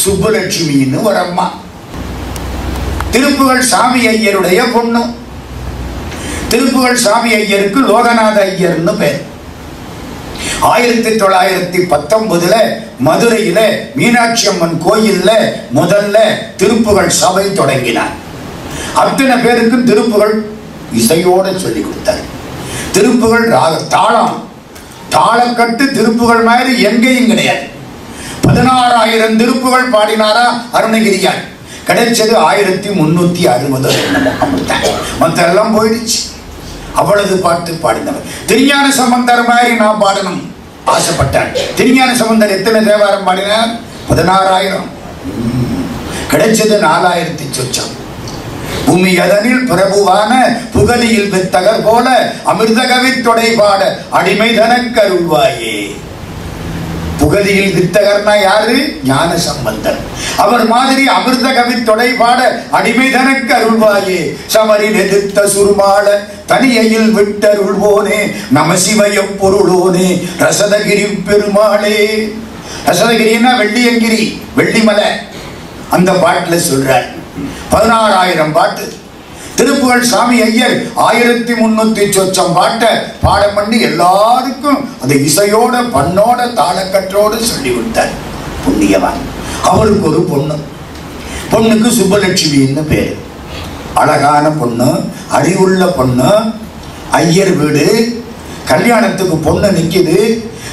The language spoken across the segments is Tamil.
சுப்புலட்சுமின்னு ஒரு அம்மா. திருப்புகழ் சாமி ஐயருடைய பொண்ணு. திருப்புகழ் சாமி ஐயருக்கு லோகநாத ஐயர்னு பேர். 1919 மதுரையில மீனாட்சி அம்மன் கோயில்ல முதல்ல திருப்புகழ் சபை தொடங்கினார். அத்தனை பேருக்கும் திருப்புகழ் இசையோட சொல்லி கொடுத்தார். திருப்புகழ் தாளம் தாளக்கட்டு திருப்புகழ் மாதிரி எங்கேயும் கிடையாது. 16,000 திருப்புகழ் பாடினாரா அருணகிரியார். கிடைச்சது 1360. மற்ற எல்லாம் போயிடுச்சு. அவ்வளவு பாட்டு பாடினவர். திருஞான சம்பந்தர் மாதிரி நான் பாடணும் ஆசைப்பட்டார். திருஞான சம்பந்தர் எத்தனை தேவாரம் பாடினார்? 16,000. கிடைச்சது 4,000 சொச்சம். பூமி அதனில் பிரபுவான புகலியில் வித்தகர் போல அமிர்தகவி தொடை பாட அடிமை தனக்கருள்வாயே. புகலியில் வித்தகர்னா யாரு? ஞான சம்பந்தர். அவர் மாதிரி அமிர்த கவி தொடை பாட அடிமை தனக்கு அருள்வாயே. சமரில் எதிர்த்த சுருமாள தனியையில் விட்டருள்வோனே நம சிவய பொருளோனே ரசதகிரி பெருமாளே. ரசதகிரின்னா வெள்ளியங்கிரி, வெள்ளிமலை. அந்த பாட்டுல சொல்றார். 16,000 பாட்டு. திருப்புகழ் சாமி ஐயர் 1300 சொச்சம் பாட்ட பாடம் பண்ணி எல்லாருக்கும் அந்த இசையோட பண்ணோட தாளக்கற்றோடு சொல்லி கொடுத்தார். புண்ணியவான். அவருக்கு ஒரு பொண்ணு. பொண்ணுக்கு சுப்புலட்சுமின்னு பேரு. அழகான பொண்ணு, அறிவுள்ள பொண்ணு. ஐயர் வீடு. கல்யாணத்துக்கு பொண்ணு நிக்குது.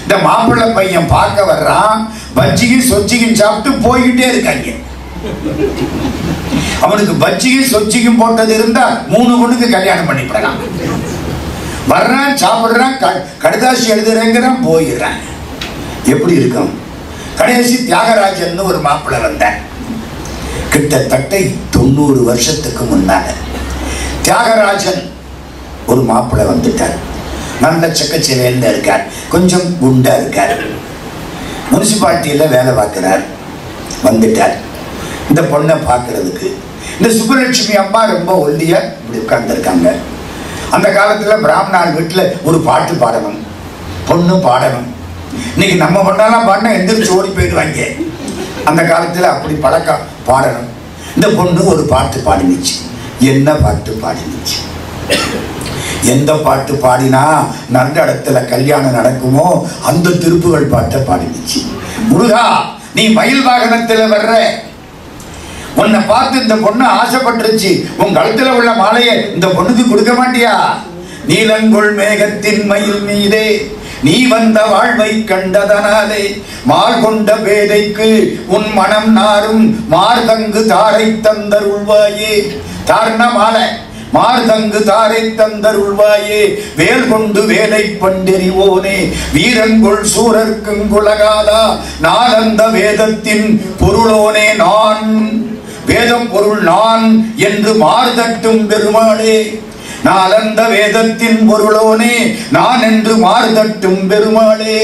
இந்த மாப்பிள்ளை பையன் பார்க்க வர்றான். பஜ்ஜியும் சொச்சியும் சாப்பிட்டு போய்கிட்டே இருக்காங்க. அவனுக்கு பஜ்ஜியும் சொச்சியும் போட்டது இருந்தா 3 பொண்ணுக்கு கல்யாணம் பண்ணிவிடலாம். வர்றான், சாப்பிடுறான், கடுதாசி எழுதுறேங்கிறான், போயிடுறான். எப்படி இருக்கும்? கடைசி தியாகராஜன் ஒரு மாப்பிள்ளை வந்தார். கிட்டத்தட்ட 90 வருஷத்துக்கு முன்னால தியாகராஜன் ஒரு மாப்பிள்ளை வந்துட்டார். நல்ல சக்கச்சிலையில இருக்கார். கொஞ்சம் குண்டா இருக்கார். முனிசிபாலிட்டியில வேலை பார்க்கிறார். வந்துட்டார் இந்த பொண்ணை பார்க்கறதுக்கு. இந்த சுப்புலட்சுமி அம்மா ரொம்ப ஒல்லியா இப்படி உட்கார்ந்துருக்காங்க. அந்த காலத்துல பிராமணால் வீட்டுல ஒரு பாட்டு பாடணும், பொண்ணு பாடணும். இன்னைக்கு நம்ம பொண்ணெல்லாம் பாடினா எந்திரிச்சு ஓடி போயிடுவாங்க. அந்த காலத்துல அப்படி பழக்கம், பாடணும். இந்த பொண்ணு ஒரு பாட்டு பாடினுச்சு. என்ன பாட்டு பாடினுச்சு? எந்த பாட்டு பாடினா நல்ல இடத்துல கல்யாணம் நடக்குமோ அந்த திருப்புகழ் பாட்டை பாடினுச்சு. முருகா, நீ மயில் வாகனத்துல வர்ற, உன்னை பார்த்து இந்த பொண்ணு ஆசைப்பட்டுருச்சு. உன் கழுத்துல உள்ள மாலையை இந்த பொண்ணுக்கு கொடுக்க மாட்டியா? நீலங்கொள் மேகத்தின் மயில் மீதே நீ வந்த வாழ்வை கண்டதனாலே மால் கொண்ட பேதைக்கு உன் மனம் நாரும் மார்தங்கு தாரை தந்தருள்வாயே. தார்ன மாலை, மார்தங்கு தாரை தந்தருள்வாயே. வேல் கொண்டு வேலை பண்டெறிவோனே வீரங்கொள் சூரர்க்குங்குலகாலா நாலந்த வேதத்தின் பொருளோனே நான். வேதம் பொருள் நான் என்று மார்தட்டும் பெருமாளே. நாலந்த வேதத்தின் பொருளோனே நான் என்று மார்தட்டும் பெருமாளே.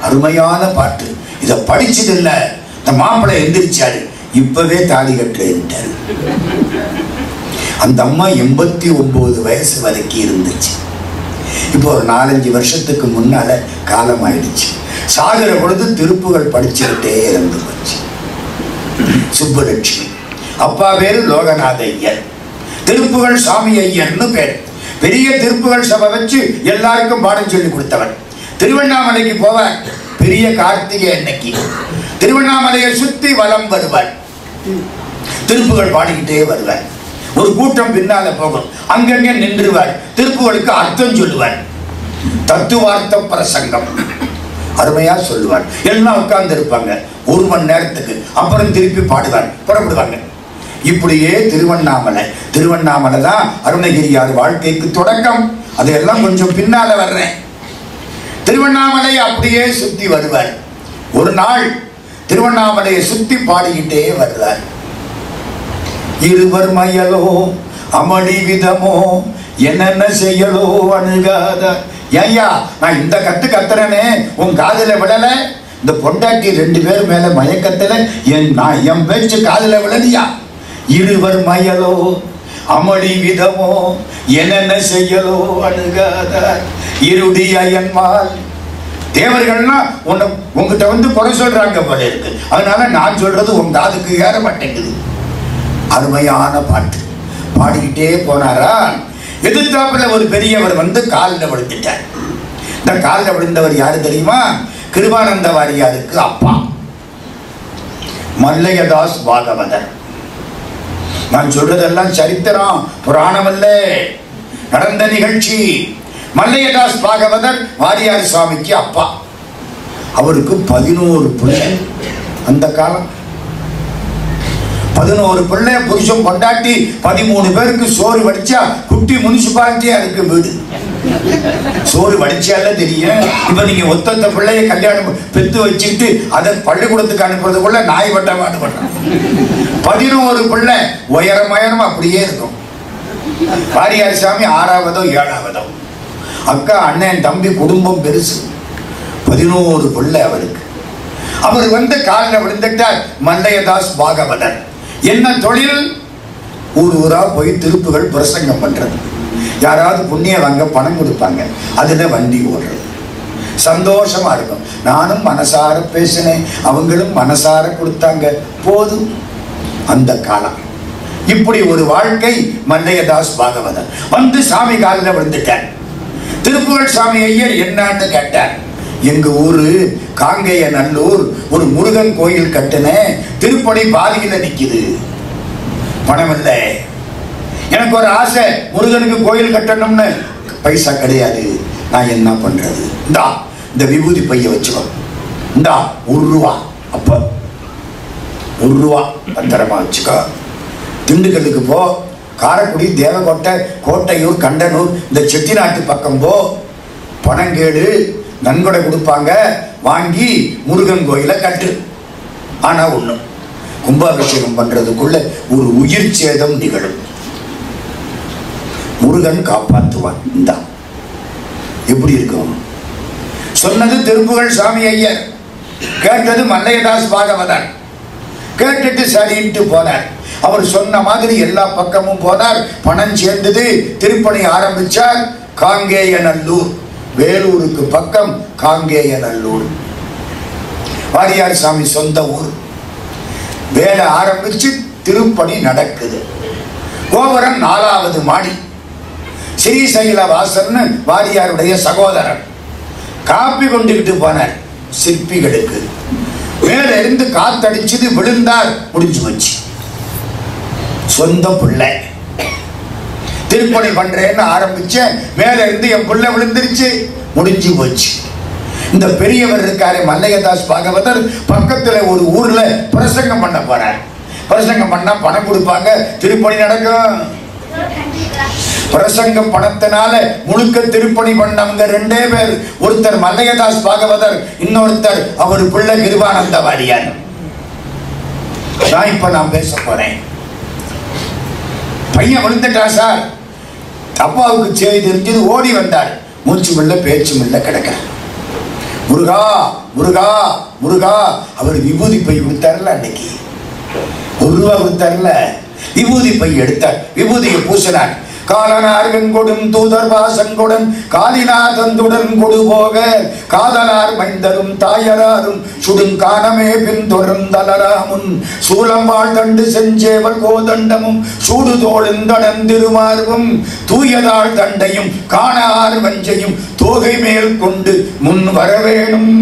அருமையான பாட்டு. இதை படிச்சது இல்ல. இந்த மாப்பிள்ளை எந்திரிச்சாரு. இப்பவே தாலி கட்டுறாரு. அந்த அம்மா 89 வயசு வரைக்கும் இருந்துச்சு. இப்போ ஒரு 4-5 வருஷத்துக்கு முன்னால காலம் ஆயிடுச்சு. சாகர பொழுது திருப்புகழ் படிச்சுக்கிட்டே இறந்து போச்சு. சுப்புலட்சுமி. அப்பா பேரு லோகநாத ஐயர். திருப்புகழ் சாமி ஐயர்னு பேர். பெரிய திருப்புகழ் சபை வச்சு எல்லாருக்கும் பாடம் சொல்லி கொடுத்தவர். திருவண்ணாமலைக்கு போவார். பெரிய கார்த்திகை அன்னைக்கு திருவண்ணாமலையை சுத்தி வலம் வருவார். திருப்புகழ் பாடிக்கிட்டே வருவார். ஒரு கூட்டம் பின்னால போகும். அங்கங்க நின்றுவார். திருப்புகளுக்கு அர்த்தம் சொல்லுவார். தத்துவார்த்த பிரசங்கம் அருமையா சொல்லுவார். எல்லாம் உட்கார்ந்து இருப்பாங்க 1 மணி நேரத்துக்கு. அப்புறம் திருப்பி பாடுவார், புறப்படுவாங்க. இப்படியே திருவண்ணாமலை தான் அருணகிரியார் வாழ்க்கைக்கு தொடக்கம். அதெல்லாம் கொஞ்சம் பின்னால வர்றேன். திருவண்ணாமலை அப்படியே சுத்தி வருவார். ஒரு நாள் திருவண்ணாமலையை சுத்தி பாடிக்கிட்டே வருவார். இருவர் மயலோ அமளி விதமோ என்னென்ன செய்யலோ அணுகாத. ஐயா, நான் இந்த கத்து கத்துறனே உன் காதுல விடல? இந்த பொண்டாட்டி 2 பேர் மேல மயக்கத்துல என் பேச்சு காதுல விடலையா? இருவர் மயலோ அமளி விதமோ என்னென்ன செய்யலோ அணுகாத. இருடி அயன்மால் தேவர்கள்னா உங்ககிட்ட வந்து குறை சொல்றாங்க போல இருக்கு, அதனால நான் சொல்றது உங்க காதுக்கு ஏற மாட்டேங்குது. அருமையான பாட்டு பாடிக்கிட்டே போனாரா, எதிர்த்தாப்புல ஒரு பெரியவர் வந்து காலில் விழுந்துட்டார். இந்த காலில் விழுந்தவர் யாரு தெரியுமா? கிருபானந்த வாரியாருக்கு அப்பா மல்லையதாஸ் பாகவதர். நான் சொல்றதெல்லாம் சரித்திரம், புராணம் அல்ல, நடந்த நிகழ்ச்சி. மல்லையதாஸ் பாகவதர் வாரியார் சுவாமிக்கு அப்பா. அவருக்கு 11 பிள்ளை. அந்த காலம் 11 பிள்ளை, புருஷன் பொண்டாட்டி 13 பேருக்கு சோறு வடிச்சா குட்டி முனிசிபாலிட்டியா இருக்கு வீடு. சோறு வடிச்சால தெரியும். இப்ப நீங்க ஒத்தந்த பிள்ளைய கல்யாணம் பெத்து வச்சுட்டு அதை பள்ளிக்கூடத்துக்கு அனுப்புறதுக்குள்ள நாய் வட்ட மாட்டு பண்றான். 11 பிள்ளை உயரம் அப்படியே இருக்கும். வாரியார் சாமி 6வதோ 7வதோ. அக்கா அண்ணன் தம்பி குடும்பம் பெருசு. 11 பிள்ளை அவருக்கு. அவர் வந்து காலில் விழுந்துட்டார். மல்லையதாஸ் பாகவதர். என்ன தொழில்? ஊர் ஊரா போய் திருப்புகள் பிரசங்கம் பண்றது. யாராவது புண்ணிய வாங்க பணம் கொடுப்பாங்க, அதுல வண்டி ஓடுறது. சந்தோஷமா இருக்கும். நானும் மனசார பேசினேன், அவங்களும் மனசார கொடுத்தாங்க, போதும். அந்த காலம். இப்படி ஒரு வாழ்க்கை மல்லையதாஸ் பாகவதர். வந்து சாமி காலில் விழுந்துட்டார். திருப்புகழ் சாமி ஐயர் என்னன்னு கேட்டார். எங்க ஊரு காங்கேய நல்லூர் ஒரு முருகன் கோயில் கட்டின, திருப்பணி பாதியில நிக்குது, பணம் இல்லை. எனக்கு ஒரு ஆசை, முருகனுக்கு கோயில் கட்டணும்னு. பைசா கிடையாது, நான் என்ன பண்றது? இந்தா இந்த விபூதி பைய வச்சுக்கோ, இந்தா 1 ரூபா, அப்ப 1 ரூபா பத்திரமா வச்சுக்கோ. திண்டுக்கல்லுக்கு போ, காரைக்குடி, தேவக்கோட்டை, கோட்டையூர், கண்டனூர், இந்த செட்டிநாட்டு பக்கம் போ, பணம் கேடு, நன்கொடை கொடுப்பாங்க, வாங்கி முருகன் கோயிலை கட்டு. ஆனா ஒண்ணு, கும்பாபிஷேகம் பண்றதுக்குள்ள ஒரு உயிர் சேதம் நிகழும். முருகன் காப்பாற்றுவான். இந்தா எப்படி இருக்கும்? சொன்னது திருப்புகழ் சாமி ஐயர், கேட்டது மல்லையதாஸ் பாகவதர். கேட்டுட்டு சரின்ட்டு போனார். அவர் சொன்ன மாதிரி எல்லா பக்கமும் போனார். பணம் சேர்ந்தது. திருப்பணி ஆரம்பிச்சார். காங்கேய நல்லூர், வேலூருக்கு பக்கம் காங்கேய நல்லூர், வாரியார் சாமி சொந்த ஊர். வேலை ஆரம்பிச்சு திருப்பணி நடக்குது. கோபுரம் 4வது மாடி. ஸ்ரீசைல வாசன்னு வாரியாருடைய சகோதரன் காப்பி கொண்டுகிட்டு போனார் சிற்பிகளுக்கு. மேல இருந்து காத்தடிச்சது, விழுந்தார், முடிஞ்சு வச்சு. சொந்த பிள்ளை. திருப்பணி பண்றேன்னு ஆரம்பிச்ச, மேல இருந்து என் பிள்ளை விழுந்துருச்சு, முடிஞ்சு போச்சு. இந்த பெரியவர் இருக்காரு மல்லையதாஸ் பாகவதர், பக்கத்துல ஒரு ஊர்ல பிரசங்கம் பண்ண போறார். பிரசங்கம் பண்ணா பணம் கொடுப்பாங்க, திருப்பணி நடக்கும். பிரசங்கம் பணத்தினால முழுக்க திருப்பணி பண்ணவங்க 2 பேர். ஒருத்தர் மல்லையதாஸ் பாகவதர், இன்னொருத்தர் அவர் பிள்ளை கிருபானந்த வாரியார். இப்ப நான் பேச போறேன். பையன் விழுந்துட்டா சார், அப்பாவுக்கு செய்தி தெரிஞ்சது, ஓடி வந்தார். மூச்சு மில்ல பேச்சு மில்ல கிடக்க. முருகா முருகா முருகா. அவர் விபூதி பை கொடுத்தாருல, அன்னைக்கு 1 ரூபா கொடுத்தாருல, விபூதி பை எடுத்தார். விபூதியை பூசினார். காலனார் வெண்கொடும் தூதர் வாசங்கொடன் காலிநாதந்துடன் கொடுபோக காதலார் மைந்தரும் தாயராரும் சுடுங்கானமே பின் தொடர்ந்தலராமுன் சூலம் வாழ்தண்டு செஞ்சேவல் கோதண்டமும் சூடுதோழுந்தடன் திருமார்பும் தூயதாள் தண்டையும் காணார் வஞ்சையும் தோகை மேல் கொண்டு முன் வரவேணும்.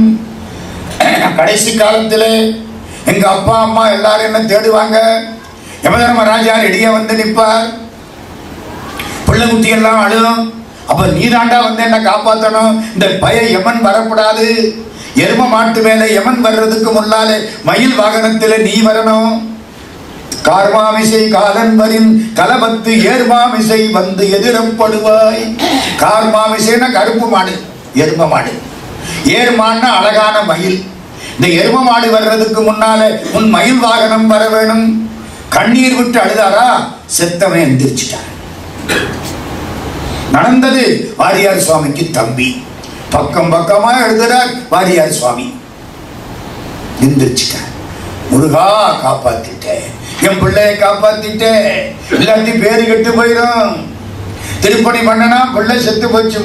கடைசி காலத்திலே எங்க அப்பா அம்மா எல்லாரும் என்ன தேடுவாங்க? யமதர்மராஜா ரெடியா வந்து நிற்பார். பிள்ளை குட்டி எல்லாம் அழுதும். அப்ப நீ தாண்டா வந்து என்ன காப்பாற்றணும். இந்த பய யமன் வரக்கூடாது. எரும மாட்டு மேல யமன் வர்றதுக்கு முன்னாலே மயில் வாகனத்துல நீ வரணும். கார்மாமிசை காலன் வரின் கலபத்து ஏர்மாமிசை வந்து எதிரப்படுவாய். கார்மாமிசைன்னா கருப்பு மாடு, எரும மாடு. ஏர்மான்னா அழகான மயில். இந்த எரும மாடு வர்றதுக்கு முன்னாலே உன் மயில் வாகனம் வர வேணும். கண்ணீர் விட்டு அழுதாரா, செத்தவன் எந்திரிச்சிட்டார். நடந்தது வாரியார் சுவாமிக்கு தம்பி. பக்கம் பக்கமா எழுதுறார் வாரியார் சுவாமி. எந்திரிச்சிட்டார். முருகா காப்பாத்திட்டேன், என் பிள்ளைய காப்பாத்திட்டேன், இல்லாட்டி பேரு கெட்டு போயிடும். திருப்பணி பண்ணனா பிள்ளை செத்து போச்சு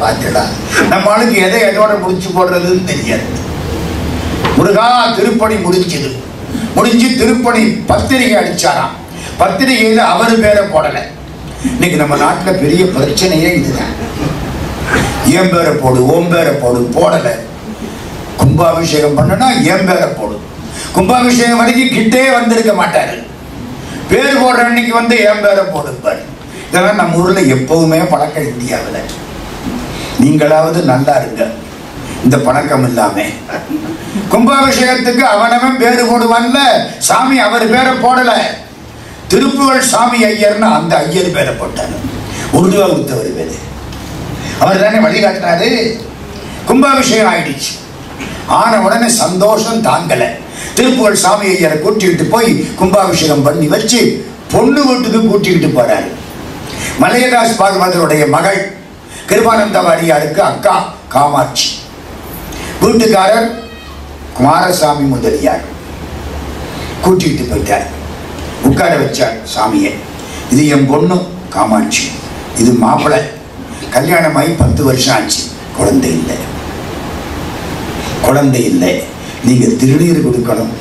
பாத்துடா. நம்ம ஆளுக்கு எதை எதோட முடிச்சு போடுறதுன்னு தெரியாது. முருகா திருப்பணி முடிஞ்சது. முடிஞ்சு திருப்பணி பத்திரிகை அடிச்சாராம். பத்திரிகையில அவரு பேரை போடல. இன்னைக்கு நம்ம நாட்டுல பெரிய பிரச்சனையே இதுதான். என் பேரை போடு, ஓம் பேரை போடு, போடல. கும்பாபிஷேகம் பண்ணனா என் பேரை போடு. கும்பாபிஷேகம் வரைக்கும் கிட்டே வந்திருக்க மாட்டாரு. பேர் போடுற அன்னைக்கு வந்து என் பேரை போடுப்பாரு. இதெல்லாம் நம்ம ஊர்ல எப்பவுமே பழக்கம். இந்தியாவில் நீங்களாவது நல்லா இருங்க இந்த பழக்கம் இல்லாம. கும்பாபிஷேகத்துக்கு அவனவன் பேரு போடுவான்ல, சாமி அவர் பேரை போடல. திருப்புகழ் சாமி ஐயர்னு அந்த ஐயர் பேரை போட்டாரு. உருதுவா கொடுத்தவர் பேரு. அவர் தானே வழிகாட்டினாரு. கும்பாபிஷேகம் ஆயிடுச்சு. ஆன உடனே சந்தோஷம் தாங்கல. திருப்புகழ் சாமி ஐயரை கூட்டிக்கிட்டு போய் கும்பாபிஷேகம் பண்ணி வச்சு பொண்ணு வீட்டுக்கு கூட்டிக்கிட்டு போறாரு. மலையதாஸ் பாகவதருடைய மகள் கிருபானந்த வாரியாருக்கு அக்கா காமாட்சி. வீட்டுக்காரர் குமாரசாமி முதலியார். கூட்டிகிட்டு போயிட்டார். உட்கார வச்சார் சாமியை. இது என் பொண்ணு காமாட்சி, இது மாப்பிள்ளை. கல்யாணமாகி 10 வருஷம் ஆச்சு. குழந்தை இல்லை. குழந்தை இல்லை. நீங்க திருநீர் கொடுக்கணும்.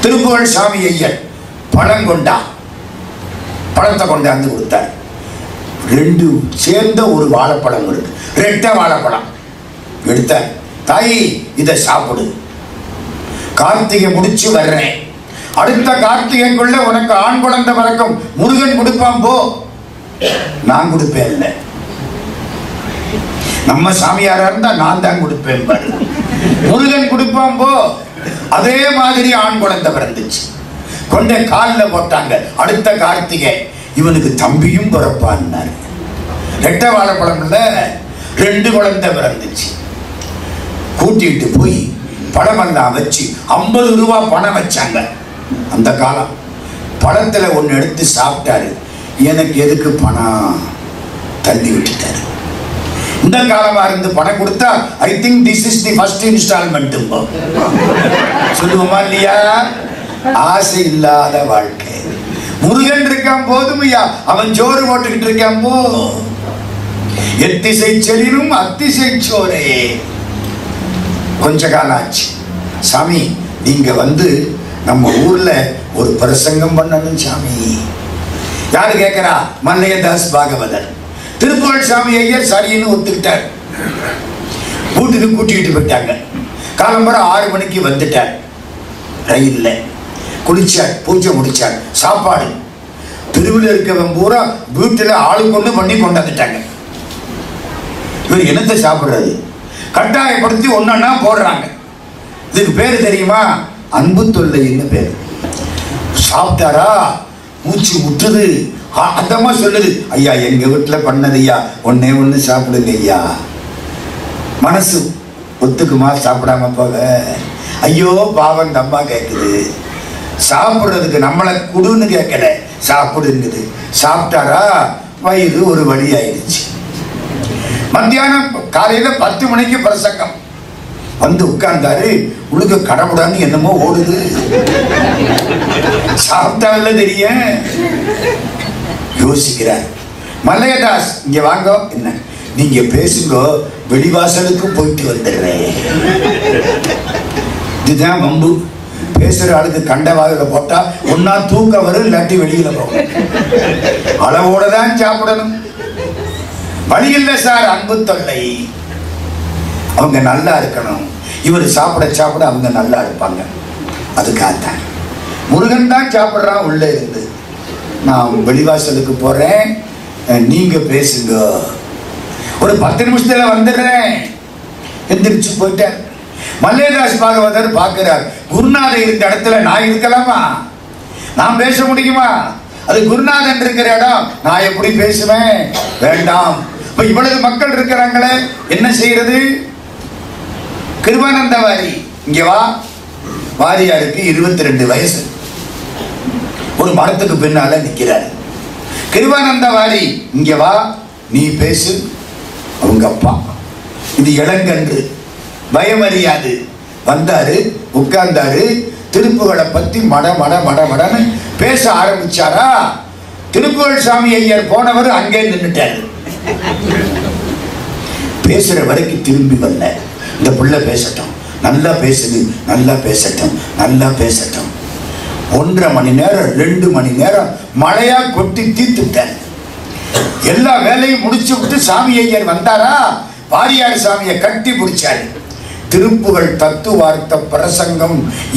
திருப்புகழ் சாமி ஐயர் பழம் கொண்டா, பழத்தை கொண்டாந்து கொடுத்தார். 2 சேர்ந்த ஒரு வாழைப்பழம் இருக்கு. 2 வாழைப்பழம் எடுத்தார். தாயி இதை சாப்பிடு. கார்த்திகை முடிச்சு வர்றேன். அடுத்த கார்த்திகைக்குள்ள உனக்கு ஆண் குழந்தை பிறக்கும். முருகன் கொடுப்பான் போ. நான் கொடுப்பேன் இல்லை. நம்ம சாமியாரா இருந்தா நான் தான் கொடுப்பேன் பாரு. முருகன் கொடுப்பான் போ. அதே மாதிரி ஆண் குழந்தை பிறந்துச்சு. கொண்ட காலில் போட்டாங்க. அடுத்த கார்த்திகை இவனுக்கு தம்பியும் பிறப்பான்னாரு. 2 வாழைப்பழம்ல 2 குழந்தை பிறந்துச்சு. கூட்டிட்டு போய் பழமெல்லாம் வச்சு 50 ரூபா பணம் வச்சாங்க. அந்த காலம் பழத்துல ஒன்னு எடுத்து சாப்பிட்டாரு. எனக்கு எதுக்கு பணம், தள்ளி விட்டுட்டாரு. இந்த காலமா இருந்து பணம் கொடுத்தா I think this is the first installment சொல்லுவோமா இல்லையா? ஆசை இல்லாத வாழ்க்கை. முருகன் இருக்கான் போதுமையா, அவன் ஜோறு போட்டுக்கிட்டு இருக்கான் போ. எத்திசை செலினும் அத்திசை சோரே. கொஞ்ச காலம் ஆச்சு. சாமி நீங்க வந்து நம்ம ஊர்ல ஒரு பிரசங்கம் பண்ணணும் சாமி. யாரு கேட்கிறா? மல்லையதாஸ் பாகவதர். திருப்புகழ் சாமி ஐயர் சரின்னு ஒத்துக்கிட்டார். வீட்டுக்கு கூட்டிகிட்டு போயிட்டாங்க. காலம்பர 6 மணிக்கு வந்துட்டார். ரயில்ல குளிச்சார், பூஜை முடிச்சார். சாப்பாடு தெருவில் இருக்கவன் பூரா வீட்டுல ஆளு கொண்டு பண்ணி கொண்டாந்துட்டாங்க. இவர் என்னத்தை சாப்பிடுறது? கட்டாயப்படுத்தி ஒன்னா போடுறாங்க. இதுக்கு பேரு தெரியுமா? அன்பு தொல்லைன்னு பேரு. சாப்பிட்டாரா மூச்சு முட்டுது. அந்தம்மா சொல்லுது, ஐயா எங்க வீட்டுல பண்ணது ஐயா, ஒன்னே ஒண்ணு சாப்பிடுங்க ஐயா. மனசு ஒத்துக்குமா சாப்பிடாம போக? ஐயோ பாவம் இந்த அம்மா கேக்குது. சாப்பிடுறதுக்கு நம்மளை குடுன்னு கேட்கல, சாப்பிடுங்குது. சாப்பிட்டாரா வயிறு ஒரு வழி ஆயிடுச்சு. மத்தியானம் காலையில 10 மணிக்கு பிரசங்கம். வந்து உட்கார்ந்தாரு. உழுக கடவுடான்னு என்னமோ ஓடுது. சாப்பிட்டால தெரியும். யோசிக்கிறார். மல்லையதாஸ் இங்க வாங்க. என்ன நீங்க பேசுங்க, வெளிவாசலுக்கு போயிட்டு வந்துடுறேன். இதுதான் வம்பு. பேசுற ஆளுக்கு கண்ட வாயில போட்டா ஒன்னா தூக்க வரும், இல்லாட்டி வெளியில போகும். அளவோட தான் சாப்பிடணும். வழி இல்லை சார், அன்பு தொல்லை. அவங்க நல்லா இருக்கணும். இவர் சாப்பிட சாப்பிட அவங்க நல்லா இருப்பாங்க. அதுக்காகத்தான் முருகன் தான் சாப்பிட்றான் உள்ள இருந்து. நான் வெளிவாசலுக்கு போறேன், நீங்க பேசுங்க. ஒரு 10 நிமிஷத்துல வந்துடுறேன். எந்திரிச்சு போயிட்டேன். மல்லையதாஸ் பாகவதர் பார்க்கிறார். குருநாதர் இருந்த இடத்துல நான் இருக்கலாமா? நான் பேச முடியுமா? அது குருநாதன் இருக்கிற இடம். நான் எப்படி பேசுவேன்? வேண்டாம். இப்ப இவ்வளவு மக்கள் இருக்கிறாங்களே, என்ன செய்யறது? கிருபானந்த வாரி இங்க வா. வாரியாருக்கு 22 வயசு. ஒரு மரத்துக்கு பின்னால நிக்கிறாரு. கிருபானந்த வாரி இங்க வா, நீ பேசு. அவங்க அப்பா இது இளங்கன்று, பயமறியாது. வந்தாரு, உட்கார்ந்தாரு. திருப்புகளை பத்தி மட மட மட மடன்னு பேச ஆரம்பிச்சாரா. திருப்புகழ் சாமி ஐயர் போனவர் அங்கே நின்றுட்டாரு. பேசுற வரைக்கும் திரும்பி வரல. இந்த புள்ள பேசட்டும், நல்லா பேசுது, நல்லா பேசட்டும், நல்லா பேசட்டும். 1.5 மணி நேரம் 2 மணி நேரம் மழையா கொட்டி தீர்த்துட்டார். எல்லா வேலையும் முடிச்சு விட்டு சாமி ஐயர் வந்தாரா, வாரியார் சாமியை கட்டி பிடிச்சாரு. திருப்புகழ் தத்துவார்த்த பிரசங்கம்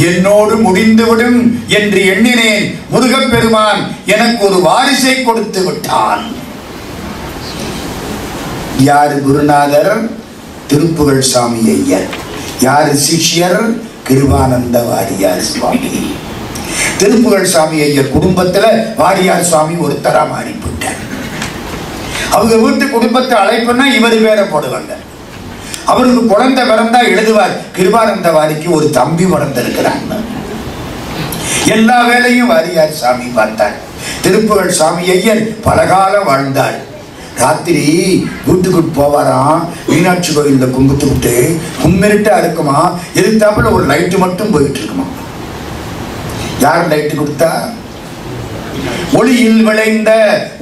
என்னோடு முடிந்துவிடும் என்று எண்ணினேன். முருகப்பெருமான் எனக்கு ஒரு வாரிசை கொடுத்து விட்டான். யாரு குருநாதர்? திருப்புகழ் சாமி ஐயர். யாரு சிஷ்யர்? கிருபானந்த வாரியார் சுவாமி. திருப்புகழ் சாமி ஐயர் குடும்பத்துல வாரியார் சுவாமி ஒருத்தரா மாறி போட்டார். அவங்க வீட்டு குடும்பத்தை அழைப்புன்னா இவர் வேற போடுவாங்க. அவருக்கு குழந்தை பிறந்தா எழுதுவார், கிருபானந்த வாரிக்கு ஒரு தம்பி பிறந்திருக்கிறாங்க. எல்லா வேலையும் வாரியார் சாமி பார்த்தார். திருப்புகழ் சாமி ஐயர் பலகாலம் வாழ்ந்தார். ராத்திரி வீட்டுக்கு போவாராம். மீனாட்சி கோயிலில் கும்பிட்டு விட்டு கும்மிருட்டா இருக்குமா, எதிர்த்தாப்புல ஒரு லைட்டு மட்டும் போயிட்டு இருக்குமா. யார் லைட்டு கொடுத்தா? ஒளியில் விளைந்த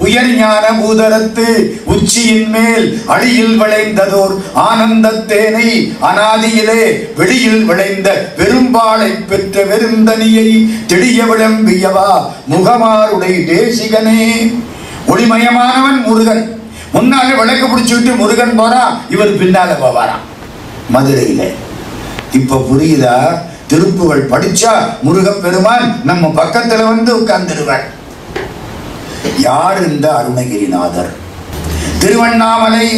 உயர் ஞான பூதரத்து உச்சியின் மேல் அழியில் விளைந்ததோர் ஆனந்த தேனை அனாதியிலே வெளியில் விளைந்த பெரும்பாலை பெற்ற வெறுந்தனியை தெளிய விளம்பியவா முகமாருடை தேசிகனே. ஒளிமயமானவன் முருகன். முன்னால விளக்கு பிடிச்சுட்டு முருகன் போறா, இவர் பின்னால போவாராம் மதுரையில. இப்ப புரியுதா? திருப்புகழ் படிச்சா முருகப்பெருமான் நம்ம பக்கத்துல வந்து உட்கார்ந்துருவார். யார் இந்த அருணகிரிநாதர்? திருவண்ணாமலை.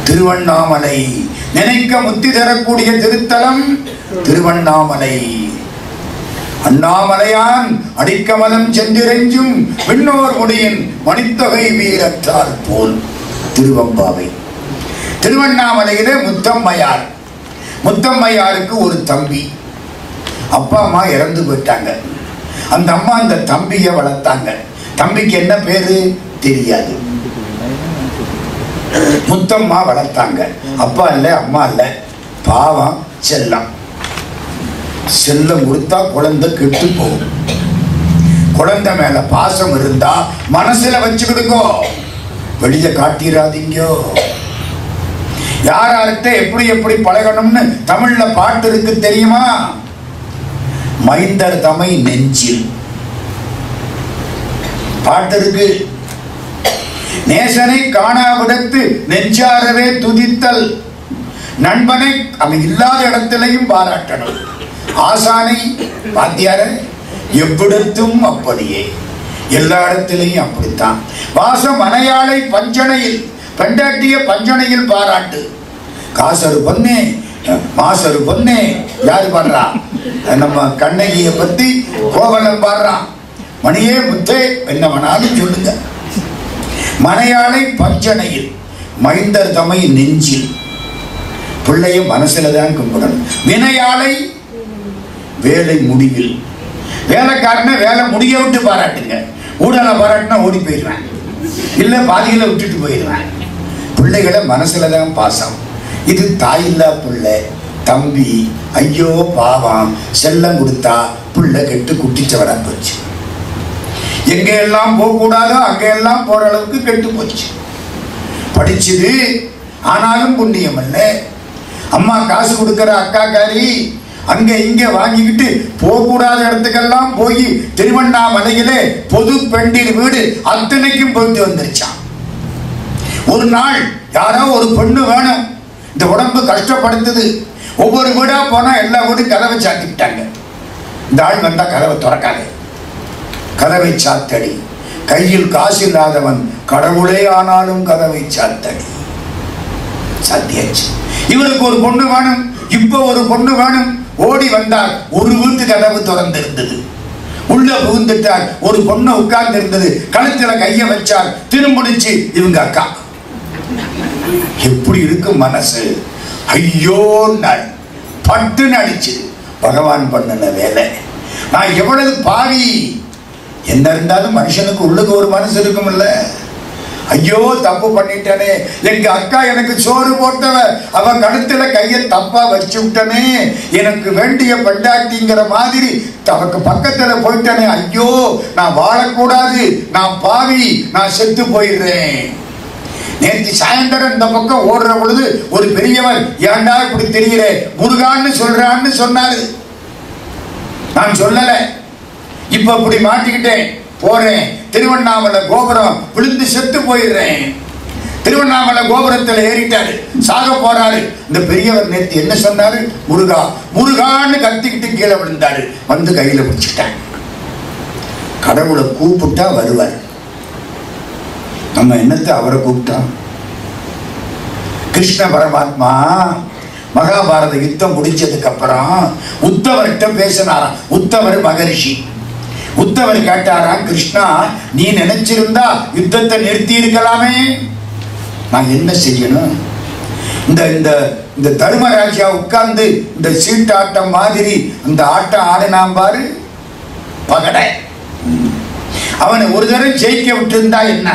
திருவண்ணாமலை நினைக்க முத்தி தரக்கூடிய திருத்தலம் திருவண்ணாமலை. அண்ணாமலையான் அடிக்கமலம் சென்றிறைஞ்சும் விண்ணோர் முடியின் மணித்தொகை வீரத்தால் போல். திருவம்பாவை. திருவண்ணாமலையிலே முத்தம்மையார். முத்தம்மையாருக்கு ஒரு தம்பி. அப்பா அம்மா இறந்து போயிட்டாங்க. அந்த அம்மா அந்த தம்பியை வளர்த்தாங்க. தம்பிக்கு என்ன பேரு தெரியாது. முத்தம்மா வளர்த்தாங்க. அப்பா இல்லை, அம்மா இல்லை. பாவம் செல்லம். செல்லம் கொடுத்தா குழந்தை கெட்டு போகும். குழந்தை மேல பாசம் இருந்தா மனசுல வச்சுக்கிடுங்கோ, வெளிய காட்டிராதீங்கோ. யார்கிட்ட எப்படி எப்படி பழகணும்னு தமிழ்ல பாட்டு இருக்கு தெரியுமா? மைந்தர் தமை நெஞ்சில் பாட்டு இருக்கு. நேசனை காணாவிடத்து நெஞ்சாரவே துதித்தல். நண்பனை அவன் இல்லாத இடத்திலையும் பாராட்டணும். ஆசானை வாத்தியார எவ்விடத்தும் அப்படியே, எல்லா இடத்திலையும் அப்படித்தான். வாசம் மனையாளை பஞ்சனையில், பெண்டாட்டிய பஞ்சனையில் பாராட்டு. காசரு பொண்ணே மாசரு பொண்ணே யாரு பாடுறா? நம்ம கண்ணகியை பத்தி கோவலன் பாடுறான். மணியே முத்தே என்ன வேணாலும் சொல்லுங்க. மனையாளை பஞ்சனையில், மைந்தர் தமை நெஞ்சில். பிள்ளைய மனசுலதான் கும்பிடணும். வினையாளை வேலை முடிவில். வேலைக்காரனை வேலை முடிய விட்டு பாராட்டுங்க. ஊடலை பாராட்டினா ஓடி போயிடுவேன், இல்லை பாதியில விட்டுட்டு போயிடுவேன். பிள்ளைகளை மனசுலதான் பாசம். இது தாயில்லா பிள்ளை, தம்பி. ஐயோ பாவம், செல்லம் கொடுத்தா பிள்ளை கெட்டு குட்டிச்சவரா போச்சு. எங்க எல்லாம் போகக்கூடாதோ அங்கெல்லாம் போற அளவுக்கு கெட்டு போச்சு. படிச்சுது, ஆனாலும் புண்ணியம் அல்ல. அம்மா காசு கொடுக்கிற அக்காக்காரி அங்க இங்க வாங்கிக்கிட்டு போகக்கூடாத இடத்துக்கெல்லாம் போய் திருவண்ணாமலையிலே பொது பெண்டிர் வீடு அத்தனைக்கும் போயிட்டு வந்துருச்சான். ஒரு நாள் யாரோ ஒரு பெண்ணு வேணும், இந்த உடம்பு கஷ்டப்படுத்துது. ஒவ்வொரு வீடா போனா எல்லா வீடும் கதவை சாத்திக்கிட்டாங்க. இந்த ஆள் வந்தா கதவை திறக்காது, கதவை சாத்தடி. கையில் காசு இல்லாதவன் கடவுளே ஆனாலும் கதவை சாத்தடி. சாத்தியாச்சு. இவருக்கு ஒரு பொண்ணு வேணும், இப்ப ஒரு பொண்ணு வேணும். ஓடி வந்தார். ஒரு வீட்டு கதவு திறந்து இருந்தது. உள்ள புகுந்துட்டார். ஒரு பொண்ணு உட்கார்ந்து இருந்தது. கழுத்துல கைய வச்சார். திரும்பிடுச்சு இவங்க அக்கா. எப்படி இருக்கும் மனசு? ஐயோ பட்டு நடிச்சு. பகவான் பண்ணின வேலை. நான் எவ்வளவு பாவி. என்ன இருந்தாலும் மனுஷனுக்கு உள்ளுக்கு ஒரு மனசு இருக்கும்ல. ஐயோ தப்பு பண்ணிட்டனே, எங்க அக்கா எனக்கு சோறு போட்டவ அவ கழுத்துல கைய தப்பா வச்சு விட்டனே, எனக்கு வேண்டிய பெண்டாட்டிங்கிற மாதிரி தனக்கு பக்கத்துல போயிட்டனே, ஐயோ நான் வாழக்கூடாது, நான் பாவி, நான் செத்து போயிடுறேன். நேற்று சாயந்தரம் இந்த பக்கம் ஓடுற பொழுது ஒரு பெரியவர், ஏண்டா இப்படி தெரிகிற, முருகான்னு சொல்றான்னு சொன்னாரு. நான் சொல்லல, இப்ப இப்படி மாட்டிக்கிட்டேன், போறேன், திருவண்ணாமலை கோபுரம் விழுந்து செத்து போயிடுறேன். திருவண்ணாமலை கோபுரத்தில் ஏறிட்டாரு, சாக போறாரு. இந்த பெரியவர் நேற்று என்ன சொன்னாரு, முருகா முருகான்னு கத்திக்கிட்டு கீழே விழுந்தாரு. வந்து கையில பிடிச்சிட்டேன். கடவுளை கூப்பிட்டா வருவார், நம்ம என்னத்தை அவரை கூப்பிட்டோம். கிருஷ்ண பரமாத்மா மகாபாரத யுத்தம் முடிச்சதுக்கு அப்புறம் உத்தவர்கிட்ட பேசினாராம். உத்தவர் மகரிஷி. உத்தவர் கேட்டாராம், கிருஷ்ணா நீ நினைச்சிருந்தா யுத்தத்தை நிறுத்தி இருக்கலாமே, நான் என்ன செய்யணும்? இந்த இந்த இந்த தர்மராஜா உட்கார்ந்து இந்த சீட்டாட்டம் மாதிரி இந்த ஆட்டம் ஆடினாம் பாரு, பகடை. அவனை ஒரு தடவை ஜெயிக்க விட்டு இருந்தா என்ன?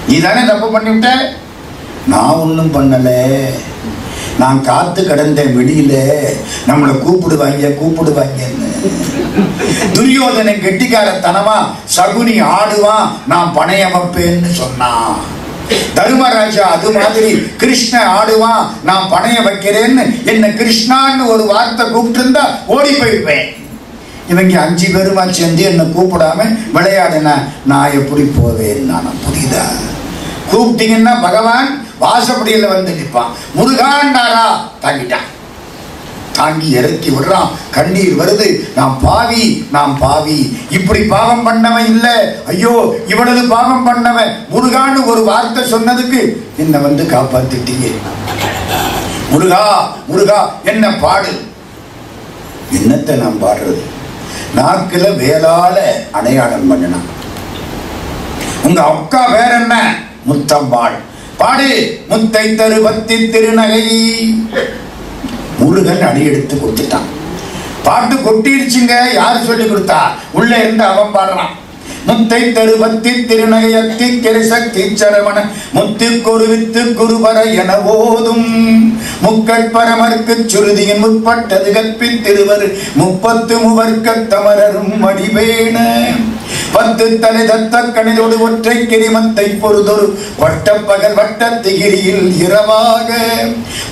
நீ தானே தப்பு பண்ணிவிட்ட. நான் ஒன்றும் பண்ணல, நான் காத்து கிடந்தேன் வெளியில, நம்மளை கூப்பிடுவாங்கன்னு. துரியோதனை கெட்டிக்காரத்தனமா சகுனி ஆடுவான், நான் பணைய வைப்பேன்னு சொன்னான். தர்மராஜா அது மாதிரி கிருஷ்ண ஆடுவான், நான் பணைய வைக்கிறேன்னு என்ன கிருஷ்ணான்னு ஒரு வார்த்தை கூப்பிட்டு இருந்தா ஓடி போயிருப்பேன். இவங்க 5 பேருமா சேர்ந்து என்ன கூப்பிடாம விளையாடுன, நான் எப்படி போவேன்? நான் புரியுதா? கூப்பிட்டீங்கன்னா பகவான் வாசப்படியில வந்து நிற்பான். முருகாண்டாரா தாங்கிட்டான், தாங்கி இறக்கி விடுறான். கண்ணீர் வருது, நான் பாவி, நான் பாவி, இப்படி பாவம் பண்ணவன் இல்ல, ஐயோ இவ்வளவு பாவம் பண்ணவன், முருகான்னு ஒரு வார்த்தை சொன்னதுக்கு என்ன வந்து காப்பாத்திட்டீங்க. முருகா முருகா என்ன பாடு. என்னத்தை நான் பாடுறது? நாக்குல வேளால அடையாளம் பண்ணினான். உங்க அக்கா வேற என்ன? முத்தம்பாள். பாடு, முத்தை தருவத்தி திருநகை. முருகன் அடி எடுத்து கொடுத்துட்டான். பாட்டு கொட்டிருச்சுங்க. யாரு சொல்லி கொடுத்தா? உள்ள இருந்து அவன் பாடுறான். முத்தை தருவத்தி திருநகையத்தி கிரசக்தி சரவண முத்து குருவித்து குருபர என ஓதும் முக்கட்பரமர்க்கு சுருதியின் முற்பட்டது கற்பித்திருவர் 30 மூவர்க்க தமரரும் அடிவேண 10 தலை தத்த கணிதோடு ஒற்றை கிரிமத்தை பொறுதொரு வட்ட பகல் வட்ட திகிரியில் இரவாக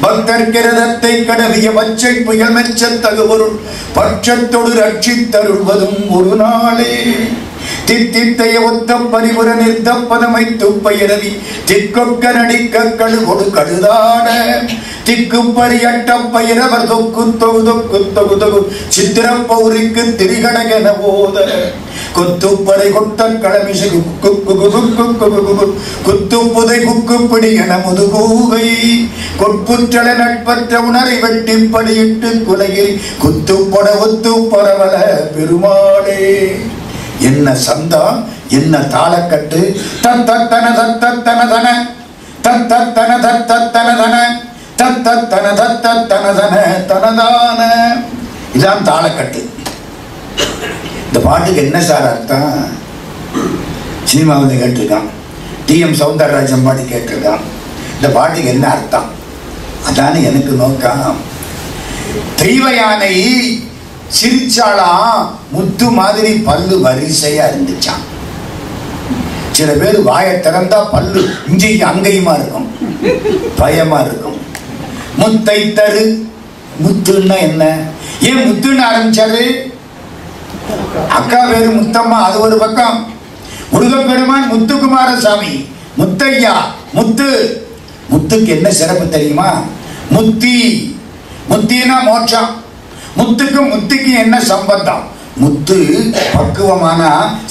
பக்தர் கிரதத்தை கடவிய பச்சை புயல் மெச்ச தகுபொருள் பட்சத்தொடு ரட்சித்தருள்வதும் ஒரு நாளே தித்தித்தைய ஒத்த பரிபுர நிர்த்தப்பதமை துப்பையிரவி திக்கொக்க நடிக்க கழுகொடு கழுதாட திக்கு பரியட்ட பயிரவர் தொக்கு தொகு தொக்கு தொகு தொகு சித்திர பௌரிக்கு திரிகடகென போத கொத்துப்படை கொட்ட கடமிசை குத்துப்புதை குக்கு பிடி என முதுகூவை கொட்புற்றல நட்பற்ற உணரை வெட்டி படியிட்டு குலகிரி குத்துப்பட ஒத்து பரவல பெருமாளே. என்ன சந்தா, என்ன தாளக்கட்டு. தத்தன தத்தனதன தத்தன தத்தனதன தத்தன தத்தனதன தனதான. இதான் தாளக்கட்டு. இந்த பாட்டுக்கு என்ன சார் அர்த்தம்? சினிமாவில் கேட்டிருக்கான், TM சௌந்தரராஜன் பாட்டு கேட்டிருக்கான். இந்த பாட்டுக்கு என்ன அர்த்தம்? அதானே எனக்கு நோக்கம். தெய்வ யானை சிரிச்சாலாம், முத்து மாதிரி பல்லு வரிசையா இருந்துச்சான். சில பேர் வாயை திறந்தா பல்லு இங்கேயும் அங்கேயுமா இருக்கும், பயமா இருக்கும். முத்தை தரு, முத்துன்னா என்ன? ஏன் முத்துன்னு ஆரம்பிச்சாரு? அக்கா பேரு முத்தம்மா, அது ஒரு பக்கம். முருகப்பெருமான் முத்துக்குமாரசாமி, முத்தையா, முத்து. முத்துக்கு என்ன சிறப்பு தெரியுமா? முத்தி. முத்தினா மோட்சம். முத்துக்கும் முத்திக்கு என்ன சம்பந்தம்? முத்து பக்குவமான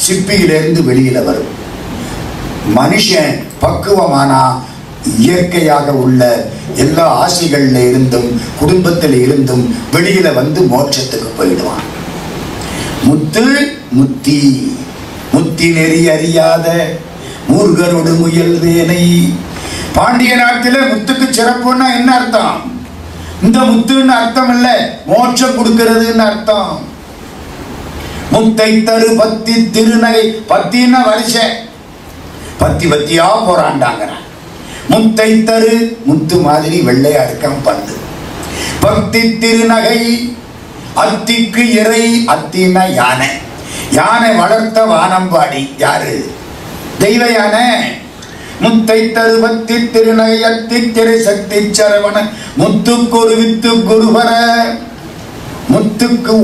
சிப்பியிலிருந்து வெளியில வரும். மனுஷன் பக்குவமானா இயற்கையாக உள்ள எல்லா ஆசைகள்ல இருந்தும் குடும்பத்தில் இருந்தும் வெளியில வந்து மோட்சத்துக்கு போயிடுவான். முத்து முத்தி. முத்தி நெறி அறியாத மூர்கரோடு முயல் வேனை. பாண்டிய நாட்டில முத்துக்கு சிறப்புன்னா என்ன அர்த்தம்? இந்த முத்துன்னு அர்த்தம் இல்ல, மோட்சம் கொடுக்கிறதுன்னு அர்த்தம். முத்தை தரு பத்தி திருநகை. பத்தின்னா வரிசை. பத்தி பத்தியா போறாண்டாங்க. முத்தை தரு முத்து மாதிரி வெள்ளையா இருக்கான் பந்து. பக்தி திருநகை அத்திக்கு இறை. அத்தின்னா யானை. யானை வளர்த்த வானம்பாடி யாரு? தெய்வ யானை. முத்தை தரு பக்தி திருநகை அத்திக்கிறை சக்தி சரவண முத்துக்கு ஒரு வித்து குருவர. முத்துக்கு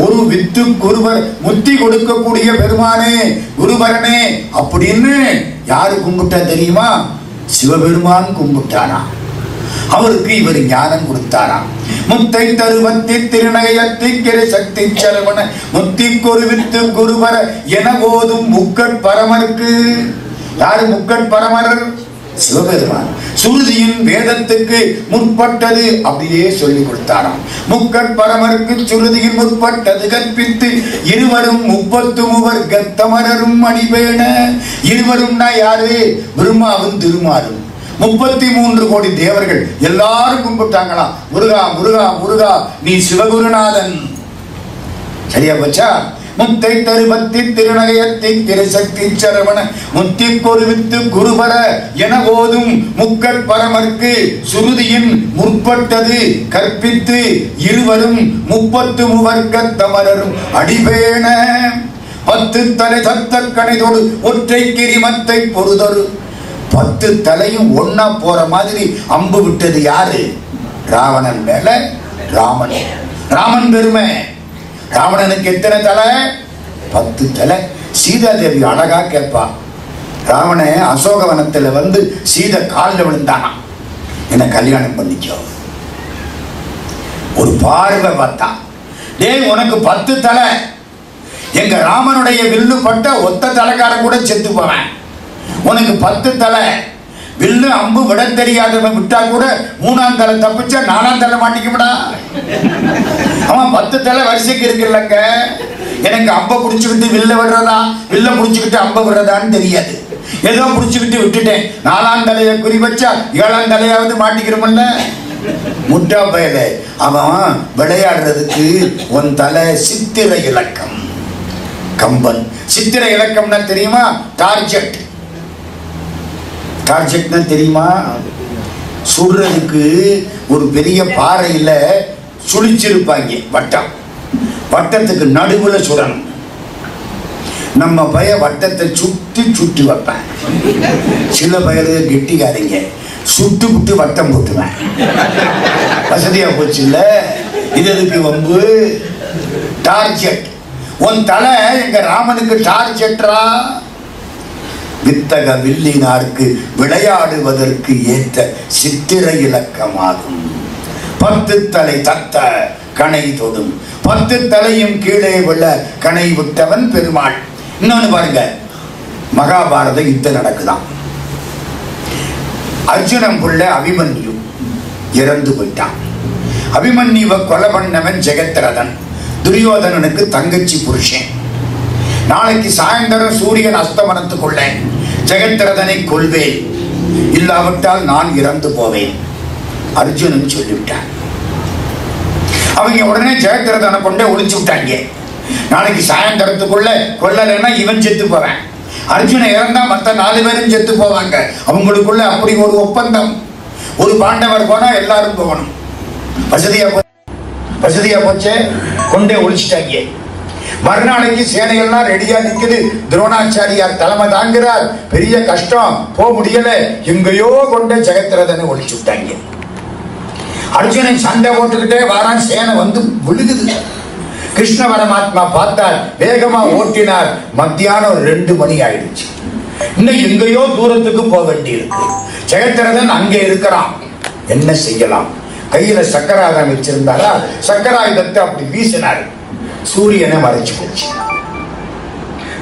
ஒரு வித்து குருவர், முத்தி கொடுக்கக்கூடிய பெருமானே குருவரனே அப்படின்னு யாரு கும்பிட்டா தெரியுமா? சிவபெருமான் கும்பிட்டானா. அவருக்கு இவர் ஞானம் கொடுத்தாராம். முத்தை தருவத்தி திருநகையத்திக்கிற சக்தி சரவண முத்திக்கொரு வித்து குருவர என போதும் முக்கட் பரமருக்கு. யாரு முக்கட் பரமர்? சிவபெருமான். சுருதியின் வேதத்துக்கு முற்பட்டது அப்படியே சொல்லி கொடுத்தாராம். முக்கட் பரமருக்கு சுருதியின் முற்பட்டது கற்பித்து இருவரும் 33 கத்தமரரும் அடிபேண. இருவரும்னா யாரு? பிரம்மாவும் திருமாலும். 33 கோடி தேவர்கள் எல்லாரும் கும்பிட்டாங்களாம். முருகா முருகா முருகா நீ சிவகுருநாதன். சரியா போச்சா? முத்தை தருபத்தி திருநகையத்தி திரைசக்தி சரவண முத்திக்கொரு வித்து குருபர என போதும் முக்கட் பரமருக்கு சுருதியின் முற்பட்டது கற்பித்து இருவரும் 33 கத்தமரரும் அடிபேண. 10 தலை சத்த கணைதோடு ஒற்றை கிரிமத்தை பொறுதொரு. 10 தலையும் ஒன்னா போற மாதிரி அம்பு விட்டது யாரு? ராவணன் மேல ராமன். ராமன் பெருமை. ராவணனுக்கு எத்தனை தலை? 10 தலை. சீதாதேவி அழகா கேட்பா. ராவண அசோகவனத்துல வந்து சீதை காலில் விழுந்தானா, என்ன கல்யாணம் பண்ணிக்கோ. ஒரு பார்வை பார்த்தா, டேய் உனக்கு 10 தலை, எங்க ராமனுடைய வில்லு பட்ட ஒத்த தலைக்காரன் கூட செத்து போவேன். உனக்கு 10 தலை, வில்லு அம்பு விட தெரியாதவன் விட்டா கூட 3ஆம் தலை தப்பிச்சா 4ஆம் தலை மாட்டிக்கப்படா. அவன் 10 தலை வரிசைக்கு இருக்குல்லங்க. எனக்கு அம்பை புடிச்சுக்கிட்டு வில்ல விடுறதா, வில்ல புடிச்சுக்கிட்டு அம்பை விடுறதான்னு தெரியாது. ஏதோ புடிச்சுக்கிட்டு விட்டுட்டேன். 4ஆம் தலையை குறி வச்சா 7ஆம் தலையாவது மாட்டிக்கிறோம்ல. முட்டா பயல அவன் விளையாடுறதுக்கு உன் தலை சித்திர இலக்கம். கம்பன் சித்திர இலக்கம்னா தெரியுமா? டார்ஜெட். டார்ஜெட்னா தெரியுமா? சுடுறதுக்கு ஒரு பெரிய பாறையில சுழிச்சிருப்பாங்க வட்டம். வட்டத்துக்கு நடுவுல சுடணும். நம்ம பய வட்டத்தை சுத்தி சுட்டு வைப்பேன். சில பயலுக கெட்டிக்காரங்க சுட்டு விட்டு வட்டம் போட்டுவேன். வசதியா போச்சு இல்ல? இது எதுக்கு வம்பு? டார்ஜெட். உன் தலை எங்க ராமனுக்கு டார்ஜெட்ரா. வித்தக வில்லினாருக்கு விளையாடுவதற்கு ஏற்ற சித்திர இலக்கமாகும். 10 தலை தத்த கணை தொடும். 10 தலையும் கீழே விழ கணை விட்டவன் பெருமாள். இன்னொன்னு பாருங்க, மகாபாரத யுத்தம் நடக்குதான். அர்ஜுனன் புள்ள அபிமன்யு இறந்து போயிட்டான். அபிமன்யுவை கொலை பண்ணவன் ஜெகத்ரதன், துரியோதனனுக்கு தங்கச்சி புருஷன். நாளைக்கு சாயந்தரம் சூரியன் அஸ்தமனத்துக்குள்ள ஜெகத்ரதனை கொல்வேன், இல்லாவிட்டால் நான் இறந்து போவேன் அர்ஜுனன் சொல்லிவிட்டான். அவங்க உடனே ஜெயத்ரதனை கொண்டே ஒழிச்சு விட்டாங்க. நாளைக்கு சாயந்தரத்துக்குள்ள கொல்லலைன்னா இவன் செத்து போவேன், அர்ஜுனன் இறந்தா மற்ற 4 பேரும் செத்து போவாங்க. அவங்களுக்குள்ள அப்படி ஒரு ஒப்பந்தம். ஒரு பாண்டவர் போனா எல்லாரும் போகணும். வசதியா போச்சே, கொண்டே ஒழிச்சிட்டாங்க. மறுநாளைக்கு சேனையெல்லாம் ரெடியா நிக்குது. துரோணாச்சாரியார் தலைமை தாங்கிறார். பெரிய கஷ்டம், போக முடியல. எங்கேயோ கொண்ட ஜெகத்ரதனை ஒழிச்சு விட்டாங்க. அர்ஜுனன் சண்டை போட்டுக்கிட்டே வாரான். சேனை வந்து விழுகுது. கிருஷ்ண பரமாத்மா பார்த்தார், வேகமா ஓட்டினார். மத்தியானம் 2 மணி ஆயிடுச்சு. இன்னும் எங்கேயோ தூரத்துக்கு போக வேண்டி இருக்கு. ஜெகத்ரதன் அங்கே இருக்கிறான். என்ன செய்யலாம்? கையில சக்கராயுதம் வச்சிருந்தாரா, சக்கராயுதத்தை அப்படி வீசினார். சூரியனை மறைச்சு போச்சு.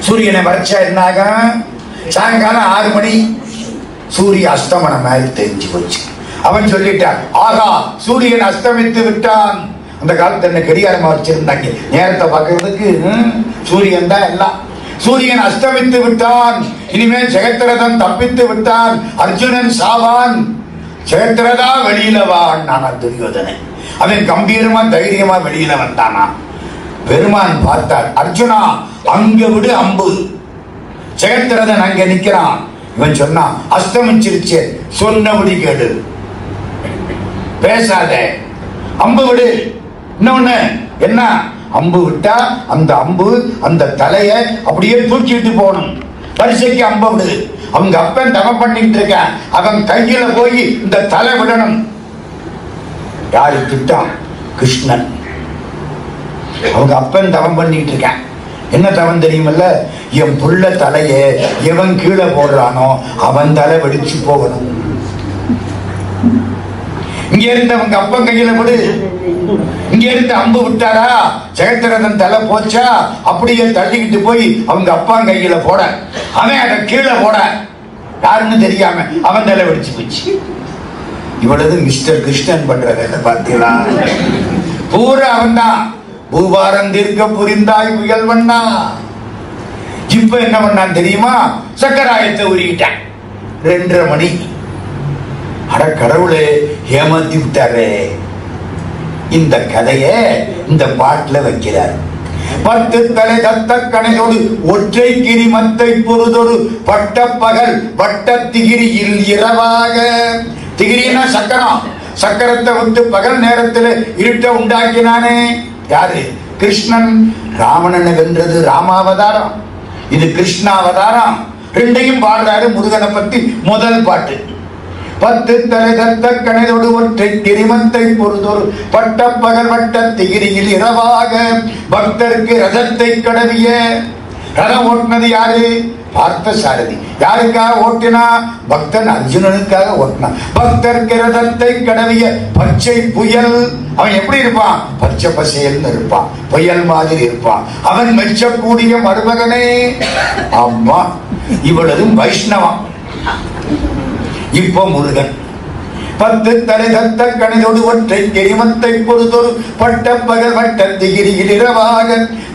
சூரியனை மறைச்சா என்னாக? சாயங்காலம் 6 மணி சூரிய அஸ்தமனம் மாதிரி தெரிஞ்சு போச்சு. அவன் சொல்லிட்டான், ஆகா சூரியன் அஸ்தமித்து விட்டான். அந்த காலத்துல என்ன கடிகாரமா வச்சிருந்தாங்க நேரத்தை பார்க்கறதுக்கு? சூரியன் தான் எல்லாம். சூரியன் அஸ்தமித்து விட்டான். இனிமேல் ஜெகத்ரதன் தப்பித்து விட்டான். அர்ஜுனன் சாவான். ஜெகத்ரதா வெளியில வான். துரியோதனன் அவன் கம்பீரமா தைரியமா வெளியில வந்தானா. பெருமான் பார்த்தார், அர்ஜுனா அங்க விடு அம்பு. ஜெகத்ரதன் அங்க நிக்கிறான். இவன் சொன்னான், அஸ்தமிச்சிருச்சே, சொன்னபடி கேடு, பேசாத, அம்பு விடு. இன்னொன்னு என்ன, அம்பு விட்டா அந்த அம்பு அந்த தலைய அப்படியே தூக்கிட்டு போகணும். வரிசைக்கு அம்பு விடு. அவங்க அப்பன் தவம் பண்ணிட்டு இருக்கான், அவன் கையில போய் இந்த தலை விடணும். யாரு திட்டான்? கிருஷ்ணன். அவங்க அப்பன் தவம் பண்ணிட்டு இருக்கான். என்ன தவம் தெரியுமல்ல? என் புள்ள தலைய எவன் கீழே போடுறானோ அவன் தலை வெடிச்சு போகணும். இங்க இருந்து அவங்க அப்பன் கையில விடு. இங்க இருந்து அம்பு விட்டாரா, ஜெயத்ரதன் தலை போச்சா, அப்படியே தள்ளிக்கிட்டு போய் அவங்க அப்பா கையில போட, அவன் அதை கீழே போட, யாருன்னு தெரியாம அவன் தலை வெடிச்சு போச்சு. இவ்வளவு மிஸ்டர் கிருஷ்ணன் பண்ற வேலை பார்த்தீங்களா? பூரா அவன் தான். பூபாரம் தீர்க்க புரிந்தாய் புயல்வண்ணா. இப்ப என்ன பண்ணான் தெரியுமா? சக்கராயத்தை உருகிட்டான். 2:30 மணி. அட கடவுளே, ஏமாத்தி விட்டாரே. இந்த கதைய இந்த பாட்டுல வைக்கிறார். 10 தலை தத்த கணையோடு ஒற்றை கிரிமத்தை பொறுதொரு பட்ட பகல் வட்ட திகிரியில் இரவாக. திகிரினா சக்கரம். சக்கரத்தை விட்டு பகல் நேரத்தில் இருட்ட உண்டாக்கினானே யாரு? கிருஷ்ணன். ராவணனை வென்றது ராமாவதாரம், இது கிருஷ்ணாவதாரம். ரெண்டையும் பாடுறாரு முருகனை பத்தி. முதல் பாட்டு 10 தலை தத்த கணைதொடு ஒற்றை கிரிமத்தை பொறுதொரு பட்ட பகல் வட்ட திகிரியில் இரவாக. பக்தருக்கு ரதத்தை கடவிய. ரதம் ஓட்டினது யாரு? பார்த்த சாரதி. யாருக்காக ஓட்டினா? பக்தன் அர்ஜுனனுக்காக ஓட்டினா. பக்தருக்கு ரதத்தை கடவிய பச்சை புயல். அவன் எப்படி இருப்பான்? பச்சை பசையல்னு இருப்பான், புயல் மாதிரி இருப்பான். அவன் மெச்சக்கூடிய மருமகனே. ஆமா, இவ்வளவு வைஷ்ணவம். இப்போ முருகன் 10 தலை தத்த கணைதொடு ஒற்றை கிரிமத்தை பொறுதொரு பட்ட பகல் வட்ட திகிரியில் இரவாக.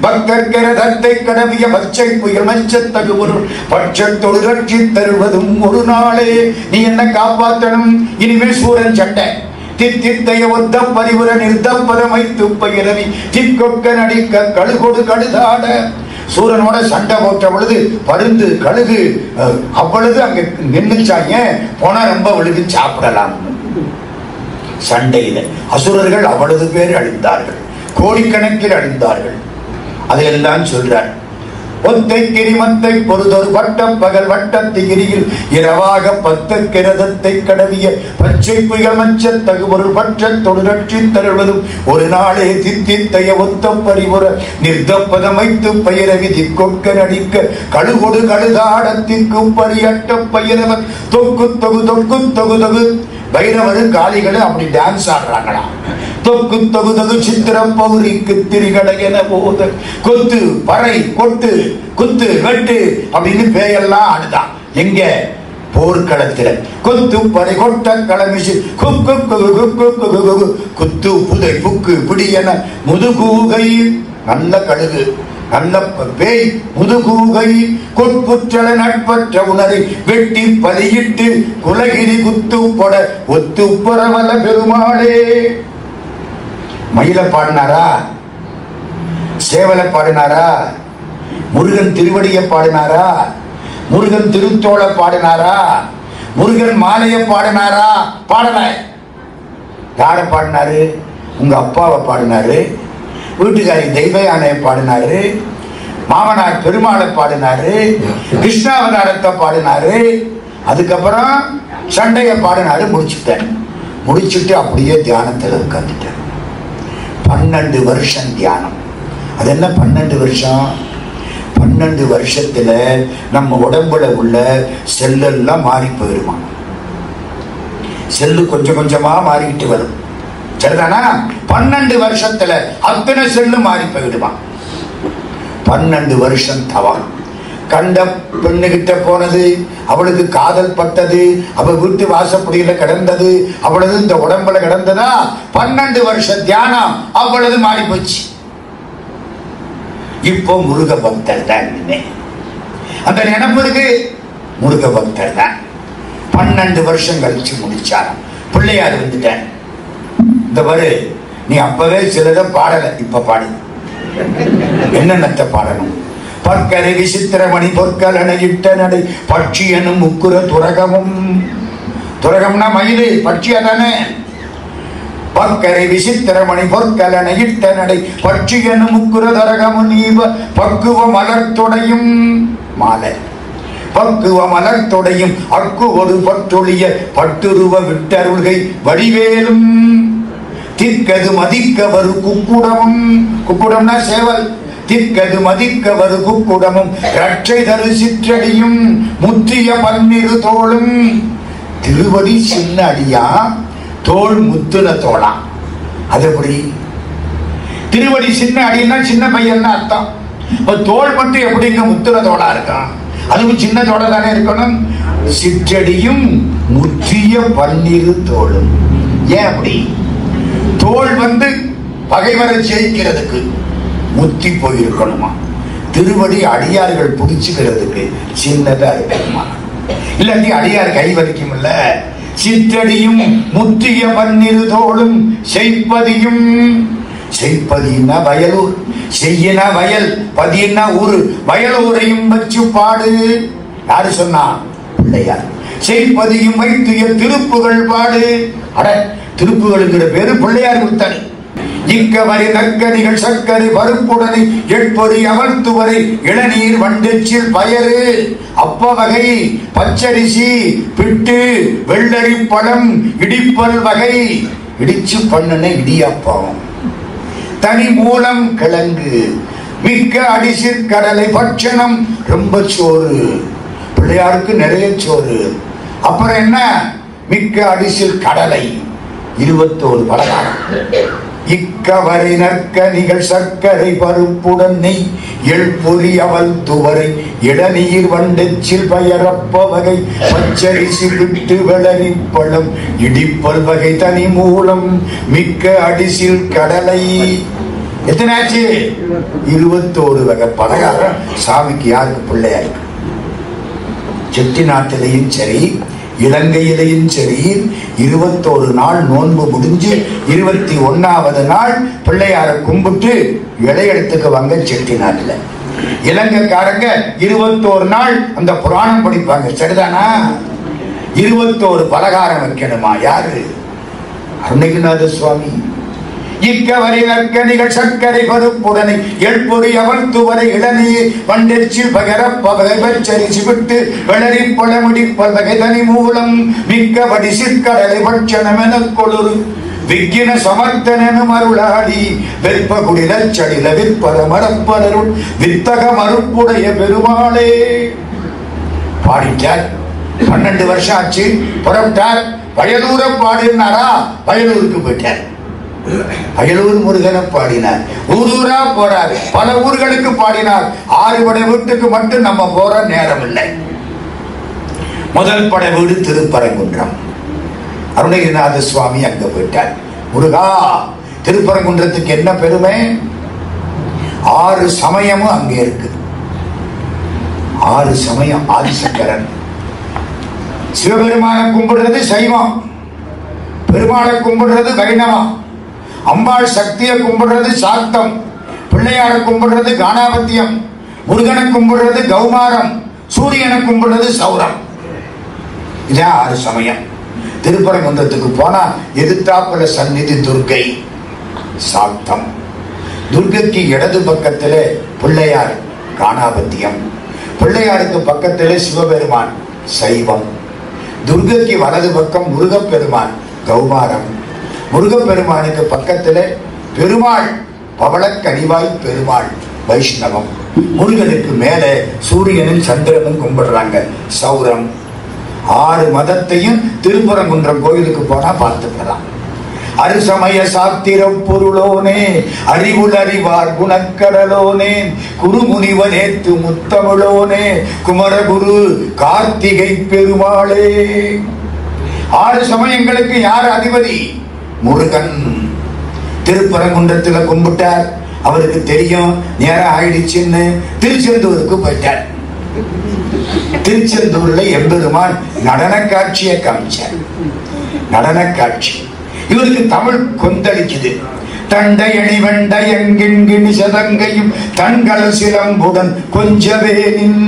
பக்தர்க்கு ரதத்தை கடவிய பச்சை புயல் மச்சத்தகு ஒரு பட்சத்தொடு ரட்சி தருவதும் ஒரு நாளே. நீ என்ன காப்பாற்றணும்? இனிமே சூரன் சட்டை தித்தித்தைய ஒத்த பரிவுர நிர்தப்பதமை துப்பையிறவி திக்கொக்க நடிக்க கழுகொடு கழுதாட. சூரனோட சண்டை போட்ட பொழுது பருந்து கழுகு அவ்வளவு அங்க நின்னுச்சாங்க. போனா ரொம்ப விழுது சாப்பிடலாம். சண்டையில அசுரர்கள் அவ்வளவு பேர் அழிந்தார்கள், கோடிக்கணக்கில் அழிந்தார்கள். அதையெல்லாம் சொல்றார். ஒத்தை கிரிமத்தை பொறுதொரு வட்டம் பகல் வட்ட திகிரியில் இரவாக 10 கிரதத்தை கடவிய பச்சை புயல் மச்ச தகுபொருள் பற்றத்தொடு ரட்சி தருவதும் ஒரு நாளே. தித்தித்தைய ஒத்த பரிவுர நிர்தப்பதமைத்து பயிரவி திக்கொக்க நடிக்க கழுகொடு கழுதாட திக்கு பரியட்ட பயிரவர் தொக்கு தொகு தொக்கு தொகு தொகு. பைரவரு காளிகளை அப்படி டான்ஸ் ஆடுறாங்களா? தொக்கு தொகு தொகு சித்திரம் பௌரிக்கு திரிகடை என போத கொத்து பறை கொட்டு குத்து வெட்டு அப்படின்னு பேயெல்லாம் ஆடுதான். எங்க? போர்க்களத்தில். கொத்து பறை கொட்ட களமிசு குக்கு குத்து புதை புக்கு பிடி என முதுகூகை. நல்ல கழுகு, நல்ல பேய் முதுகூகை. கொட்புற்றல நட்பற்ற உணரை வெட்டி பலியிட்டு குலகிரி குத்து பொட ஒத்து பரவல பெருமாளே. மயில பாடினாரா? சேவலை பாடினாரா? முருகன் திருவடிய பாடினாரா? முருகன் திருத்தோளை பாடினாரா? முருகன் மாலைய பாடினாரா? பாடல. யார பாடினாரு? உங்க அப்பாவை பாடினாரு, வீட்டுக்காரி தெய்வ யானையை பாடினாரு, மாமனார் பெருமாளை பாடினாரு, கிருஷ்ணாவதாரத்தை பாடினாரு. அதுக்கப்புறம் சண்டைய பாடினாரு. முடிச்சுட்டேன். முடிச்சுட்டு அப்படியே தியானத்தில் உட்காந்துட்டேன். 12 வருஷம் தியானம். அது என்ன 12 வருஷம்? 12 வருஷத்துல நம்ம உடம்புல உள்ள செல்லெல்லாம் மாறி போயிருமா? செல்லு கொஞ்சம் கொஞ்சமா மாறிக்கிட்டு வரும், சரிதானா? 12 வருஷத்துல அத்தனை செல்லு மாறி போயிடுமா? 12 வருஷம் தவம். கண்ட பெண்ணுகிட்ட போனது, அவளுக்கு காதல் பட்டது, அவள் வீட்டு வாசப்படியில கிடந்தது, அவ்வளவு இந்த உடம்புல கிடந்ததா? 12 வருஷம் தியானம் அவ்வளவு மாறி போச்சு. இப்போ முருக பக்தர் தான். அந்த நினைப்பு இருக்கு, முருக பக்தர் தான். 12 வருஷம் கழிச்சு முடிச்சாராம். பிள்ளையார் வந்துட்டேன். இந்த பாரு, நீ அப்பவே சிலதை பாடல, இப்ப பாடு. என்னென்னத்தை பாடணும்? பற்கரை விசித்திரமணி பொற்கலனை இட்ட நடை பட்சி எனும் முக்குர துரகமும். துரகம்னா மயிறு, பட்சியா தானே. பற்கரை விசித்திரமணி பொற்கலனை இட்ட நடை பட்சி எனும் முக்குர துரகமும் நீவ பக்குவ மலர்த்தொடையும் மாலை. பக்குவ மலர்த்தொடையும் அக்கு ஒரு பற்றொழிய பட்டுருவ விட்டருள்கை வடிவேலும் திற்கது மதிக்க வரு குக்குடமும். குக்குடம்னா சேவல். திற்கது மதிக்க வரு குக்குடமும் ரட்சை தரு சிற்றடியும் முற்றிய பன்னிரு தோளும். திருவடி சின்ன அடியா, தோல் முத்துன தோளா. அது எப்படி? திருவடி சின்ன அடின்னா சின்ன பையன் அர்த்தம். தோல் மட்டும் எப்படிங்க முத்துன தோளா இருக்கான்? அதுவும் சின்ன தோளா தானே இருக்கணும். சிற்றடியும் முற்றிய பன்னிரு தோளும். ஏன் அப்படி? தோல் பகைவரை ஜெயிக்கிறதுக்கு முத்தி போயிருக்கணுமா? திருவடி அடியார்கள் புடிச்சுக்கிறதுக்கு சின்னதா இருக்கணுமா? இல்லாட்டி அடியார் கை வலிக்கும் இல்ல. சிற்றடியும் முற்றிய பன்னிரு தோளும் செய்ப்பதியும். செய்ப்பதினா வயலூர், செய்யினா வயல், பதினா ஊரு. வயலூரையும் வச்சு பாடு. யாரு சொன்னா? பிள்ளையார். செய்ப்பதியும் வைத்திய திருப்புகள் பாடு. அட, திருப்புகளுங்கிற பேரு பிள்ளையார் கொடுத்தாரு. இக்கவரை நற்கனிகள் சர்க்கரை பருப்புடனை எட்பொறி அமர்த்துவரை இளநீர் வண்டெச்சில் பயறு அப்ப வகை பச்சரிசி பிட்டு வெள்ளரி பழம் இடிப்பல் வகை. இடிச்சு பண்ணுன இடியாப்பம். தனி மூலம் கிழங்கு மிக்க அடிசிற் கடலை பட்சணம். ரொம்ப சோறு. பிள்ளையாருக்கு நிறைய சோறு. அப்புறம் என்ன? மிக்க அடிசில் கடலை. 21 பலகாரம். இக்கவரை நற்கனிகள் சர்க்கரை பருப்புடன் நெய் எள்பொறி அவல் துவரை இளநீர் வண்டெச்சில் பயரப்ப வகை பச்சரிசி விட்டு வெளரி பழம் இடிப்பல் வகை தனி மூலம் மிக்க அடிசில் கடலை. எத்தனாச்சு? 21 வகை பலகாரம் சாமிக்கு. யாருக்கு? பிள்ளையாருக்கு. செட்டி நாட்டிலையும் சரி, இலங்கையிலையும் சரி, 21 நாள் நோன்பு முடிஞ்சு 21வது நாள் பிள்ளையார கும்பிட்டு இளையடத்துக்கு வாங்க. செட்டி நாட்டுல இலங்கைக்காரங்க 21 நாள் அந்த புராணம் படிப்பாங்க. சரிதானா? 21 பலகாரம் வைக்கணுமா? யாரு? அருணகிரிநாத சுவாமி. இக்கவரை நற்கனிகள் சர்க்கரை பருப்புடனை எள்பொறி அமர்த்துவரை இளநீர் வண்டெச்சில் பகரப்ப வகை பச்சரிசி விட்டு வெளரி பழமிடிப்பல் வகை தனி மூலம் மிக்க வடிசிற்கடலை பட்சணமென கொளுரு விக்கின சமர்த்தனும் அருளாடி வெற்ப குடில சடில விற்பத மரப்பலருள் வித்தக மறுப்புடைய பெருமாளே. பாடிட்டார். 12 வருஷம் ஆச்சு. புறப்பட்டார். வயலூர பாடினாரா? வயலூருக்கு போயிட்டார். அயலூர் முருகனை பாடினார். ஊரூரா போறார். பல ஊர்களுக்கு பாடினார். 6 படை வீட்டுக்கு மட்டும் நம்ம போற நேரம் இல்லை. முதல் படை வீடு திருப்பரங்குன்றம். அருணகிரிநாத சுவாமி அங்க போயிட்டார். முருகா, திருப்பரங்குன்றத்துக்கு என்ன பெருமை? 6 சமயமும் அங்கே இருக்கு. 6 சமயம். ஆதிசங்கரன். சிவபெருமானை கும்பிடுறது சைவம், பெருமாளை கும்பிடுறது வைணவம், அம்பாள் சக்தியை கும்பிடுறது சாக்தம், பிள்ளையாரை கும்பிடுறது காணாபத்தியம், முருகனை கும்பிடுறது கௌமாரம், சூரியனை கும்பிடுறது சௌரம். இதான் 6 சமயம். திருப்பரங்குன்றத்துக்கு போனா எதிர்த்தாப்புல சந்நிதி துர்க்கை சாக்தம். துர்க்கைக்கு இடது பக்கத்திலே பிள்ளையார் காணாபத்தியம், பிள்ளையாருக்கு பக்கத்திலே சிவபெருமான் சைவம், துர்க்கைக்கு வலது பக்கம் முருகப்பெருமான் கௌமாரம், முருகப்பெருமானுக்கு பக்கத்திலே பெருமாள் பவளக்கனிவாய் பெருமாள் வைஷ்ணவம், முருகனுக்கு மேலே சூரியனும் சந்திரனும் கும்பிடுறாங்க சௌரம். 6 மதத்தையும் திருப்பரங்குன்றம் கோயிலுக்கு போனா பார்த்துக்கலாம். அருசமய சாத்திர பொருளோனே அறிவுள் அறிவார் குணக்கடலோனே குருமுனிவனேத்து முத்தமிழோனே குமரகுரு கார்த்திகை பெருமாளே. 6 சமயங்களுக்கு யார் அதிபதி? முருகன். திருப்பரங்குன்றத்தில் கும்பிட்டார். அவருக்கு தெரியும் நேரம் ஆயிடுச்சுன்னு திருச்செந்தூருக்கு போயிட்டார். திருச்செந்தூர்ல எம்பெருமான் நடன காட்சியை காமிச்சார். நடன காட்சி. இவருக்கு தமிழ் கொந்தளிக்குது. தண்டையணி வெண்டையங்கிணி சதங்கையும் தங்கள் சிலம்புடன் கொஞ்சவேனின்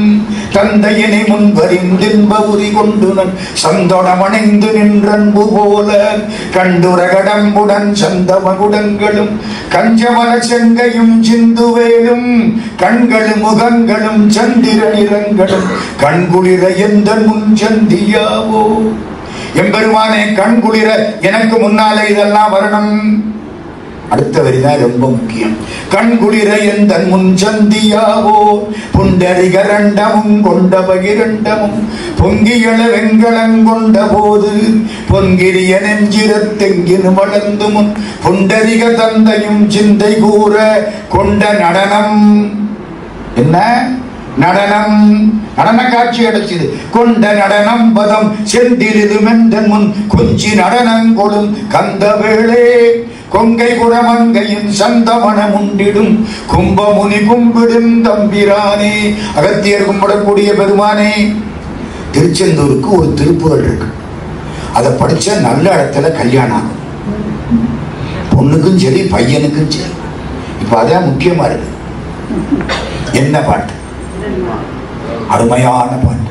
தந்தையனை முன்வரிந்தின்ப உரி கொண்டுனன் சந்தோடமணைந்து நின்றன்பு போல கண்டுர கடம்புடன் சந்தமகுடங்களும் கஞ்சமல செங்கையும் சிந்துவேலும் கண்களும் முகங்களும் சந்திரனிரங்களும் கண்குளிர எந்த முன் சந்தியாவோ. எம்பெருமானே, கண்குளிர எனக்கு முன்னாலே இதெல்லாம் வரணும். அடுத்த வரிதான் ரொம்ப முக்கியம். கண்குளிர எந்த முன் சந்தியாவோ புண்டரிகரண்டமும் கொண்ட பகிரண்டமும் பொங்கியள வெண்கலங்கொண்ட போது பொங்கிரிய நெஞ்சிரத்தெங்கினு வளர்ந்து முன் புண்டரிக தந்தையும் சிந்தை கூற கொண்ட நடனம். என்ன நடனம்? நடன காட்சி அடைச்சது. கொண்ட நடனம் பதம் செந்திலிருமென்றன் முன் கொஞ்சி நடனங்கொடும் கந்த வேளே கொங்கை குரமங்கையின் சந்தமன முண்டிடும் கும்பமுனி கும்பிடும் தம்பிரானே. அகத்தியர் கும்பிடக்கூடிய பெருமானே, திருச்செந்தூருக்கு ஒரு திருப்புகள் இருக்கு. அதை படிச்ச நல்ல இடத்துல கல்யாணம் ஆகும், பொண்ணுக்கும் சரி பையனுக்கும் சரி. இப்ப அதான் முக்கியமா இருக்கு. என்ன பாட்டு? அருமையான பாட்டு.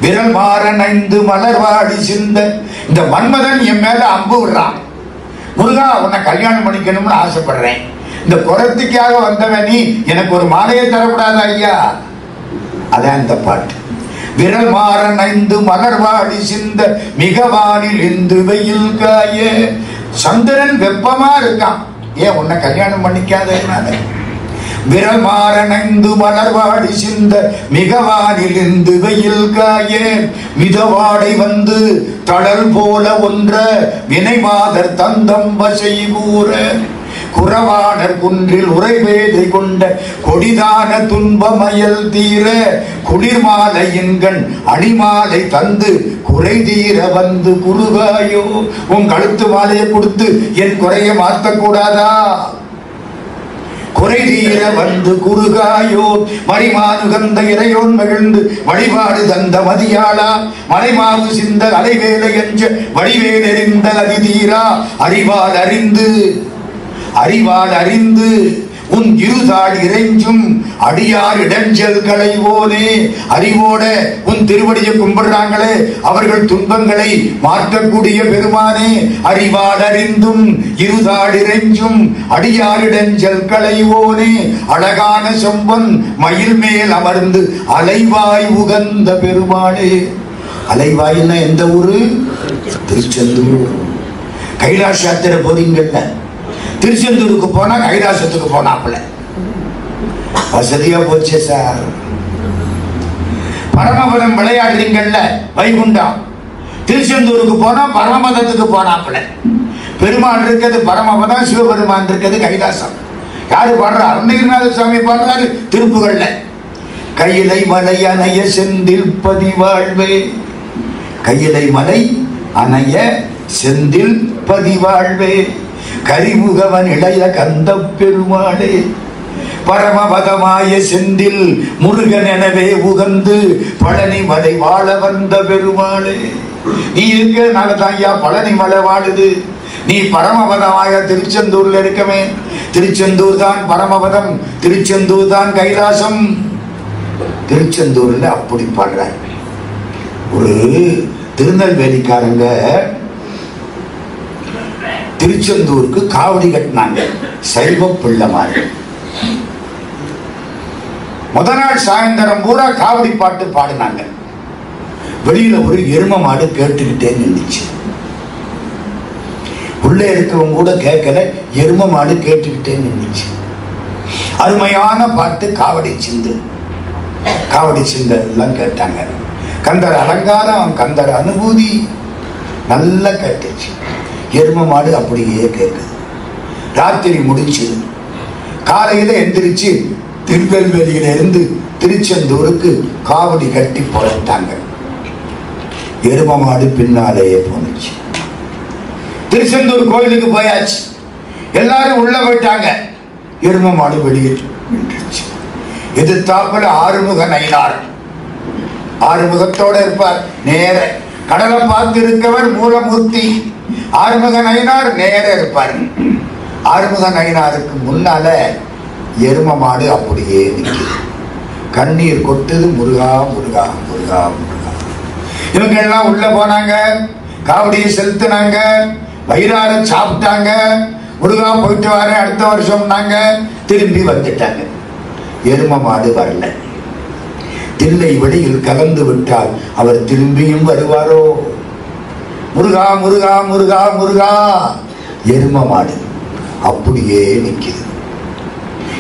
விரல் மாற நைந்து மலர்வாடி சிந்த. இந்த மன்மதன் என் மேல அம்பு விடுறான். முருகா, உன்னை கல்யாணம் பண்ணிக்கணும்னு ஆசைப்படுறேன். இந்த குரத்துக்காக வந்தவன் நீ எனக்கு ஒரு மாலையை தரக்கூடாது ஐயா. அதான் இந்த பாட்டு. விரல் மாற நைந்து மலர்வாடி சிந்த மிகவானில் இந்து வெயில் காய. சந்திரன் வெப்பமா இருக்கான், ஏன் உன்னை கல்யாணம் பண்ணிக்காதனால. விரல் மாற நைந்து மலர்வாடி சிந்த மிகவானில் இந்து வெயில் காய. மிதவாடை வந்து தடல் போல ஒன்ற வினைமாதர் தந்தம் வசை கூற. குறவாடர் குன்றில் உரைவேதை கொண்ட கொடிதான துன்பமயல் தீர. குளிர்மாலையின்கண் அணிமாலை தந்து குறை தீர வந்து குறுகாயோ. உன் கழுத்து மாலையை கொடுத்து என் குறைய மாற்றக்கூடாதா? குறை தீர வந்து குறுகாயோ. மறிமானுகந்த இறையோன் மகிழ்ந்து வழிபாடு தந்த மதியாளா. மலைமாவு சிந்த அலைவேலை என்ற வடிவேல் எறிந்த அதிதீரா. அறிவால் அறிந்து உன் இருதாள் இறைஞ்சும் அடியார் இடைஞ்சல் களைவோனே. அறிவோட உன் திருவடியை கும்பிடுறாங்களே, அவர்கள் துன்பங்களை மாற்றக்கூடிய பெருமானே. அறிவால் அறிந்தும் இருதாள் இறைஞ்சும் அடியார் இடைஞ்சல் களைவோனே. அழகான செம்பன் மயில் மேல் அமர்ந்து அலைவாய் உகந்த பெருமானே. அலைவாய்னா எந்த ஊரு? திருச்செந்தூர். கைலாச யாத்திரை போறீங்கல்ல, திருச்செந்தூருக்கு போனா கைலாசத்துக்கு போனாப்புல வசதியா போச்சு சார். பரமபதம் விளையாடுறீங்கல்ல, வைகுண்டம், திருச்செந்தூருக்கு போனா பரமபதத்துக்கு போனாப்புல. பெருமாள் இருக்கிறது பரமபதம், சிவபெருமான் இருக்கிறது கைலாசம். யாரு பாடுறா? அருணகிரிநாத சுவாமி பாடுறாரு திருப்புகள்ல. கையிலை மலை அணைய செந்தில் பதிவாழ்வே. கையிலை மலை அணைய செந்தில் பதிவாழ்வே. கரிமுகவன் இளைய கந்த பெருமாளே. பரமபதமாய செந்தில் முருகன் எனவே உகந்து பழனி மலை வாழ வந்த பெருமாளே. நீ இருக்கிறதுனால தான் ஐயா பழனி மலை வாழுது. நீ பரமபதமாக திருச்செந்தூர்ல இருக்கவே. திருச்செந்தூர் தான் பரமபதம், திருச்செந்தூர் தான் கைலாசம். திருச்செந்தூர்ல அப்படி பாடுற ஒரு திருநெல்வேலிக்காரங்க திருச்செந்தூருக்கு காவடி கட்டினாங்க, சைவ பிள்ளைமார்கள். முத நாள் சாயந்தரம் பூரா காவடி பாட்டு பாடினாங்க. வெளியில ஒரு எரும மாடு கேட்டுக்கிட்டே நின்றுச்சு. உள்ளே இருக்கவங்க கூட கேட்கல, எரும மாடு கேட்டுக்கிட்டே நின்றுச்சு. அருமையான பாட்டு காவடி சிந்து. காவடி சிந்து எல்லாம் கேட்டாங்க. கந்தர் அலங்காரம், கந்தர் அனுபூதி நல்லா கேட்டுச்சு. எரும மாடு அப்படியே கேட்குது. ராத்திரி முடிச்சு காலையில எந்திரிச்சு திருநெல்வேலியில இருந்து திருச்செந்தூருக்கு காவடி கட்டி போட்டாங்க. எரும மாடு பின்னாலேயே போனுச்சு. திருச்செந்தூர் கோயிலுக்கு போயாச்சு, எல்லாரும் உள்ள போயிட்டாங்க. எரும மாடு வெளியே நின்றுச்சு. எதிர்த்தாப்புல ஆறுமுக நயினார், ஆறுமுகத்தோட இருப்பார். நேர கடலை பார்த்து இருக்கவர் மூலமூர்த்தி. ஆறுமுக நயினார் நேர இருப்பார். ஆறுமுக நயினாருக்கு முன்னால எரும மாடு அப்படியே நிற்குது. கண்ணீர் கொட்டுது, முருகா முருகா முருகா முருகா. இவங்க எல்லாம் உள்ள போனாங்க, காவடியை செலுத்தினாங்க, வயிறார சாப்பிட்டாங்க. முருகா போயிட்டு வர அடுத்த வருஷம்னாங்க. திரும்பி வந்துட்டாங்க. எரும மாடு வரல. தில்லை வெளியில் கலந்து விட்டால் அவர் திரும்பியும் வருவாரோ? முருகா முருகா முருகா முருகா. எரும மாடு அப்படியே நிற்குது.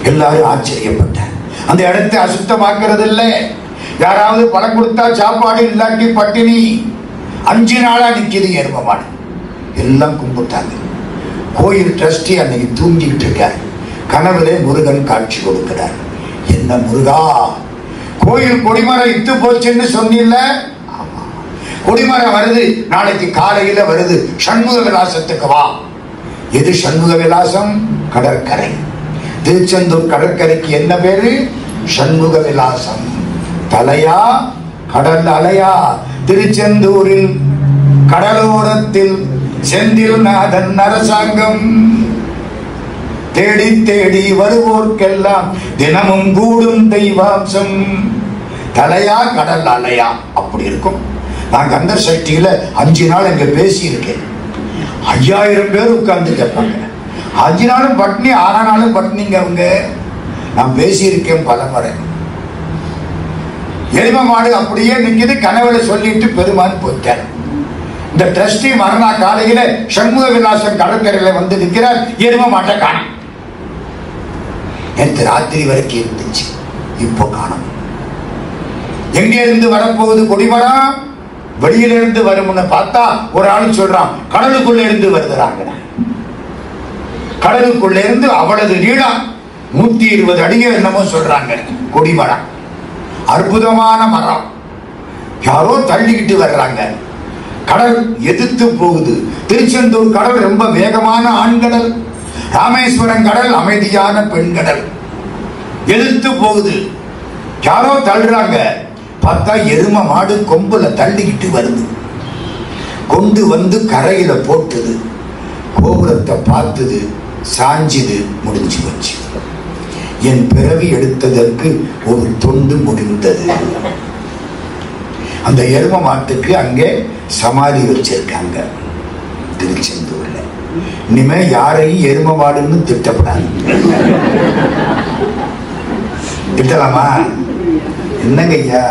எல்லாரும் ஆச்சரியப்பட்டார். அந்த இடத்தை அசுத்தமாக்குறது இல்லை. யாராவது பணம் கொடுத்தா சாப்பாடு, இல்லாட்டி பட்டினி. 5 நாளா நிற்குது எரும மாடு. எல்லாம் கும்பிட்டாங்க. கோயில் ட்ரஸ்டி அன்னைக்கு தூங்கிட்டு இருக்கார். கனவுலே முருகன் காட்சி கொடுக்கிறார். என்ன முருகா, கோயில் கொடிமரம் இத்து போச்சுன்னு சொன்னில்ல? ஆமா, கொடிமரம் வருது, நாளைக்கு காலையில வருது. சண்முக விலாசத்துக்கு வா. எது சண்முக விலாசம்? கடற்கரை. திருச்செந்தூர் கடற்கரைக்கு என்ன பேரு? சண்முக விலாசம். தலையா கடல் அலையா? திருச்செந்தூரில் கடலோரத்தில் செந்தில் நாதன் அரசாங்கம். தேடி தேடி வருவோர்க்கெல்லாம் தினமும் கூடும் தெய்வாம்சம். தலையா கடல் அலையா? அப்படி இருக்கும். நான் கந்த சக்தியில 5 நாள் இங்க பேசி இருக்கேன். 5000 பேர் உட்கார்ந்து கேட்பாங்க. 5 நாளும் பட்னி, 6 நாளும் பட்னிங்க அவங்க. நான் பேசி இருக்கேன் பல முறை. எரும மாடு அப்படியே நிற்குது. கனவுல சொல்லிட்டு பெருமான் போயிட்டார். இந்த ட்ரஸ்டி மறுநா காலையில சண்முக விலாசம் கடற்கரையில வந்து நிற்கிறார். எரும மாட்டை காணும். நேற்று ராத்திரி வரைக்கும் இருந்துச்சு, இப்போ காணும். எங்க இருந்து வரப்போகுது கொடிமரம்? வெளியில இருந்து வரும்னு பார்த்தா ஒரு ஆள் சொல்றான், கடலுக்குள்ள இருந்து வருகிறாங்க. கடலுக்குள்ள இருந்து அவ்வளவு நீளம் 120 அடிகள் என்னமோ சொல்றாங்க கொடிமரம். அற்புதமான மரம். யாரோ தள்ளிக்கிட்டு வர்றாங்க. கடல் எதிர்த்து போகுது. திருச்செந்தூர் கடல் ரொம்ப வேகமான ஆண்கடல். ராமேஸ்வரம் கடல் அமைதியான பெண்கடல். எதிர்த்து போகுது. யாரோ தள்ளுறாங்க. பார்த்தா எரும மாடு கொம்புல தள்ளிக்கிட்டு வருது. கொண்டு வந்து கரையில போட்டுது. கோபுரத்தை பார்த்தது, சாஞ்சிது, முடிஞ்சு வச்சு. என் பிறவி எடுத்ததற்கு ஒரு தொண்டு முடிந்தது. அந்த எரும மாட்டுக்கு அங்கே சமாதி வச்சிருக்காங்க திருச்செந்தூர்ல. இனிமே யாரையும் எரும மாடுன்னு திட்டப்படாது. திட்டலாமா? என்னங்க ஐயா,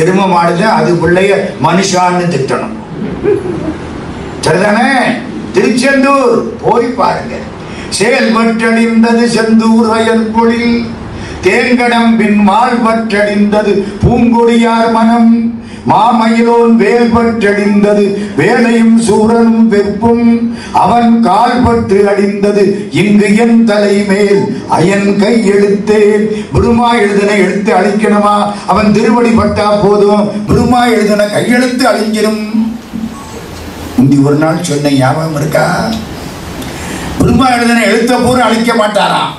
எரும மாடுதான், அது பிள்ளைய மனுஷான்னு திட்டணும். சரிதானே? திருச்செந்தூர் போய் பாருங்க. செயல்பற்றடிந்தது செந்தூர் வயல் பொழில், தேங்கடம் பின் மால்பற்றடிந்தது பூங்கொடியார் மனம், மாமயிலோன் வேல் பற்றடிந்தது வேலையும் சூரனும் வெப்பும், அவன் கால் பற்று அடிந்தது இங்கு என் தலை மேல் அயன் கை எழுத்தேன். புருமா எழுதின எழுத்து அழிக்கணுமா? அவன் திருவடி பட்டா போதும். புருமா எழுதின கையெழுத்து அழிஞ்சிடும். முந்தி ஒரு நாள் சொன்ன ஞாபகம் இருக்கா? புருமா எழுதின எழுத்த பூரா அழிக்க மாட்டாராம்.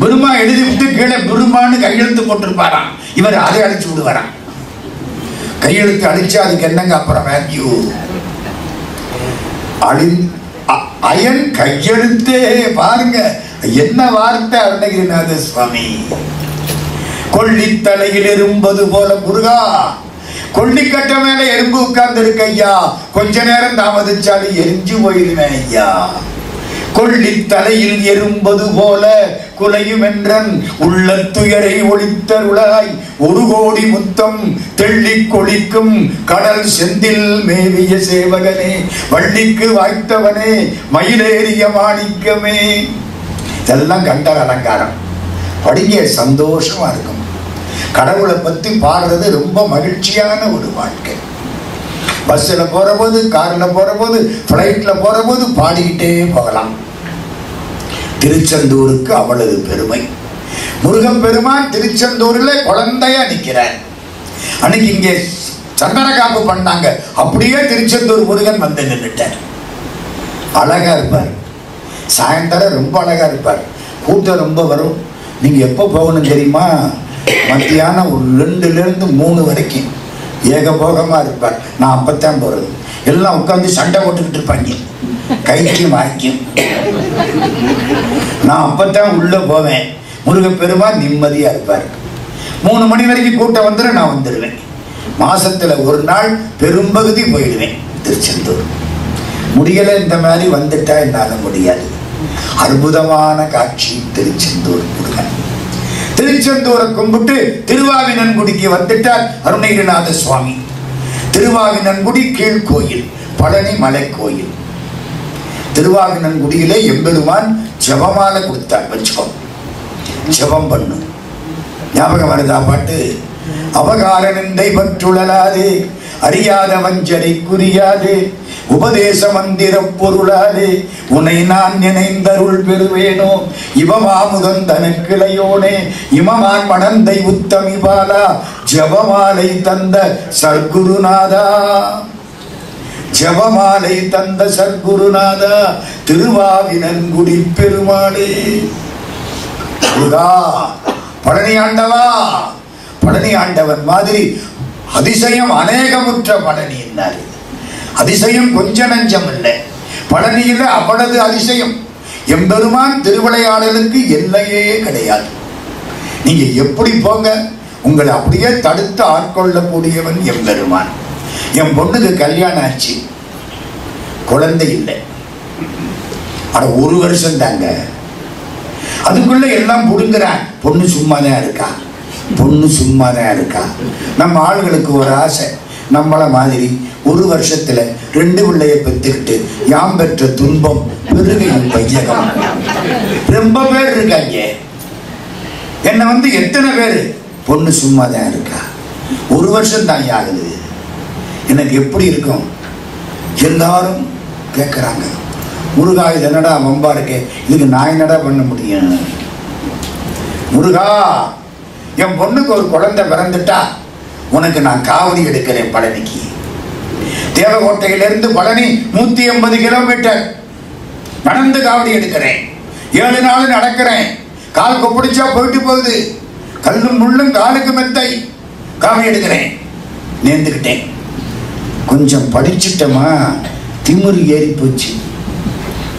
புருமா எழுதி விட்டு கீழே புருமான்னு கையெழுத்து போட்டிருப்பாராம். இவர் அதை அழிச்சு விடுவாராம். கையெழுத்து அழிச்சா அதுக்கு என்னங்க அப்புறம் வேல்யூ? அயன் கையெழுத்தே பாருங்க என்ன வார்த்தை அருணகிரிநாத சுவாமி. கொள்ளித்தலையில் எறும்பது போல முருகா, கொள்ளிக்கட்ட மேல எறும்பு உட்கார்ந்து இருக்கு ஐயா. கொஞ்ச நேரம் தாமதிச்சாலும் எரிஞ்சு போயிருவேன் ஐயா. கொள்ளித்தலையில் எறும்பது போல குலையும் என்றன் உள்ள துயரை ஒளித்தருளாய், 1 கோடி முத்தம் தெள்ளி கொளிக்கும் கடல் செந்தில் மேவிய சேவகனே, வள்ளிக்கு வாய்த்தவனே, மயிலேறிய மாணிக்கமே. இதெல்லாம் கண்ட அலங்காரம். படிங்க, சந்தோஷமா இருக்கும். கடவுளை பத்தி பாடுறது ரொம்ப மகிழ்ச்சியான ஒரு வாழ்க்கை. பஸ்ல போற போது, கார்ல போற போது, பிளைட்ல போற போது பாடிக்கிட்டே போகலாம். திருச்செந்தூருக்கு அவ்வளவு பெருமை. முருகன் பெருமான் திருச்செந்தூர்ல குழந்தையா நிக்கிறார். அன்னைக்கு இங்கே சந்தன காப்பு பண்ணாங்க. அப்படியே திருச்செந்தூர் முருகன் வந்து நின்றுட்டார். அழகா இருப்பார். சாயந்தரம் ரொம்ப அழகா இருப்பார். கூட்டம் ரொம்ப வரும். நீங்க எப்போ போகணும் தெரியுமா? மத்தியானம் ஒரு 2ல இருந்து 3 வரைக்கும் ஏகபோகமா இருப்பார். நான் அப்பத்தான் போறது. எல்லாம் உட்கார்ந்து சண்டை போட்டுக்கிட்டு இருப்பாங்க, கைக்கும் வாய்க்கும். நான் அப்பத்தான் உள்ள போவேன். முருகப்பெருமான் நிம்மதியா இருப்பார். 3 மணி வரைக்கும் கூட்டம் வந்துடும், நான் வந்துடுவேன். மாசத்துல ஒரு நாள் பெரும்பகுதி போயிடுவேன் திருச்செந்தூர். முடியல, இந்த மாதிரி வந்துட்டா என்னால முடியாது. அற்புதமான காட்சி திருச்செந்தூர் முருகன். திருச்செந்தூரை கும்பிட்டு திருவாவினன்குடிக்கு வந்துட்டார் அருணகிரிநாத சுவாமி. திருவாவினன்குடி கீழ்கோயில், பழனி மலை கோயில். திருவாவினன்குடியிலே எம்பெருமான் ஜபமாலை கொடுத்தார். வச்சுக்கோ, ஜபம் பண்ணு. ஞாபகம் வருதா பாட்டு? அவகார நிந்தை பற்றுழலாதே, அறியாத வஞ்சனை குறியாதே, உபதேச மந்திர பொருளாதே, உன்னை நான் நினைந்தருள் பெறுவேனோ, இவமாமுதந்தன கிளையோனே, இமமான் மணந்தை உத்தமி பாலா, ஜபமாலை தந்த சர்க்குருநாதா, ஜபமாலை தந்த சர்க்குருநாதா, திருவாவினன்குடி பெருமாளே. பழனி ஆண்டவா, பழனி ஆண்டவன் மாதிரி அதிசயம் அநேகமுற்ற பழனி என்னாரு. அதிசயம் கொஞ்ச நஞ்சம் இல்லை. பழனியில அவ்வளவு அதிசயம். எம்பெருமான் திருவிளையாடலுக்கு எல்லையே கிடையாது. நீங்க எப்படி போங்க, உங்களை அப்படியே தடுத்து ஆட்கொள்ளக்கூடியவன் எம்பெருமான். என் பொண்ணுக்கு கல்யாணம் ஆச்சு, குழந்தை இல்லை. ஆனா 1 வருஷம் தாங்க. அதுக்குள்ள எல்லாம் புடுங்குறான். பொண்ணு சும்மாதான் இருக்கா, பொண்ணு சும்மாதான் இருக்கா. நம்ம ஆளுகளுக்கு ஒரு ஆசை, நம்மள மாதிரி 1 வருஷத்துல 2 பிள்ளைய பெற்றுக்கிட்டு யாம் பெற்ற துன்பம் பெருகையும் பையகம். ரொம்ப பேர் இருக்காங்க. என்ன எத்தனை பேரு, பொண்ணு சும்மாதான் இருக்கா, 1 வருஷம் தான் ஆகுது. எனக்கு எப்படி இருக்கும்? எல்லாரும் கேட்குறாங்க, முருகா இது என்னடா வம்பா இருக்கே, இதுக்கு நான் என்னடா பண்ண முடியும்? முருகா, என் பொண்ணுக்கு ஒரு குழந்தை பிறந்துட்டா உனக்கு நான் காவடி எடுக்கிறேன் பழனிக்கு. தேவகோட்டையிலிருந்து பழனி 180 கிலோமீட்டர் நடந்து காவடி எடுக்கிறேன். 7 நாள் நடக்கிறேன். கால் கொப்பிடிச்சா போயிட்டு போகுது. கல்லும் முள்ளும் காலுக்கு மெத்தை. காவடி எடுக்கிறேன். நேர்ந்துக்கிட்டேன். கொஞ்சம் படிச்சுட்டமா, திமிரு ஏறி போச்சு.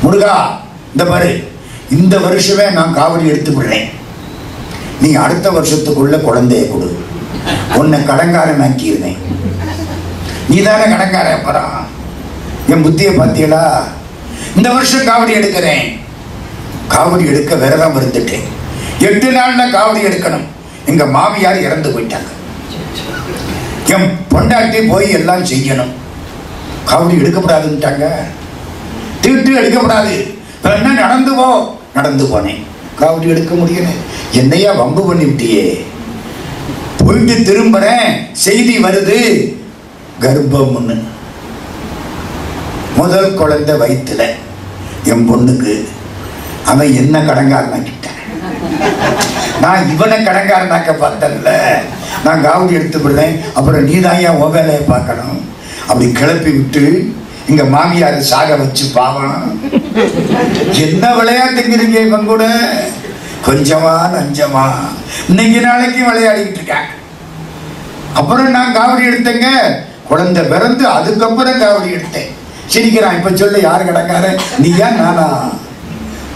முருகா, இந்த பாரு, இந்த வருஷமே நான் காவடி எடுத்து விடுறேன். நீ அடுத்த வருஷத்துக்குள்ள குழந்தைய கொடு. உன்னை கடங்காரன் ஆக்கிடுவேன். நீ தானே கடங்காரன். அப்புறம் என் புத்தியை பார்த்தீங்களா? இந்த வருஷம் காவடி எடுக்கிறேன். காவடி எடுக்க விரதம் இருந்துட்டேன். 8 நாள்ல காவடி எடுக்கணும். எங்க மாமியார் இறந்து போயிட்டாங்க. என் பொண்டாட்டி போய் எல்லாம் செய்யணும். காவடி எடுக்கப்படாதுன்ட்டாங்க. தீட்டு எடுக்கப்படாது. என்ன நடந்து போ. நடந்து போனேன். காவடி எடுக்க முடியல. என்னையா வம்பு பண்ணி விட்டியே. போயிட்டு திரும்புறேன், செய்தி வருது, கர்ப்பம்னு. முதல் குழந்தை வயிற்றுல என் பொண்ணுக்கு. அவன் என்ன கடங்காரனாக்கிட்டான். நான் இவனை கடங்காரனாக்க பார்த்தேன்ல. நான் காவடி எடுத்து விடுறேன். அப்புறம் நீதான் ஏன் உன் வேலையை பார்க்கணும். அப்படி கிளப்பி விட்டு எங்க மாமியார் சாக வச்சு பாவம். என்ன விளையாட்டுங்கிறீங்க இவன் கூட? கொஞ்சமா நஞ்சமா இன்னைக்கு நாளைக்கு விளையாடிக்கிட்டு இருக்கேன். அப்புறம் நான் காவடி எடுத்தேங்க. குழந்தை பிறந்து அதுக்கப்புறம் காவடி எடுத்தேன். சிரிக்கிறான். இப்ப சொல்ல யாரு கடங்கார, நீயா நானா?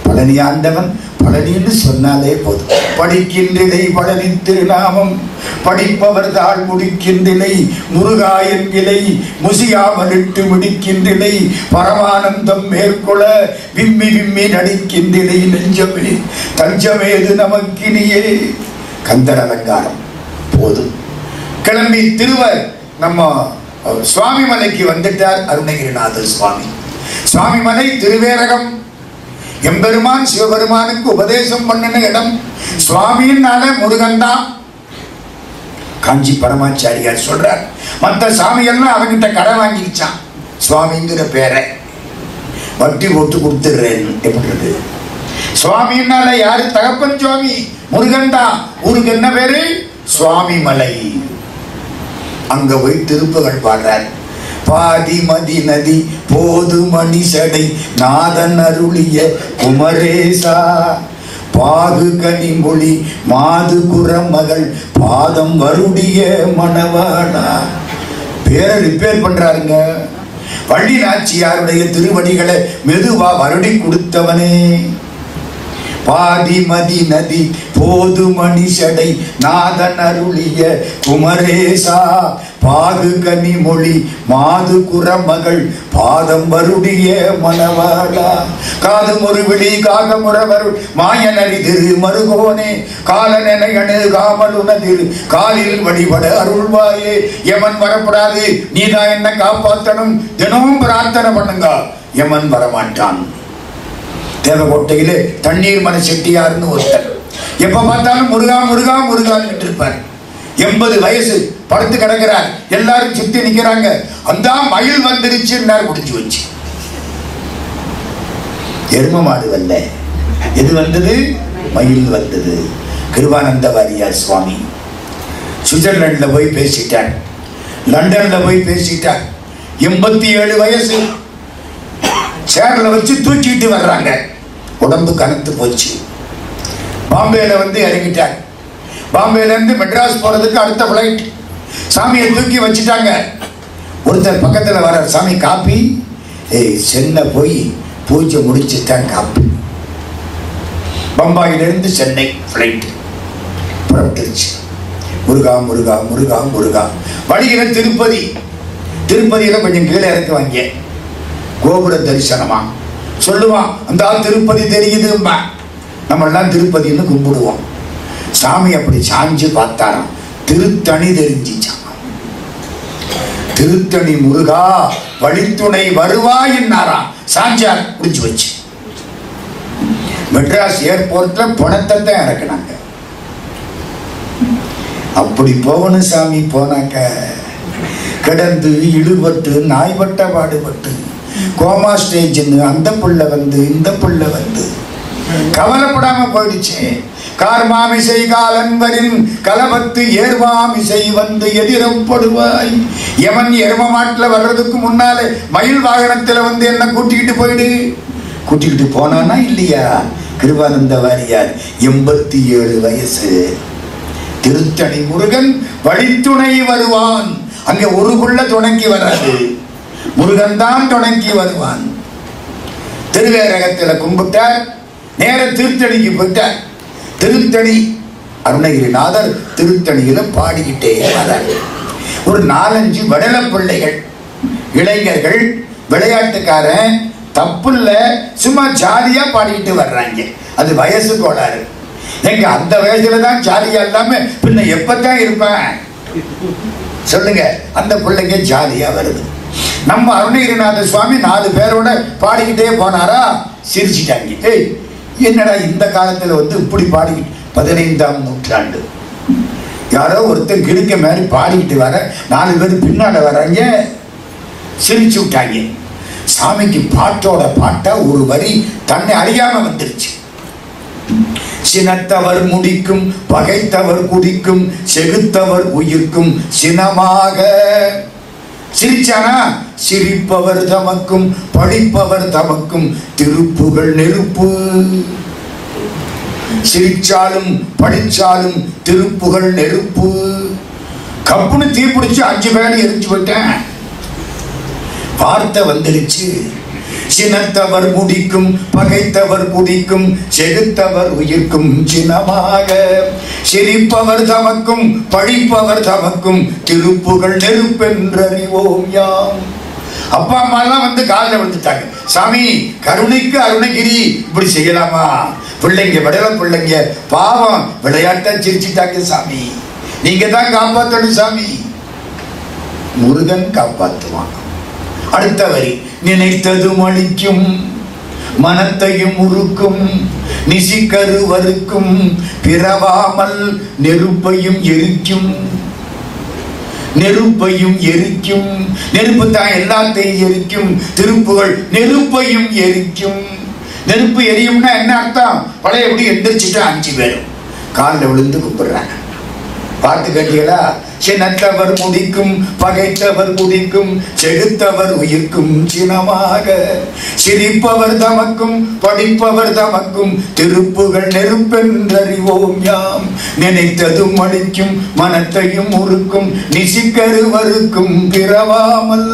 பழனி ஆண்டவன் பழனின்னு சொன்னாலே போதும். படிக்கின்றிலை பழனி திருநாமம், படிப்பவர் தாழ் முடிக்கின்றிலை, முருகா என்கிளை முசியாமலிட்டு முடிக்கின்றிலை, பரமானந்தம் மேற்கொள்ள விம்மி விம்மி நடிக்கின்றிலை, நெஞ்சமே தஞ்சமேது நமக்கினியே. கந்தர் அலங்காரம் போதும். கிளம்பி திருவர் நம்ம சுவாமி மலைக்கு வந்துட்டார் அருணகிரிநாதர் சுவாமி. சுவாமி மலை திருவேரகம். எம்பெருமான் சிவபெருமானுக்கு உபதேசம் பண்ணின இடம். சுவாமின்னால முருகன் தான். காஞ்சி பரமாச்சாரியார் சொல்றார், மற்ற சாமியெல்லாம் அவங்கிட்ட கடை வாங்கிச்சான். சுவாமிங்கிற பேரை வட்டி போட்டு கொடுத்துடுறேன். எப்படி இருக்கு? சுவாமின்னால யாரு? தகப்பன் சுவாமி முருகன் தான். ஊருக்கு என்ன பேரு? சுவாமி மலை. அங்க போய் திருப்புகள் பாடுறார். பாதி மதி நதி போது மணிசடை நாதன் அருளிய குமரேசா, பாகு கனிமொழி மாது குரமகள் பாதம் வருடிய மணவாளா. பேரை ரிப்பேர் பண்றாருங்க. வள்ளி நாச்சியாருடைய திருவடிகளை மெதுவா வருடி கொடுத்தவனே. பாதிமதி நதி போது மணிஷடை நாதன் அருளிய குமரேசா பாகு கனி மொழி மாது குரமகள் பாதம் வருடிய மணவாளா காதும் ஒரு விழி காகமுறவருள் மாயனரி திரு மருகோனே காலனென காமல் உனதிரு காலில் வழிபட அருள்வாயே. யமன் வரப்படாது, நீதான் என்ன காப்பாற்றணும். தினமும் பிரார்த்தனை பண்ணுங்க, யமன் வரமாட்டான். தேவகோட்டையிலே தண்ணீர் மன செட்டியார்னு ஒருத்தர் எப்ப பார்த்தாலும் முருகா முருகா முருகான்னு இருப்பார். 80 வயசு படுத்து கிடக்கிறார். எல்லாரும் சுத்தி நிக்கிறாங்க. அந்த மயில் வந்துருச்சு, முடிஞ்சு வச்சு. எரும மாடு வரல, எது வந்தது? மயில் வந்தது. கிருபானந்த வாரியார் சுவாமி சுவிட்சர்லாந்துல போய் பேசிட்டார், லண்டன்ல போய் பேசிட்டார். 87 வயசு. சேர்ல வச்சு தூக்கிட்டு வர்றாங்க. உடம்பு கனத்து போச்சு. பாம்பேல வந்து இறங்கிட்டார். பாம்பேல இருந்து மெட்ராஸ் போறதுக்கு அடுத்த பிளைட். சாமியை தூக்கி வச்சுட்டாங்க. ஒருத்தர் பக்கத்துல வர, சாமி காப்பி. சென்னை போய் பூஜை முடிச்சுட்டான், காப்பி. பம்பாயிலிருந்து சென்னை பிளைட் புறப்பட்டுருச்சு. முருகா முருகா முருகா முருகா. வழியில திருப்பதி. திருப்பதியில கொஞ்சம் கீழே இறக்குவாங்க. கோபுர தரிசனமா சொல்லுவான். அந்த திருப்பதி தெரியுதும்பா. நம்ம எல்லாம் திருப்பதின்னு கும்பிடுவோம். சாமி அப்படி சாஞ்சு பார்த்தாராம். திருத்தணி தெரிஞ்சிச்சான். திருத்தணி முருகா வழித்துணை வருவாய் என்னாராம். சாஞ்சார், முடிச்சு வச்சு. மெட்ராஸ் ஏர்போர்ட்ல பணத்தை தான் இறக்குனாங்க. அப்படி போகணும் சாமி. போனாக்க கிடந்து இழுபட்டு நாய்பட்ட பாடுபட்டு கோமா ஸ்டேஜ். அந்த புள்ள வந்து இந்த புள்ள வந்து கவலைப்படாம போயிடுச்சு. கார்மாமிசை காலன்பரின் கலபத்து ஏர்வாமிசை வந்து எதிரப்படுவாய். எவன் எரும மாட்டுல வர்றதுக்கு முன்னால மயில் வாகனத்துல வந்து என்ன கூட்டிக்கிட்டு போயிடு. கூட்டிக்கிட்டு போனானா இல்லையா? கிருபானந்த வாரியார் 87 வயசு. திருத்தணி முருகன் வழித்துணை வருவான். அங்க ஒரு புள்ள துணைக்கு வராது, முருகன் தான் துணைக்கு வருவான். திருவேரகத்தில் கும்பிட்டார். நேர திருத்தணிக்கு போயிட்டார். திருத்தணி அருணகிரிநாதர் திருத்தணியில பாடிக்கிட்டே வரார். ஒரு 4-5 வடல பிள்ளைகள், இளைஞர்கள், விளையாட்டுக்காரன், தப்புல சும்மா ஜாலியா பாடிக்கிட்டு வர்றாங்க. அது வயசு கோளாறு. எங்க அந்த வயசுல தான் ஜாலியா இல்லாம பின்ன எப்பதான் இருப்பேன் சொல்லுங்க. அந்த பிள்ளைங்க ஜாலியா வருது. நம்ம அருணகிரிநாத சுவாமி 4 பேரோட பாடிக்கிட்டே போனாரா, சிரிச்சிட்டாங்க. ஏய் என்னடா இந்த காலத்துல வந்து இப்படி பாடிக்கிட்டு, 15ஆம் நூற்றாண்டு யாரோ ஒருத்தர் கிடுக்க மாதிரி பாடிக்கிட்டு வர 4 பேர் பின்னால வராங்க, சிரிச்சு விட்டாங்க. சாமிக்கு பாட்டோட பாட்டா ஒரு வரி தன்னை அறியாம வந்துருச்சு. சினத்தவர் முடிக்கும் பகைத்தவர் குடிக்கும் செகுத்தவர் உயிர்க்கும் சினமாக. சிரிச்சானா சிரிப்பவர் தமக்கும் படிப்பவர் தமக்கும் திருப்புகள் நெருப்பு. சிரிச்சாலும் படிச்சாலும் திருப்புகள் நெருப்பு. கப்புன்னு தீ பிடிச்சு 5 பேர் எரிஞ்சு போயிட்டேன். வார்த்தை வந்துருச்சு. சினத்தவர் முடிக்கும் பகைத்தவர் குடிக்கும் செகுத்தவர் உயிர்க்கும் சினமாக. சிரிப்பவர் தமக்கும் படிப்பவர் தமக்கும் திருப்புகள் நெருப்பென்றறிவோம் யாம். அப்பா அம்மா எல்லாம் வந்து காலில் விழுந்துட்டாங்க. சாமி கருணைக்கு அருணகிரி இப்படி செய்யலாமா? பிள்ளைங்க விடல, பிள்ளைங்க பாவம் விளையாட்டா சிரிச்சுட்டாங்க. சாமி நீங்க தான் காப்பாற்றணும் சாமி. முருகன் காப்பாற்றுவான். அடுத்த வரி, நினைத்ததும் அளிக்கும் மனத்தையும் உருக்கும் நிசிக்கருவருக்கும் பிறவாமல் நெருப்பையும் எரிக்கும். நெருப்பையும் எரிக்கும். நெருப்பு தான் எல்லாத்தையும் எரிக்கும். திருப்புகள் நெருப்பையும் எரிக்கும். நெருப்பு எரியும்னா என்ன அர்த்தம்? பழையபடி எந்திரிச்சுட்டா 5 பேரும் காலில் விழுந்து கும்பிடுறாங்க. பாட்டு கேட்டீங்களா? சினத்தவர் முடிக்கும் பகைத்தவர் முடிக்கும் செகுத்தவர் உயிர்க்கும் சினமாக சிரிப்பவர் தமக்கும் படிப்பவர் தமக்கும் திருப்புகள் நெருப்பென்றறிவோம் யாம் நினைத்ததும் அளிக்கும் மனத்தையும் உருக்கும் நிசிக்கருவருக்கும் பிறவாமல்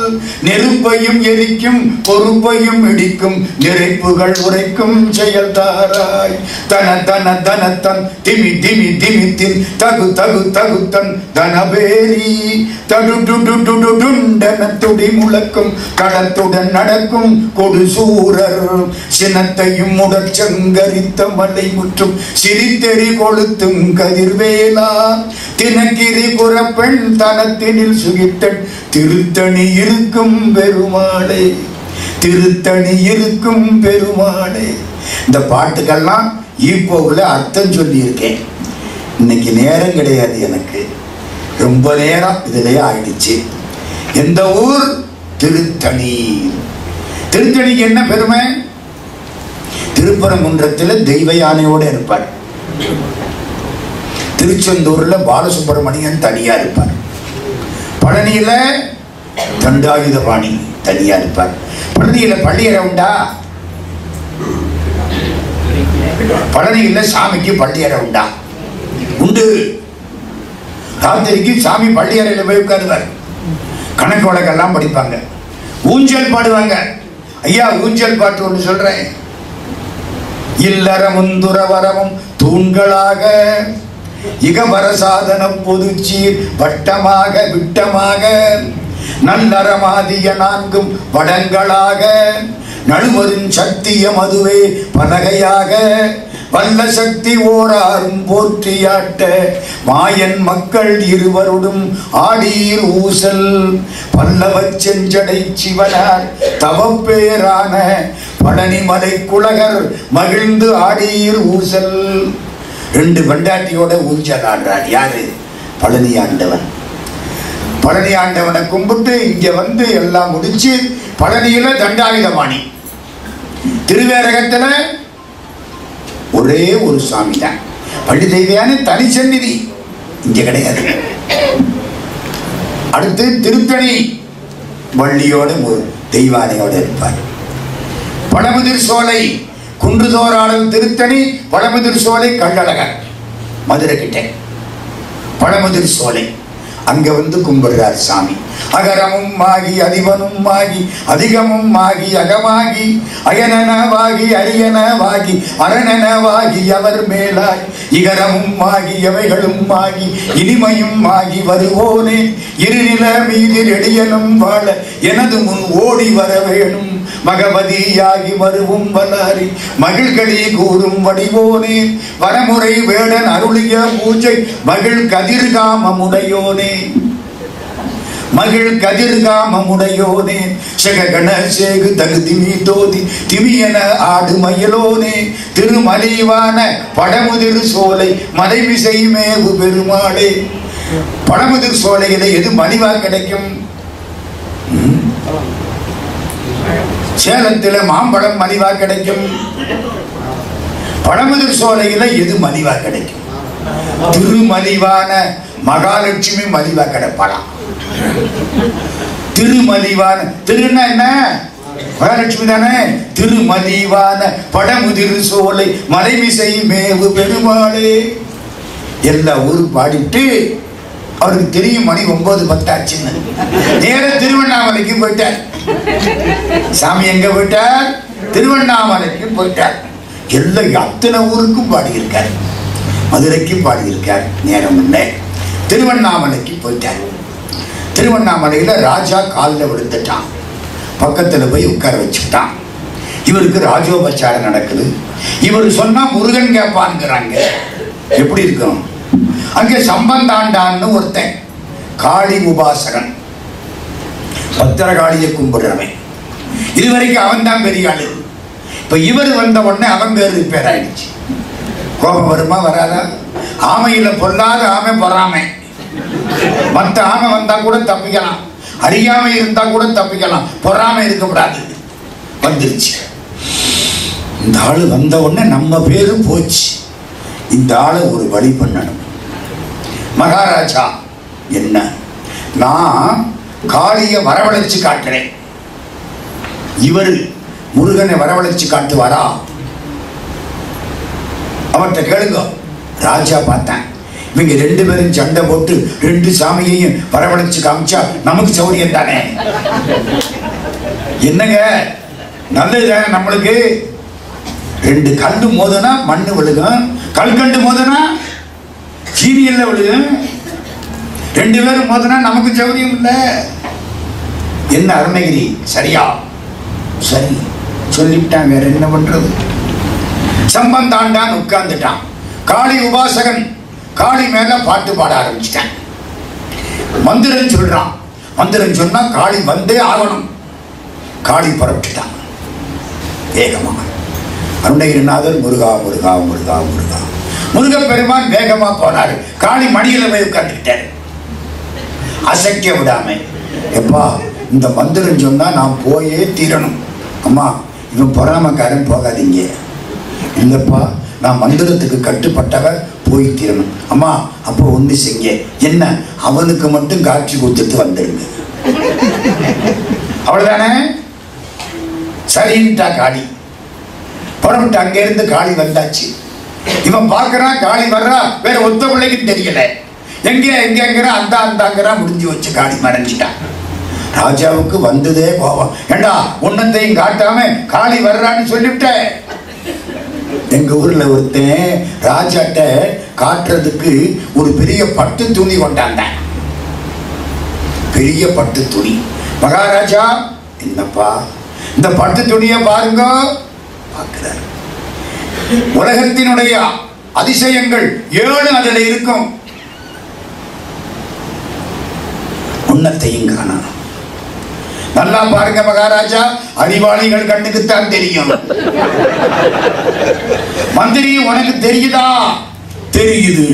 நெருப்பையும் எரிக்கும் பொறுப்பையும் இடிக்கும் நிறைப்புகள் உரைக்கும் செயல்தாராய் தன தன தனத்தன் திமி திமி திமித்தின் தகு தகு தகுத்தன் தனபேரி தடுடுடுடுடுண்டன துடி முழக்கும் கடத்துடன் நடக்கும் கொடுசூரர் சினத்தையும் உடற்சங்கரித்த மலை முற்றும் சிரித்தெறி கொளுத்தும் கதிர்வேலா தினகிரி புறப்பெண் தனத்தினில் சுகித்தன் திருத்தணி இருக்கும் பெருமாளே திருத்தணி இருக்கும் பெருமாளே. இந்த பாட்டுக்கெல்லாம் ஈப்போக்குல அர்த்தம் சொல்லி இருக்கேன். இன்னைக்கு நேரம் கிடையாது, எனக்கு ரொம்ப நேரம் இதிலே ஆயிடுச்சு. எந்த ஊர்? திருத்தணி. திருத்தணிக்கு என்ன பெருமை? திருப்பரங்குன்றத்தில் தெய்வ யானையோட இருப்பார். திருச்செந்தூர்ல பாலசுப்ரமணியன் தனியா இருப்பார். பழனியில தண்டாயுதபாணி தனியா இருப்பார். பழனியில பள்ளியறை உண்டா? பழனியில சாமிக்கு பள்ளியறை உண்டா? உண்டு. ராத்திரிக்கு சாமி பள்ளியறையில போய் உட்காருவார். கணக்கு வழக்கெல்லாம் படிப்பாங்க, ஊஞ்சல் பாடுவாங்க. ஐயா ஊஞ்சல் பாட்டு ஒன்று சொல்றேன். இல்லறமும் துறவரமும் தூண்களாக இகவர சாதன பொதுச்சீர் வட்டமாக விட்டமாக நல்லறமாதிய நான்கும் வடங்களாக நழுவரும் சக்தியம் அதுவே பலகையாக வல்ல சக்தி ஓராரும் போற்றியாட்ட மாயன் மக்கள் இருவருடும் ஆடீர் ஊசல் பல்லவ செஞ்சடை சிவனார் தவப்பேரான பழனிமலை குலகர் மகிழ்ந்து ஆடீர் ஊசல். 2 பெண்டாட்டியோட ஊஞ்சல் ஆடுறார். யாரு? பழனி ஆண்டவன். பழனி ஆண்டவனை கும்பிட்டு இங்க வந்து எல்லாம் முடிச்சு பழனியில தண்டாயுதபாணி. திருவேரகத்துல ஒரே ஒரு சாமி தான், பள்ளி தெய்வயான தனி சந்நிதி, இங்க கிடையாது. அடுத்து திருத்தணி வள்ளியோட ஒரு தெய்வானையோட இருப்பார். பழமுதிர் சோலை குன்றுதோறாளர் திருத்தணி, பழமுதிர் சோலை கள்ளழகர் மதுரை கிட்ட. பழமுதிர் சோலை அங்க வந்து கும்பிடுறார் சாமி. அகரமும் ஆகி அதிபனும் ஆகி அதிகமும் ஆகி அகமாகி அயனனவாகி அரியனவாகி அரணனவாகி அவர் மேலாய் இகரமும் ஆகி எவைகளும் ஆகி இனிமையும் ஆகி வருவோனே இருநில மீதில் எளியனும் வாழ எனது முன் ஓடி வர வேணும் மகவதியாகி வருவும் வல்லாரி மகிழ்களி கூறும் வடிவோனே வரமுறை வேடன் அருளிய பூஜை மகிழ் கதிர்காமமுடையோனே மகிழ் கதிர்காமமுடையோனே சககண சேகு தகுதி மீதோதி திமியன ஆடு மயிலோனே திருமலிவான பழமுதிர் சோலை மலைவிசை மேவு பெருமாளே. பழமுதிர் சோலையில எது மலிவா கிடைக்கும்? சேலத்துல மாம்பழம் மலிவா கிடைக்கும். பழமுதிர் சோலையில எது மலிவா கிடைக்கும்? திருமலிவான மகாலட்சுமி மலிவா கிடைப்பாளாம். திருமலிவான திருன்னா என்ன? மகாலட்சுமி தானே. திருமலிவான பழமுதிர் சோலை மலைவிசை மேவு பெருமாளே. எல்லா ஊரும் பாடிட்டு அவருக்கு தெரியும் மணி 9:10 ஆச்சுன்னு. நேர திருவண்ணாமலைக்கு போயிட்டார். சாமி எங்க போயிட்டார்? திருவண்ணாமலைக்கு போயிட்டார். எல்லா அத்தனை ஊருக்கும் பாடியிருக்கார். மதுரைக்கு பாடியிருக்கார். நேரம் இல்லை. திருவண்ணாமலைக்கு போயிட்டார். திருவண்ணாமலையில ராஜா காலில் விழுந்துட்டான். பக்கத்துல போய் உட்கார வச்சுட்டான். இவருக்கு ராஜோபச்சாரம் நடக்குது. இவர் சொன்னா முருகன் கேட்பான்ங்கிறாங்க. எப்படி இருக்கும்? அங்கே சம்பந்தாண்டான்னு ஒருத்தன் காளி உபாசகன், பத்திரகாளியை கும்பிடுறவன். இதுவரைக்கும் அவன் தான் பெரிய ஆளு. இப்ப இவர் வந்த உடனே அவன் பேர் ரிப்பேர் ஆயிடுச்சு. கோபம் வருமா வராதா? ஆமையில பொல்லாத ஆமை பொறாமை. மற்ற ஆமை வந்தா கூட தப்பிக்கலாம், அறியாமை இருந்தா கூட தப்பிக்கலாம், பொறாமை இருக்கக்கூடாது. வந்துருச்சு. இந்த ஆளு வந்த உடனே நம்ம பேரு போச்சு. இந்த ஆளை ஒரு வழி பண்ணணும். மகாராஜா என்ன, நான் காளிய வரவழைச்சு காட்டுறேன், இவர் முருகனை வரவழைச்சு காட்டுவாரா? அவர்கிட்ட கேளுங்க. ராஜா பார்த்தான், இவங்க 2 பேரும் சண்டை போட்டு 2 சாமியையும் வரவழைச்சு காமிச்சா நமக்கு சௌரியம் தானே. என்னங்க நல்லதுதானே நம்மளுக்கு. 2 கல்லு மோதனா மண்ணு விழுகும், கல்கண்டு மோதனா சீரியல்ல விழுகும். 2 பேரும் மோதனா நமக்கு சௌரியம் இல்லை. என்ன அருணகிரி சரியா? சரி சொல்லிவிட்டான், வேற என்ன பண்றது. சம்பந்தாண்டான் உட்கார்ந்துட்டான். காளி உபாசகன் காளி மேல பாட்டு பாட ஆரம்பிச்சிட்டான். மந்திரன் சொல்றான். மந்திரன் சொன்னா காளி வந்தே ஆகணும். காளி புறப்பட்டுட்டான் வேகமாக. அருணகிரிநாதர் முருகா முருகா முருகா முருகா. முருகப்பெருமான் வேகமா போனாரு. காளி மடியில போய் உட்கார்ந்துக்கிட்டாரு. அசைக்க விடாம, எப்பா இந்த மந்திரன் சொன்னா நான் போயே தீரணும். அம்மா இவன் பொறாமக்காரன், போகாதீங்க. இல்லப்பா நான் மந்திரத்துக்கு கட்டுப்பட்டவர், போய் தீரணும். அம்மா அப்போ ஒண்ணு செய்ய, என்ன அவனுக்கு மட்டும் காட்சி கொடுத்துட்டு வந்துருங்க. அவ்வளவுதானே. சரின்ட்டா காளி. புறப்பட்டு அங்க இருந்து காளி வந்தாச்சு. இவன் பார்க்கறான், காளி வர்றா, வேற ஒத்த பிள்ளைக்கு தெரியல. எங்கங்கிறா, அந்தாங்கிறா, முடிஞ்சு வச்சு காளி மறைஞ்சிட்டான். ராஜாவுக்கு வந்ததே கோபம். ஏண்டா உன்னத்தையும் காட்டாம காளி வர்றான்னு சொல்லிவிட்டேன். எங்க ஊர்ல ஒருத்தன் ராஜாட்ட காட்டுறதுக்கு ஒரு பெரிய பட்டு துணி கொண்டாந்த. பெரிய பட்டு துணி. மகாராஜா, என்னப்பா இந்த பட்டு துணியை பாருங்க. பார்க்கிறார். உலகத்தினுடைய அதிசயங்கள் 7 அதில் இருக்கும். உன்னத்தையும் காணாம். நல்லா பாருங்க மகாராஜா, அறிவாளிகள் கண்ணுக்குத்தான் தெரியும். மந்திரி உனக்கு தெரியுதா? தெரியுது.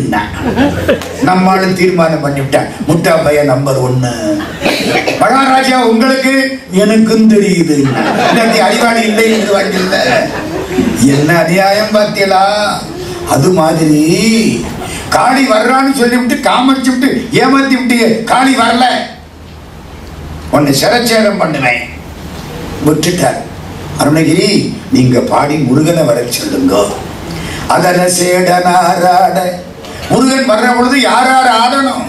நம்மாலும் தீர்மானம் பண்ணிவிட்டேன், முட்டா பைய நம்பர் 1. மகாராஜா உங்களுக்கு? எனக்கும் தெரியுது. அறிவாளி இல்லை என்று வாங்கில்ல. என்ன அநியாயம் பார்த்தீங்களா? அது மாதிரி காளி வர்றான்னு சொல்லிவிட்டு காமரிச்சு விட்டு ஏமாத்தி விட்டு, காளி வரல உன்னை சிரச்சேதம் பண்ணுவேன் விட்டுட்டார். அருணகிரி நீங்க பாடி முருகனை வர சொல்லுங்க. அதன சேடனாராட. முருகன் வர்ற பொழுது யார் ஆடணும்?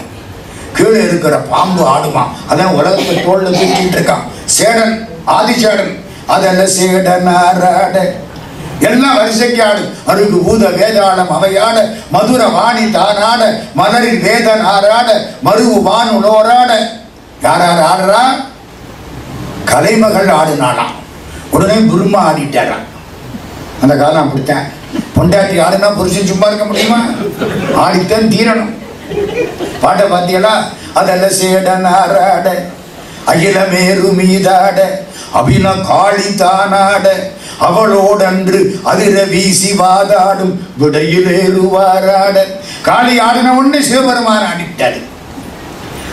கீழே இருக்கிற பாம்பு ஆடுமா. அதான் உலகத்தை தோல்ல தூக்கிட்டு இருக்கான் சேடன், ஆதிசேடன். அதன சேடனாராட எல்லாம் வரிசைக்கு ஆடு. அருகு பூத வேதாளம் அவையாட, மதுர வாணி தானாட, மலரில் வேதன் ஆராட, மருவு வானுளோராட. யார் ஆடுறா? கலைமகள் ஆடுனாலாம். உடனே குருமா ஆடிட்டாராம். அந்த காலம் அப்படித்தான். பொண்டாட்டி ஆடுனா புருஷன் சும்மா இருக்க முடியுமா? ஆடித்தான் தீரணும். பாட்டை பார்த்தீங்களா? அதெல்லாம் சேடன் ஆராட, அகிலமேரு மீதாட, அபின காளி தானாட, அவளோடன்று அதிர வீசி வாதாடும் விடையிலேறுவாராட. காளி ஆடின உடனே சிவபெருமான் ஆடிட்டாரு.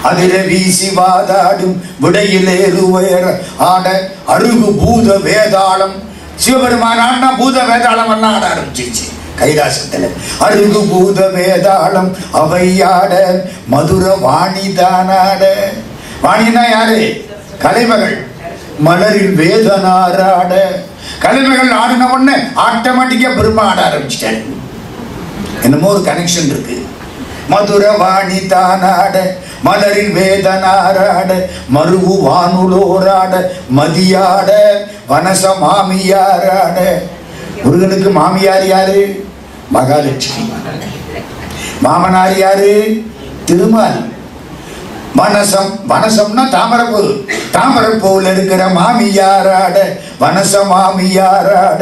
அதிர வீசி வாதாடும் விடையிலேறுவேற ஆட, அருகு பூத வேதாளம். சிவபெருமான் ஆடினா பூத வேதாளம் எல்லாம் ஆட ஆரம்பிச்சிருச்சு கைலாசத்துல. அருகு பூத வேதாளம் அவையாட, மதுர வாணி தானாட. வாணினா யாரு? கலைமகள். மலரில் வேதனாராட. கலைமகள் ஆடின உடனே ஆட்டோமேட்டிக்கா பெருமா ஆட ஆரம்பிச்சிட்டாரு. என்னமோ ஒரு கனெக்ஷன் இருக்கு. மதுர வாணி தானாட, மலரில் வேதனாராட, மருவு வானுளோராட, மதியாட, வனச மாமியாராட. முருகனுக்கு மாமியார் யாரு? மகாலட்சுமி. மாமனார் யாரு? திருமால். வனசம், வனசம்னா தாமரப்பூ. தாமரப்பூவில் இருக்கிற மாமியாராட, வனச மாமியாராட,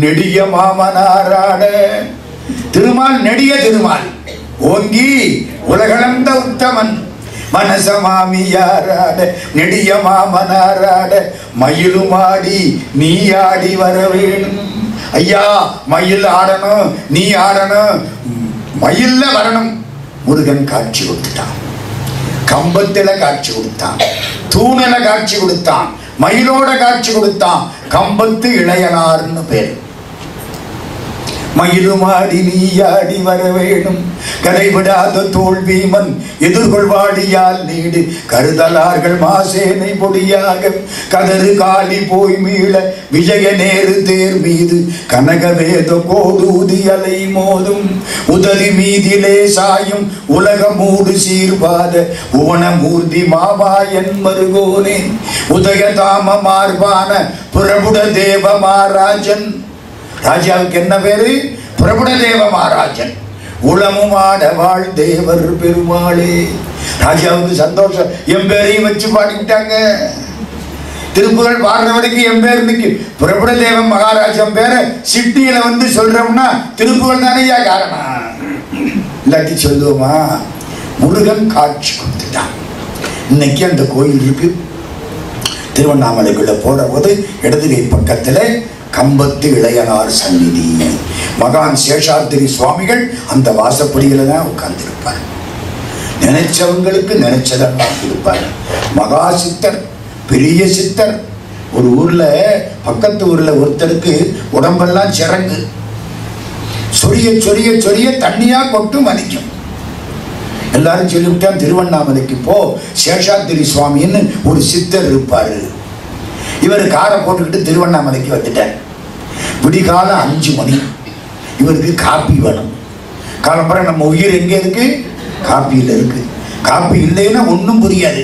நெடிய மாமனாராட. திருமால் நெடிய திருமால், ஓங்கி உலகளந்த உத்தமன். மனச மாமியாராட, நெடிய மாமனாராட, மயிலுமாடி நீ ஆடி வர வேணும். ஐயா மயில் ஆடணும், நீ ஆடணும், மயில்ல வரணும். முருகன் காட்சி கொடுத்துட்டான். கம்பத்தில காட்சி கொடுத்தான், தூணில காட்சி கொடுத்தான், மயிலோட காட்சி கொடுத்தான். கம்பத்து இளையனார்னு பேர். மயிலுமாடி நீயாடி வர வேணும் கரைவிடாத தோல்வீமன் எதிர்கொள்வாடியால் நீடு கருதலார்கள் மாசேனை பொடியாக கதறு காலி போய் மீள விஜய நேரு தேர் மீது கனகவேத கோடூதி அலை மோதும் உதறி மீதிலே சாயும் உலகமூடு சீர்பாத புவனமூர்த்தி மாவாயன் மருகோனே உதயதாம மார்பான பிரபுட தேவ மகாராஜன். ராஜாவுக்கு என்ன பேரு? பிரபுட தேவ மகாராஜன். உளமும் ஆடவாள் தேவர் பெருமாளே. ராஜாவுக்கு சந்தோஷம், என் பேரையும் வச்சு பாடிக்கிட்டாங்க. திருப்புகழ் பாடுற வரைக்கும் என் பேர் நிற்கு. பிரபுட தேவ மகாராஜன் பேரை சிட்டியில வந்து சொல்றோம்னா திருப்புகழ் தானையா காரணம். இல்லாட்டி சொல்லுவோமா? முருகன் காட்சி கொடுத்துட்டான். இன்னைக்கு அந்த கோயில் இருக்கு. திருவண்ணாமலைக்குள்ள போற போது இடதுகை பக்கத்துல கம்பத்து இளையனார் சந்நிதி. மகான் சேஷாத்திரி சுவாமிகள் அந்த வாசப்படியில தான் உட்கார்ந்திருப்பார். நினைச்சவங்களுக்கு நினைச்சதெல்லாம் கொடுப்பார். மகா சித்தர், பெரிய சித்தர். ஒரு ஊர்ல, பக்கத்து ஊர்ல ஒருத்தருக்கு உடம்பெல்லாம் சிறங்கு, சொரிய சொரிய சொரிய தண்ணியா கொட்டு மதிக்கும். எல்லாரும் சொல்லிவிட்டான், திருவண்ணாமலைக்கு போ, சேஷாத்திரி சுவாமின்னு ஒரு சித்தர் இருப்பாரு. இவர் காரை போட்டுக்கிட்டு திருவண்ணாமலைக்கு வந்துட்டார். விடிகாலம் 5 மணி. இவருக்கு காப்பி வேணும். காலம்பரை நம்ம உயிர் எங்க இருக்கு? காப்பியில் இருக்கு. காப்பி இல்லைன்னா ஒன்றும் புரியாது.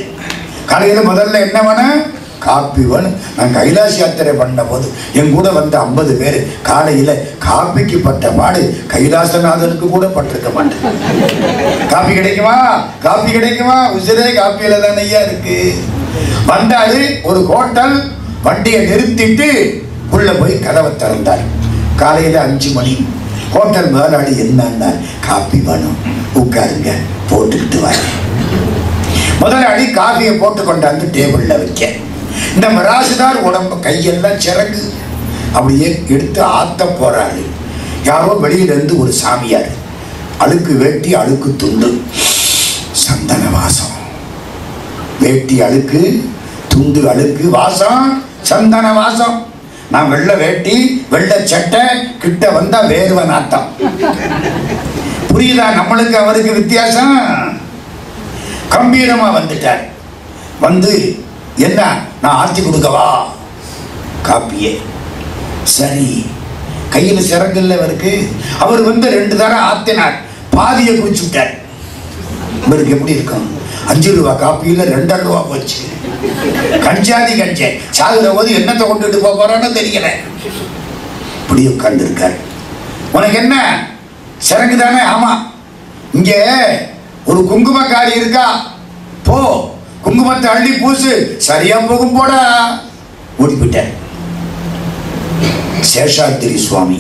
காலையில முதல்ல என்ன வேணும்? காப்பி வேணும். நான் கைலாசி யாத்திரை பண்ண போது என் கூட வந்த 50 பேர் காலையில காப்பிக்கு பட்ட பாடு கைலாசநாதனுக்கு கூட பட்டிருக்க மாட்டேன். காப்பி கிடைக்குமா? காப்பி கிடைக்குமா? உசிரே காப்பியில தானே இருக்கு. வந்தாரு. ஒரு ஹோட்டல், வண்டியை நிறுத்திட்டு உள்ள போய் கதவை திறந்தார். காலையில 5 மணி. ஹோட்டல் முதலாளி என்னன்னா, காப்பி வேணும், உட்காருங்க, போட்டுக்கிட்டு வர. முதலாளி காஃபியை போட்டு கொண்டாந்து டேபிள்ல வைக்க, இந்த மராசுதார் உடம்பு கையெல்லாம் சிறகு அப்படியே எடுத்து ஆத்த போறாரு. யாரோ வெளியில இருந்து ஒரு சாமியார், அழுக்கு வேட்டி அழுக்கு துண்டு, சந்தன வாசம். வேட்டி அழுக்கு, துண்டு அழுக்கு, வாசம் சந்தன வாசம். நான் வெள்ளை வேட்டி வெள்ளை சட்டை, கிட்ட வந்தா வேர்வை நாட்டம். புரியுதா நம்மளுக்கு அவருக்கு வித்தியாசம்? கம்பீரமா வந்துட்டார். வந்து, என்ன நான் ஆர்த்தி கொடுக்கவா? காப்பியே. சரி. கையில சிறங்கில்ல அவருக்கு. அவர் வந்து 2 தரம் ஆத்தினார், பாதியை குடிச்சு விட்டார். இவருக்கு எப்படி இருக்கும்? 5 ரூபா காப்பியில 2 ரூபா போச்சு. கஞ்சாதி கஞ்சே. சாகுற போது என்னத்தை கொண்டுட்டு போறான்னு தெரியல. இப்படி உட்கார்ந்து இருக்காரு. உனக்கு என்ன சிறங்கு தானே? ஆமா. இங்க ஒரு குங்குமக்காரி இருக்கா, போ குங்குமத்தை அள்ளி பூசு, சரியா போகும் போடா. ஓடி போயிட்டார். சேஷாத்திரி சுவாமி.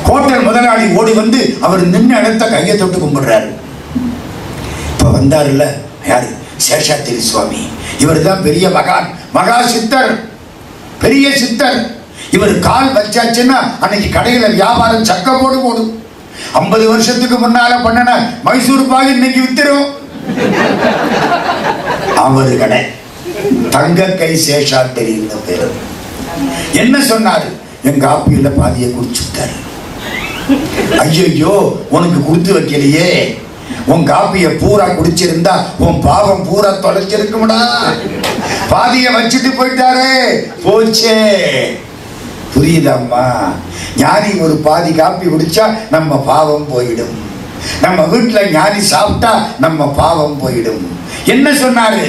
ஹோட்டல் முதலாளி ஓடி வந்து அவர் நின்று இடத்த கையை தொட்டு கும்பிடுறாரு. இப்ப வந்தாருல்ல யாரு? சேஷாத்திரி சுவாமி. இவர் தான் பெரிய மகான், மகா சித்தர், பெரிய சித்தர். இவர் கால் வச்சாச்சுன்னா அன்னைக்கு கடையில வியாபாரம் சக்க போடு போடும். 50 வருஷத்துக்கு முன்னால பண்ணன மைசூர் பாகு இன்னைக்கு வித்துரும். அவரு கடை தங்க கை சேஷாத்திரி பேரு. என்ன சொன்னாரு? என் காப்பியில பாதியை குடிச்சுட்டாரு. ஐயோ, உனக்கு கொடுத்து வைக்கலையே. உன் காப்பிய பூரா குடிச்சிருந்தா உன் பாவம் பூரா தொலைச்சிருக்கும்டா. பாதிய வச்சுட்டு போயிட்டாரே, போச்சே. புரியுதம்மா? ஞானி ஒரு பாதி காப்பி குடிச்சா நம்ம பாவம் போயிடும். நம்ம வீட்டுல ஞானி சாப்பிட்டா நம்ம பாவம் போயிடும். என்ன சொன்னாரு?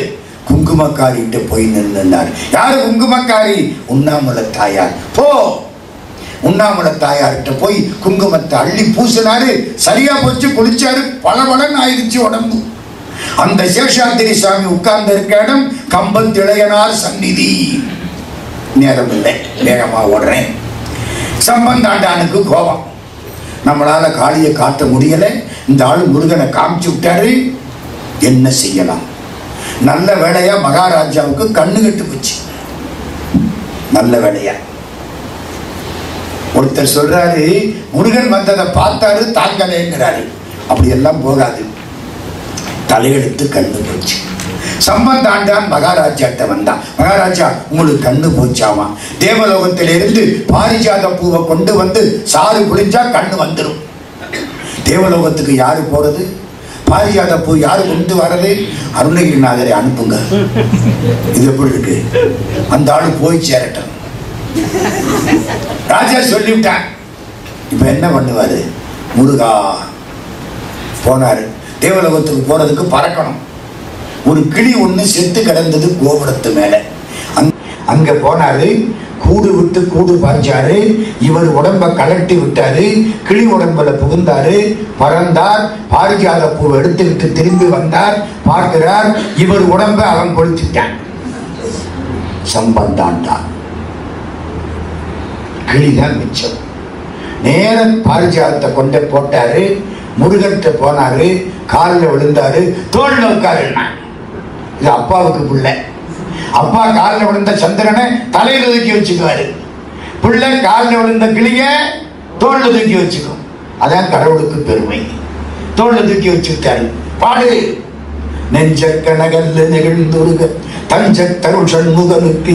குங்குமக்காரிட்டு போய் நின்றார். யாரு குங்குமக்காரி? உண்ணாமலை தாயார். போ, உண்ணாமலை தாயார்கிட்ட போய் குங்குமத்தை அள்ளி பூசினாரு. சரியா போச்சு, குளிச்சாரு, பளபளன்னு ஆயிடுச்சு உடம்பு. அந்த சேஷாத்திரி சுவாமி உட்கார்ந்து இருக்க இடம் கம்பத்திளையனார் சந்நிதி. நேரம் இல்லை, வேகமா ஓடுறேன். சம்பந்தாண்டானுக்கு கோபம். நம்மளால காளியை காட்ட முடியல. இந்த ஆளு முருகனை காமிச்சு விட்டாரு. என்ன செய்யலாம்? நல்ல வேலையா மகாராஜாவுக்கு கண்ணு கட்டு போச்சு. நல்ல வேலையா ஒருத்தர் சொல்றாரு, முருகன் வந்ததை பார்த்தாரு, தாங்கலேங்கிறாரு. அப்படி எல்லாம் போகாது. தலையெடுத்து கண்ணு போச்சு. சம்பந்தாண்டான் மகாராஜாட்ட வந்தான். மகாராஜா, உங்களுக்கு கண்ணு போச்சாமா, தேவலோகத்திலிருந்து பாரிஜாத பூவை கொண்டு வந்து சாறு புளிஞ்சா கண்ணு வந்துடும். தேவலோகத்துக்கு யாரு போறது? பாரிஜாத பூ யாரு கொண்டு வர்றது? அருணகிரிநாதரை அனுப்புங்க. இது எப்படி இருக்கு? அந்த ஆளு போய் சேரட்டும். ராஜா சொல்லிவிட்டான். இப்ப என்ன பண்ணுவாரு? முருகா போனாரு. தேவலோகத்துக்கு போறதுக்கு பறக்கணும். ஒரு கிளி ஒண்ணு செத்து கிடந்தது கோபுரத்து மேல. அங்க போனாரு. கூடு விட்டு கூடு பாய்ச்சாரு. இவர் உடம்ப கலட்டி விட்டாரு. கிளி உடம்புல புகுந்தாரு. பறந்தார். பாரிஜாத பூவை எடுத்துக்கிட்டு திரும்பி வந்தார். பார்க்கிறார், இவர் உடம்ப அவன் கொளுத்திட்டான். சம்பந்தாண்டான். கிளிதான் மிச்சம். நேர பாரிஜாதத்தை கொண்டு போட்டாரு. முருகன்கிட்ட போனாரு. காலில் விழுந்தாரு. தோல்ல உட்காருன்னா. இது அப்பாவுக்கு பிள்ளை. அப்பா காலில் விழுந்த சந்திரனை தலையில தூக்கி வச்சுக்குவாரு. பிள்ளை காலில் விழுந்த கிளிய தோல்ல தூக்கி வச்சுக்கும். அதான் கடவுளுக்கு பெருமை. தோல்ல தூக்கி வச்சுட்டாரு. பாடு. நெஞ்ச கனகல்ல நெகிழ்ந்துருக தஞ்ச தருள் சண்முகனுக்கு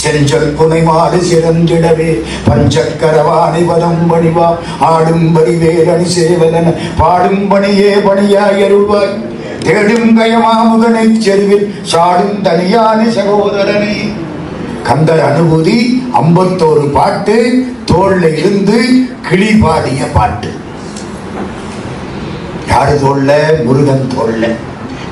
செஞ்சல் புனை மாடு சிறந்திடவே பஞ்சக்கரவாணி பதம் பணிவா ஆடும்படி வேரணி சேவலன பாடும்பணியே பணியாய் அருள்வாய் தேடும் கயமாமுகனை செருவில் சாடும் தனியான சகோதரனை. கந்தர் அனுபூதி 51 பாட்டு. தோல்ல இருந்து கிளி பாடிய பாட்டு. யாரு தோல்ல? முருகன் தோல்ல.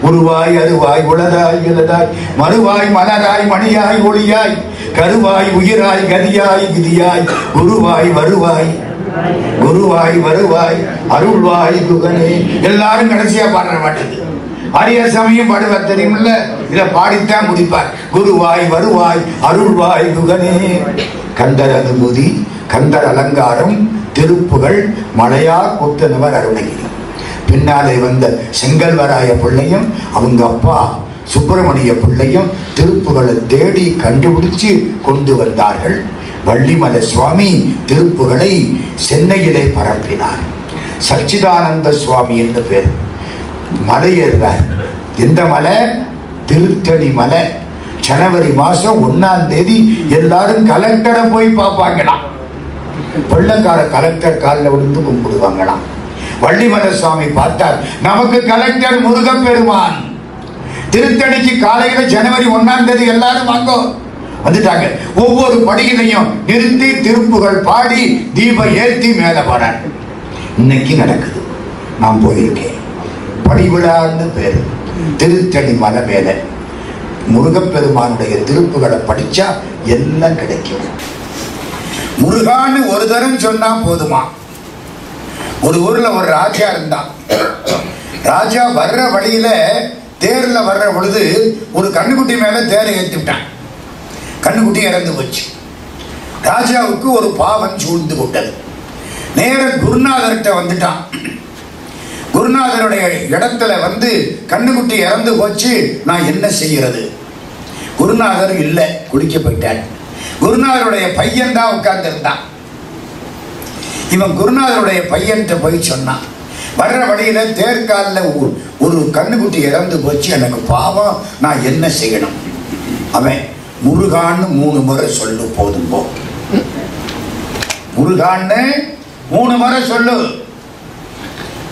உருவாய் அருவாய் உளதாய் இளதாய் மறுவாய் மலராய் மணியாய் ஒளியாய் கருவாய் உயிராய் கதியாய் விதியாய் குருவாய் வருவாய் குருவாய் வருவாய் அருள்வாய் குகனே. எல்லாரும் கடைசியா பாடுற மாட்டேது. அரிய சமயம் பாடுவார் தெரியுமில்ல? இத பாடித்தான் முடிப்பார். குருவாய் வருவாய் அருள்வாய் குகனே. கந்தர் அனுபூதி, கந்தர் அலங்காரம், திருப்புகள், மலையா கூத்தனவர் அருணகிரி. பின்னாலே வந்த செங்கல்வராய பிள்ளையும் அவங்க அப்பா சுப்பிரமணிய பிள்ளையும் திருப்புகளை தேடி கண்டுபிடிச்சு கொண்டு வந்தார்கள். வள்ளிமலை சுவாமி திருப்புகளை சென்னையிலே பரப்பினார். சச்சிதானந்த சுவாமி என்று பேர். மலை ஏறுறார். எந்த மலை? திருத்தணி மலை. ஜனவரி மாசம் 1ஆம் தேதி எல்லாரும் கலெக்டரை போய் பார்ப்பாங்களாம். வெள்ளக்கார கலெக்டர் காலில் விழுந்து கும்பிடுவாங்களாம். வள்ளிமலை சுவாமி பார்த்தார். நமக்கு கலெக்டர் முருகப் பெருமான். திருத்தணிக்கு காலையில ஜனவரி 1ஆம் தேதி எல்லாரும் வாங்கோ வந்துட்டாங்க. ஒவ்வொரு படியிலையும் நிறுத்தி திருப்புகள் பாடி தீபம் ஏற்றி மேல போனார். இன்னைக்கு நடக்குது. நான் போயிருக்கேன். படிவிழான்னு பேரு. திருத்தணி மலை மேல முருகப்பெருமானுடைய திருப்புகளை படிச்சா எல்லாம் கிடைக்கும். முருகான்னு ஒரு தரம் சொன்னா போதுமா? ஒரு ஊர்ல ஒரு ராஜா இருந்தான். ராஜா வர்ற வழியில தேர்ல வர்ற பொழுது ஒரு கண்ணுக்குட்டி மேல தேரை ஏற்றி விட்டான். கண்ணுக்குட்டி இறந்து போச்சு. ராஜாவுக்கு ஒரு பாவம் சூழ்ந்து விட்டது. நேர குருநாதர்கிட்ட வந்துட்டான். குருநாதருடைய இடத்துல வந்து கண்ணுக்குட்டி இறந்து போச்சு, நான் என்ன செய்யறது? குருநாதர் இல்ல, குளிக்க போயிட்டார். குருநாதருடைய பையன் தான் உட்கார்ந்து இருந்தான். இவன் குருநாதருடைய பையன்கிட்ட போய் சொன்னான், வர்ற வழியில தேர்காலில் ஒரு கண்ணுக்குட்டி இறந்து போச்சு, எனக்கு பாவம், நான் என்ன செய்யணும்? அவன் முருகான்னு 3 முறை சொல்லு, போதும் போ. முருகான்னு 3 முறை சொல்லு.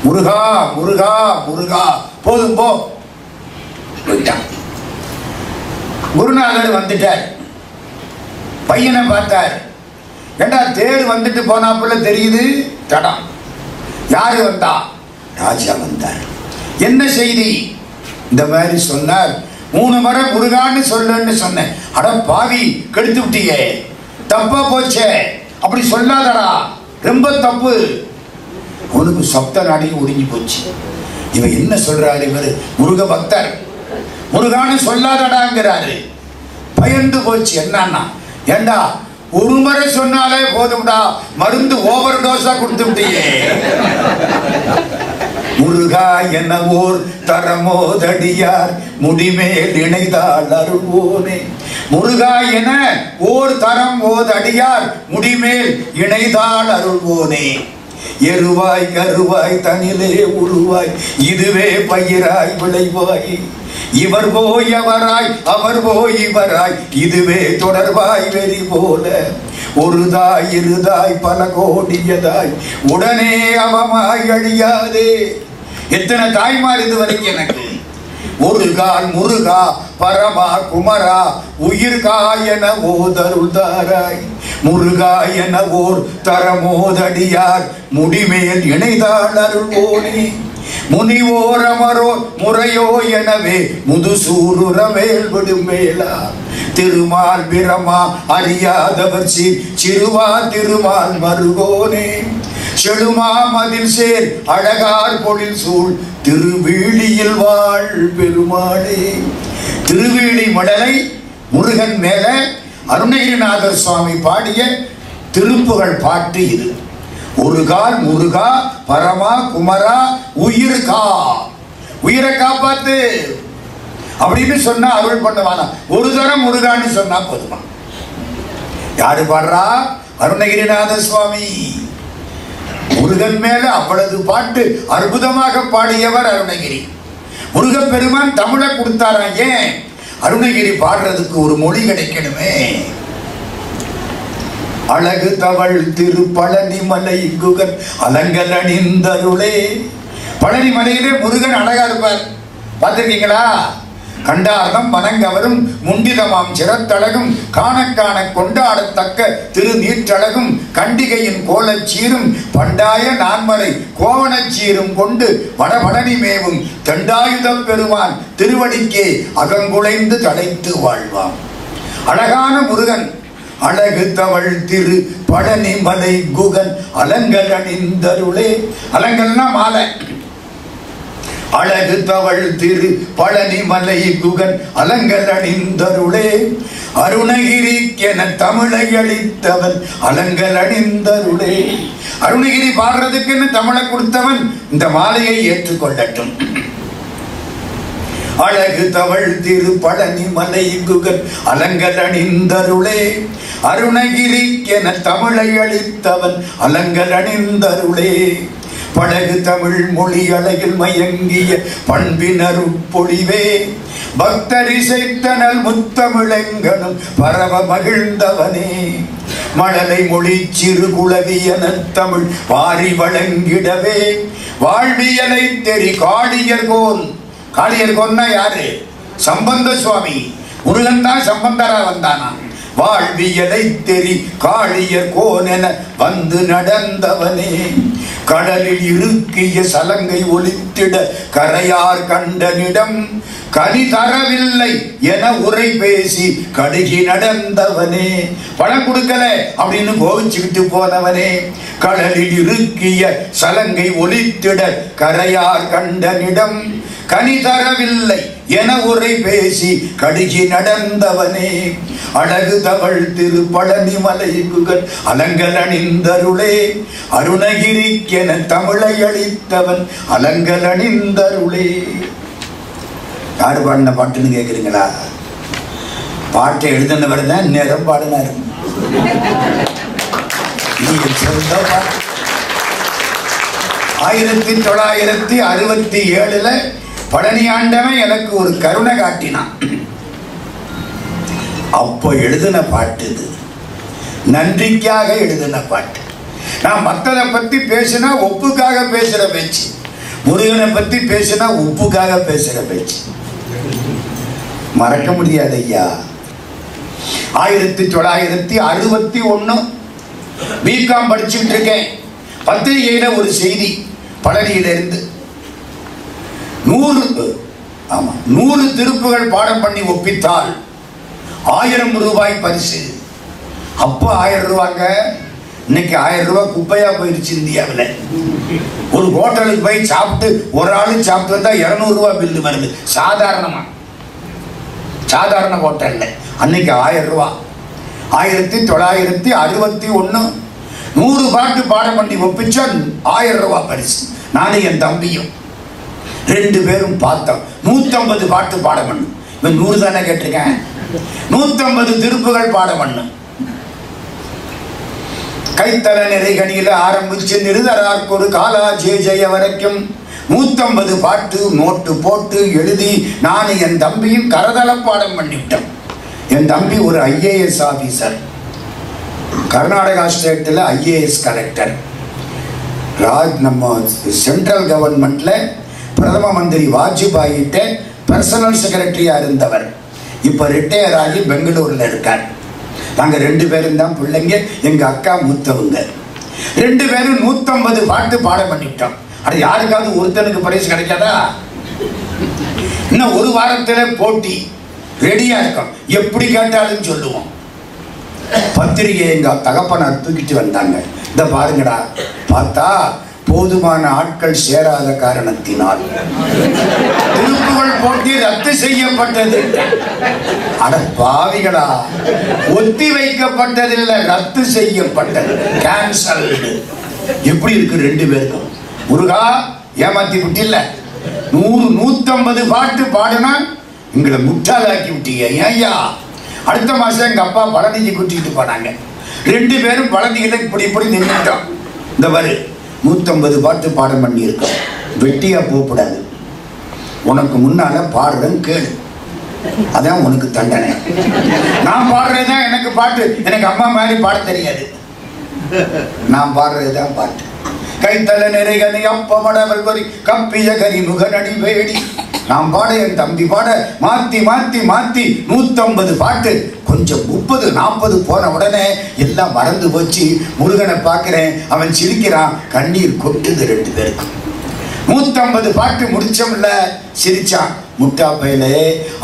முருகா முருகா முருகா, போதும் போ. குருநாதர் வந்துட்டார். பையனை பார்த்தார். ஏண்டா தேர் வந்துட்டு போனாப்புல தெரியுது? தடம். யாரு வந்தா? ராஜா வந்தார். என்ன செய்தி? இந்த மாதிரி சொன்னார். 3 முறை முருகான்னு சொல்லுன்னு சொன்னேன். அட பாவி, கெடுத்து விட்டியே, தப்பா போச்சே, அப்படி சொல்லாதடா, ரொம்ப தப்பு. அவனுக்கு சப்த நாடி ஒடுங்கி போச்சு. இவன் என்ன சொல்றாரு? இவரு முருக பக்தர், முருகான்னு சொல்லாதடாங்கிறாரு. பயந்து போச்சு. என்னன்னா, ஏண்டா 1 முறை சொன்னாலே போதும்டா, மருந்து ஓவர் டோஸா கொடுத்து விட்டியே. முருகா என ஓர் தரமோதடியார் முடிமேல் இணைதாள் அருள்வோனே. முருகா என ஓர் தரம் ஓதடியார் முடிமேல் இணைதாள் அருள்வோனே. எருவாய் கருவாய் தனிலே உருவாய் இதுவே பயிராய் விளைவாய் இவர் போய் அவராய் அவர் போய் இவராய் இதுவே தொடர்பாய் வெறி போல ஒருதாய் இருதாய் பல கோடியதாய் உடனே அவமாய் அழியாதே. எத்தனை தாய்மார் இது வரைக்கும் எனக்கு ஒரு கால் முருகா பரமா குமரா உயிர்கா என ஓதருள்தாராய் முருகா என ஓர் தரமோதடியார் முடிமேல் இணைதாள் அருள்வோனே முனிவோர் அமரோர் முறையோ எனவே முதுசூருரமேல் விடுமேலா திருமால் பிரமா அறியாதவர் சிறுவா திருமால் மருகோனே செடுமா மதில் சேர் அழகார் பொழில் சூழ் திருவீழியில் வாழ் பெருமாளே. திருவீழி மடலை முருகன் மேல அருணகிரிநாதர் சுவாமி பாடிய திருப்புகழ் பாட்டு இது. ஒரு கால் முருகா பரமா குமரா உயிர்கா உயிரை காப்பாத்து அப்படின்னு சொன்னா அருள் பண்ணுவானா. ஒரு தரம் முருகான்னு சொன்னா போதுமா. யாரு பாடுறா? அருணகிரிநாத சுவாமி. முருகன் மேல அவ்வளவு பாட்டு அற்புதமாக பாடியவர் அருணகிரி. முருகப்பெருமான் தமிழை கொடுத்தாரா? ஏன்? அருணகிரி பாடுறதுக்கு ஒரு மொழி கிடைக்கணுமே. அழகு தவள் திரு பழனி மலை குகன் அலங்கல் அணிந்தருளே. பழனி மலையிலே முருகன் அழகா இருப்பார், பார்த்திருக்கீங்களா? கண்டார்தம் மனங்கவரும் முண்டிதமாம் சிறத்தழகும் காண காண கொண்டாடத்தக்க திரு நீற்றழகும் கண்டிகையின் கோலச்சீரும் பண்டாய நான்மறை கோவணச்சீரும் கொண்டு வடபழனி மேவும் தண்டாயுதம் பெருமான் திருவடிக்கே அகங்குலைந்து தடைத்து வாழ்வாம். அழகான முருகன், அழகு தவள் திரு பழனி மலை குகன் அலங்கல் அணிந்தருளே. அலங்கல்னா மாலை. அழகு தவள் திரு பழனி மலை குகன் அலங்கல் அணிந்தருளே. அருணகிரிக்கென தமிழை அளித்தவன் அலங்கல் அணிந்தருளே. அருணகிரி பாடுறதுக்குன்னு தமிழை கொடுத்தவன் இந்த மாலையை ஏற்றுக்கொள்ளட்டும். அழகு தவள் திரு பழனி மலை குகன் அலங்கல் அணிந்தருளே. அருணகிரிக்கென தமிழை அளித்தவன் அலங்கல் அணிந்தருளே. படகு தமிழ் மொழி அழகில் மயங்கிய பண்பினரு பொழிவே பக்தரிசைத்தனல் முத்தமிழெங்கனும் பரவ மகிழ்ந்தவனே. மழலை மொழி சிறு குளவியன தமிழ் வாரி வழங்கிடவே வாழ்வியலை தெரி காளியர்கோன். காளியர்கோன்னா யாரு? சம்பந்த சுவாமி. முருகன் தான் சம்பந்தரா வந்தானா. வாழ்வியலை தெரி காளியர் கோன் என வந்து நடந்தவனே. கடலில் இருக்கிய சலங்கை ஒலித்திட கரையார் கண்டனிடம் கனி தரவில்லை என உரை பேசி கடுகி நடந்தவனே. பணம் கொடுக்கல அப்படின்னு கோவிச்சுக்கிட்டு போனவனே. கடலில் இருக்கிய சலங்கை ஒலித்திட கரையார் கண்டனிடம் கனி தரவில்லை என உரை பேசி கடுகி நடந்தவனே. அழகு தவள் திரு பழனி மலை குகன் அலங்கல் அணிந்தருளே. அருணகிரிக்கென தமிழை அளித்தவன் அலங்கல் அணிந்தருளே. யாரு பாடின பாட்டுன்னு கேக்குறீங்களா? பாட்டை எழுதினவர் தான் நேரம் பாடினாரு. 1967 பழனி ஆண்டவன் எனக்கு ஒரு கருணை காட்டினான். அப்போ எழுதின பாட்டு இது. நன்றிக்காக எழுதின பாட்டு. நான் மற்றதை பத்தி பேசினா ஒப்புக்காக பேசுற பேச்சு, முருகனை பத்தி பேசினா உப்புக்காக பேசுற பேச்சு. மறக்க முடியாது ஐயா. 1961 பிகாம் படிச்சுட்டு இருக்கேன். பத்திரிகையில ஒரு செய்தி, பழனியிலிருந்து 100 திருப்புகள் பாடம் பண்ணி ஒப்பித்தால் 1000 ரூபாய் பரிசு. அப்போ 1000 ரூபாங்க, இன்னைக்கு 1000 ரூபாய் குப்பையா போயிருச்சு இந்தியாவில். ஒரு ஹோட்டலுக்கு போய் சாப்பிட்டு ஒரு ஆளு சாப்பிட்டு வந்தா 200 ரூபாய் பில்லு வருது. சாதாரண ஹோட்டல்ல அன்னைக்கு 1000 ரூபாய். 1961 100 பாட்டு பாடம் பண்ணி ஒப்பிச்சா 1000 ரூபாய் பரிசு. நானும் என் தம்பியும் 2 பேரும் பார்த்தோம். 150 பாட்டு பாடம் பண்ணு. இவன் 100 தானே கேட்டிருக்கேன். 150 திருப்புகள் பாடம் பண்ணு. கைத்தல நிறைகணியில ஆரம்பிச்சு நிருதரார்க்கு ஒரு காலா ஜெய ஜெய வரைக்கும் 150 பாட்டு நோட்டு போட்டு எழுதி நான் என் தம்பியும் கரதள பாடம் பண்ணிவிட்டோம். என் தம்பி ஒரு IAS ஆபீசர், கர்நாடகா ஸ்டேட்டில் IAS கலெக்டர், நம்ம சென்ட்ரல் கவர்மெண்ட்ல பிரதம மந்திரி வாஜ்பாயிட்ட பர்சனல் செக்ரட்டரியா இருந்தவர். இப்ப ரிட்டையர் ஆகி பெங்களூர்ல இருக்கார். நாங்க 2 பேரும் தான் பிள்ளைங்க. எங்க அக்கா மூத்தவங்க. 2 பேரும் 150 பாட்டு பாடம் பண்ணிட்டோம். அது யாருக்காவது ஒருத்தனுக்கு பரிசு கிடைக்காதா? இன்னும் ஒரு வாரத்துல போட்டி ரெடியா இருக்கும். எப்படி கேட்டாலும் சொல்லுவோம். பத்திரிகை எங்க தகப்பனார் தூக்கிட்டு வந்தாங்க. இந்த பாருங்கடா, பார்த்தா போதுமான ஆட்கள் சேராத காரணத்தினால் திருப்புகழ் போட்டி ரத்து செய்யப்பட்டது. அட பாவிகளா, ஒத்தி வைக்கப்பட்டதில்லை, ரத்து செய்யப்பட்டது, கேன்சல்டு. எப்படி இருக்கு 2 பேருக்கும்? முருகா ஏமாத்தி விட்டில்ல. 100-150 பாட்டு பாடுனா எங்களை முட்டாளாக்கி விட்டீங்க. ஐயா, அடுத்த மாசம் எங்க அப்பா பழனிக்கு கூட்டிட்டு போனாங்க. 2 பேரும் பழனியில இப்படி நின்றுட்டோம். இந்த பாரு, 150 பாட்டு பாடம் பண்ணி இருக்கோம். வெட்டியா போகக்கூடாது. உனக்கு முன்னால பாடுறேன் கேளு, அதான் உனக்கு தண்டனை. நான் பாடுறதுதான் எனக்கு பாட்டு. எனக்கு அம்மா மாதிரி பாட தெரியாது. நான் பாடுறதுதான் பாட்டு. கைத்தல நிறைகனி அப்பமடவல் வரி கப்பிய கரி முகநடி வேடி. நான் பாட, என் தம்பி பாட, மாத்தி மாத்தி மாத்தி 150 பாட்டு. கொஞ்சம் 30-40 போன உடனே எல்லாம் மறந்து போச்சு. முருகனை பார்க்கிறேன், அவன் சிரிக்கிறான், கண்ணீர் கொட்டுது 2 பேருக்கும். 150 பாட்டு முடிச்சோம்ல, சிரிச்சான். முட்டா பையிலே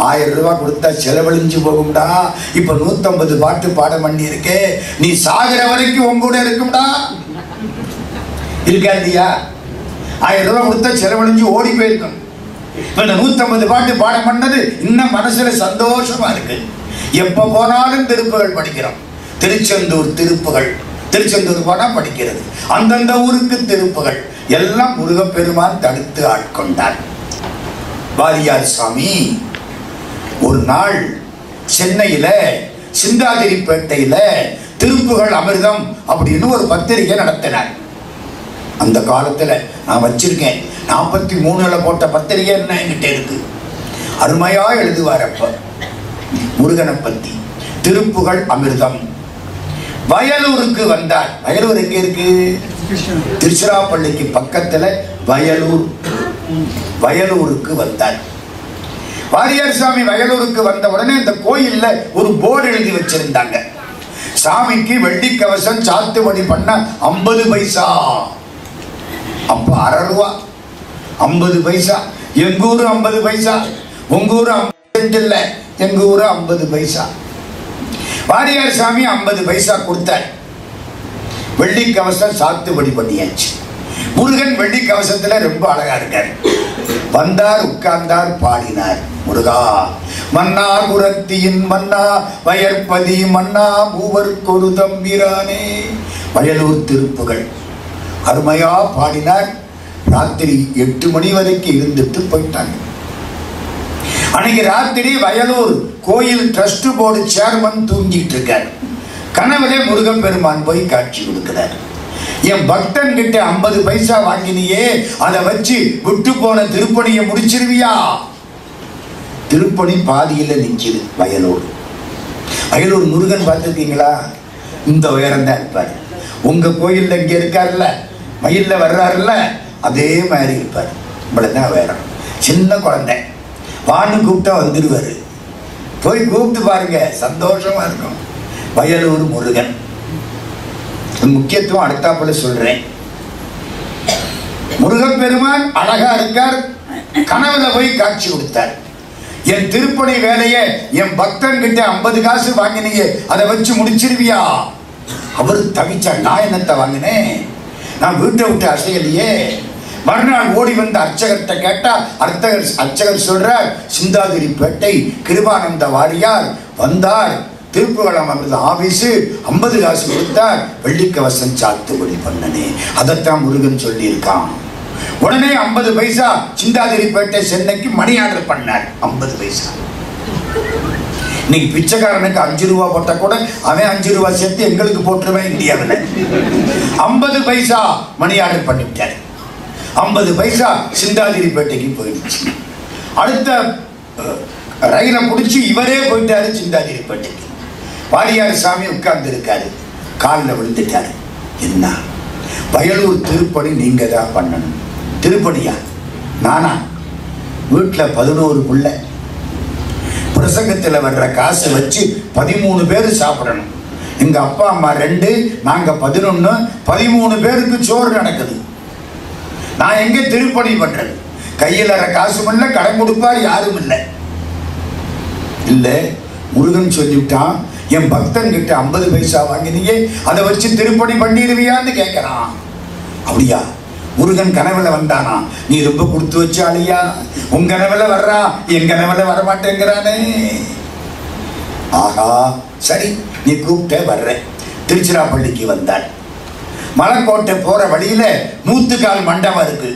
1000 ரூபாய் கொடுத்தா செலவழிஞ்சு போகும்டா. இப்ப 150 பாட்டு பாடம் பண்ணி இருக்கே, நீ சாகிற வரைக்கும் உங்க கூட இருக்கும்டா. இருக்கா இல்லையா? 1000 ரூபாய் கொடுத்தா செலவழிஞ்சு ஓடி போயிருக்கும். இப்ப இந்த 150 பாட்டு பாடம் பண்ணது இன்னும் மனசுல சந்தோஷமா இருக்கு. எப்ப போனாலும் திருப்புகள் படிக்கிறோம். திருச்செந்தூர் திருப்புகள், திருச்செந்தூர் போனா படிக்கிறது. அந்தந்த ஊருக்கு திருப்புகள் எல்லாம் முருகப்பெருமான் தடுத்து ஆட்கொண்டார். வாரியார் சாமி ஒரு நாள் சென்னையில சிந்தாதிரிப்பேட்டையில திருப்புகள் அமிர்தம் அப்படின்னு ஒரு பத்திரிகை நடத்தினார். அந்த காலத்துல நான் வச்சிருக்கேன், 43ல போட்ட பத்திரிகை என்ன என்கிட்ட இருக்கு. அருமையா எழுதுவார் அப்ப முருகனை பத்தி. திருப்புகள் அமிர்தம். வயலூருக்கு வந்தார். வயலூர் எங்க இருக்கு? திருச்சிராப்பள்ளிக்கு பக்கத்துல வயலூர். வயலூருக்கு வந்தார். வாரியார் சாமி வயலூருக்கு வந்த உடனே இந்த கோயில்ல ஒரு போர்டு எழுதி வச்சிருந்தாங்க. சாமிக்கு வெள்ளி கவசம் சாத்துபடி பண்ண 50 பைசா. அப்ப அரை ரூபா 50 பைசா. எங்க ஊரு 50 பைசா, உங்க ஊரு 50 இல்ல, எங்க ஊரு 50 பைசா. வாரியார் சாமி 50 பைசா கொடுத்தார். வெள்ளி கவசம் சாத்துபடி பண்ணியாச்சு. முருகன் வெள்ளி கவசத்துல ரொம்ப அழகா இருக்கார். வந்தார், உட்கார்ந்தார், பாடினார். முருகா மன்னா குரத்தியின் மன்னா வயற்பதி மன்னா மூவர் கொரு தம்பிரானே. வயலூர் திருப்புகள் அருமையா பாடினார். ராத்திரி 8 மணி வரைக்கும் இருந்துட்டு போயிட்டாங்க. அன்னைக்கு ராத்திரி வயலூர் கோயில் ட்ரஸ்ட் போர்டு சேர்மன் தூங்கிட்டு இருக்கார். கனவுலே முருகன் பெருமான் போய் காட்சி கொடுக்கிறார். என் பக்தன் கிட்ட 50 பைசா வாங்கினியே, அதை வச்சு விட்டு போன திருப்பணியை முடிச்சிருவியா? திருப்பணி பாதியில நிக்குது. வயலூர் வயலூர் முருகன் பார்த்துருக்கீங்களா? இந்த உயரம் தான் இருப்பார். உங்க கோயில்ல இங்க இருக்காருல்ல, மயில்ல வர்றாருல்ல, அதே மாதிரி இருப்பார். இவ்வளவுதான் உயரம். சின்ன குழந்தை, வான்னு கூப்பிட்டா வந்துடுவாரு. போய் கூப்பிட்டு பாருங்க, சந்தோஷமா இருக்கும். வயலூர் முருகன் முக்கியத்துவம் அடுத்தாப்புல சொல்றேன். முருகப்பெருமான் அழகா இருக்கார். கனவுல போய் காட்சி கொடுத்தார். என் திருப்பணி வேலையை என் பக்தன் கிட்ட 50 காசு வாங்கினீங்க, அதை வச்சு முடிச்சிருவியா? அவரு தவிச்சார். நான் என்னத்தை வாங்கினேன்? நான் வீட்டை விட்டு அசையலையே. மறுநாள் ஓடி வந்த அர்ச்சகர்கிட்ட கேட்டா அர்ச்சகர் சொல்றார், சிந்தாதிரிப்பேட்டை கிருபானந்த வாரியார் வந்தார், திருப்புகளம் அமிர்த ஆபீஸு 50 காசு கொடுத்தார், வெள்ளிக்கவசம் சாத்துபடி பண்ணனே. அதைத்தான் முருகன் சொல்லி இருக்கான். உடனே 50 பைசா சிந்தாதிரிப்பேட்டை சென்னைக்கு மணி ஆர்டர் பண்ணார். 50 பைசா. இன்னைக்கு பிச்சைக்காரனுக்கு 5 ரூபா போட்டா கூட அவன் 5 ரூபா சேர்த்து எங்களுக்கு போட்டுருவேன் இந்தியாவில். 50 பைசா மணி ஆர்டர் பண்ணிவிட்டார். 50 பைசா சிந்தாதிரிப்பேட்டைக்கு போயிடுச்சு. அடுத்த ரயிலை பிடிச்சி இவரே போயிட்டாரு சிந்தாதிரிப்பேட்டைக்கு. வாரியார் சாமி உட்கார்ந்து இருக்காரு, காலில் விழுந்துட்டாரு. என்ன வயலூர் திருப்பணி நீங்க தான் பண்ணணும். திருப்பணியா? நானா? வீட்டில் 11 பிள்ளை, பிரசங்கத்தில் வர்ற காசு வச்சு 13 பேர் சாப்பிடணும். எங்க அப்பா அம்மா 2, நாங்க 11, 13 பேருக்கு சோறு நடக்குது. நான் எங்க திருப்பணி பண்றது? கையில் காசும் இல்லை, கடன் கொடுப்பார் யாரும் இல்லை. இல்ல முருகன் சொல்லிவிட்டான், என் பக்தன் கிட்ட 50 பைசா வாங்கினீங்க, அதை வச்சு திருப்பணி பண்ணிடுவியான்னு கேட்கிறான். அப்படியா? முருகன் கனவுல வந்தானா? நீ ரொம்ப கொடுத்து வச்சாலியா, உன் கனவுல வர்றா, என் கனவுல வரமாட்டேங்கிறானே. ஆஹா, சரி நீ கூப்பிட்ட வர்றேன். திருச்சிராப்பள்ளிக்கு வந்தாள். மலைக்கோட்டை போற வழியில 100 மண்டபம் இருக்கு.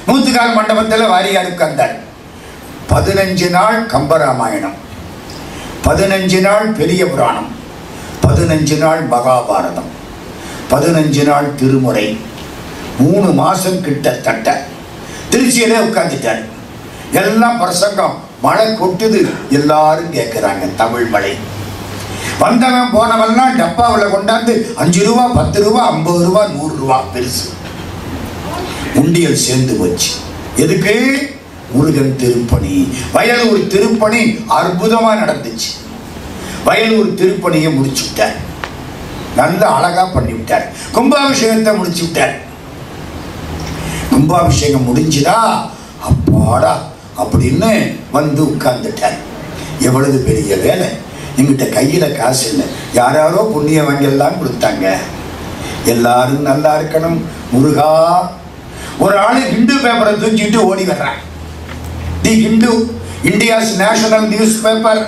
100 மண்டபத்தில் வாரியார் உட்கார்ந்தாள். 15 நாள் கம்பராமாயணம், 15 நாள் பெரிய புராணம், 15 நாள் மகாபாரதம், 15 நாள் திருமுறை, 3 மாசம் கிட்டத்தட்ட திருச்சியிலே உட்கார்ந்துட்டார். எல்லாம் பிரசங்கம், மழை கொட்டுது, எல்லாரும் கேட்கிறாங்க தமிழ் மழை. வந்தவன் போனவெல்லாம் டப்பாவில் கொண்டாந்து 5 ரூபா, 10 ரூபா, 50 ரூபா, 100 ரூபா பெருசு உண்டியல் சேர்ந்து போச்சு. எதுக்கு? முருகன் திருப்பணி. வயலூர் திருப்பணி அற்புதமா நடந்துச்சு. வயலூர் திருப்பணியை முடிச்சு விட்டார், நல்ல அழகா பண்ணி விட்டார். கும்பாபிஷேகத்தை முடிச்சு விட்டார். கும்பாபிஷேகம் முடிஞ்சுதா, அப்பாடா அப்படின்னு வந்து உட்கார்ந்துட்டார். எவ்வளவு பெரிய வேலை! எங்கிட்ட கையில காசு இல்லை, யாராரோ புண்ணியவங்கெல்லாம் கொடுத்தாங்க. எல்லாரும் நல்லா இருக்கணும் முருகா. ஒரு ஆளு ஹிந்து பேப்பரை தூக்கிட்டு ஓடி வர்றான். The Hindu, India's national news paper,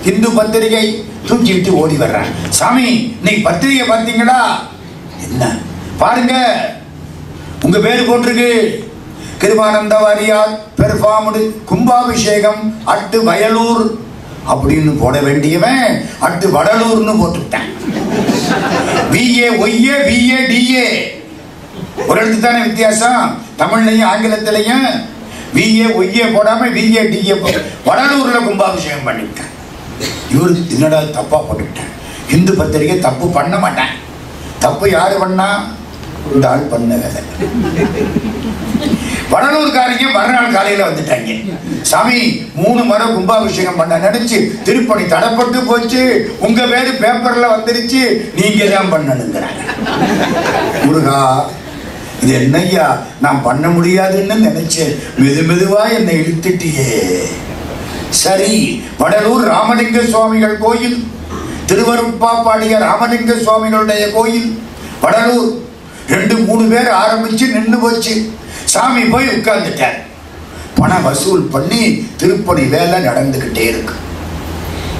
Hindu பத்திரிகை தூக்கிட்டு ஓடி வர்றான். சாமி இன்னைக்கு பத்திரிகை பார்த்தீங்களா? என்ன பாருங்க, உங்க பேர் போட்டிருக்கு, கிருபானந்த வாரியார் பெர்ஃபார்ம்டு கும்பாபிஷேகம் அட்டு வயலூர் அப்படின்னு போட வேண்டியவன் at வடலூர்னு போட்டுவிட்டான். VA OA VA DA ஒரு இடத்து தானே வித்தியாசம், தமிழ்லையும் ஆங்கிலத்திலையும். VA OA போடாம VA DA வடலூர்ல கும்பாபிஷேகம் பண்ணிவிட்டான். இவரு என்னடா தப்பா போட்டுவிட்டான். ஹிந்து பத்திரிகை தப்பு பண்ண மாட்டான். தப்பு யாரு பண்ணா? இந்த ஆள் பண்ண வேலை. வடலூர்காரங்க மறுநாள் காலையில வந்துட்டாங்க. சாமி 3 முறை கும்பாபிஷேகம் பண்ண நினைச்சு திருப்பணி தடப்பட்டு போச்சு, உங்க பேரு பேப்பர்ல வந்துருச்சு, நீங்க தான் பண்ணணுங்கிறாங்க. முருகா, இது என்னய்யா, நான் பண்ண முடியாதுன்னு நினைச்சேன், மெதுவா என்னை இழுத்துட்டியே. சரி, வடலூர் ராமலிங்க சுவாமிகள் கோயில், திருவருப்பாப்பாடிய ராமலிங்க சுவாமிகளுடைய கோயில் வடலூர். 2-3 பேர் ஆரம்பிச்சு நின்று போச்சு. சாமி போய் உட்கார்ந்துட்டார். பணம் வசூல் பண்ணி திருப்பணி வேலை நடந்துகிட்டே இருக்கு.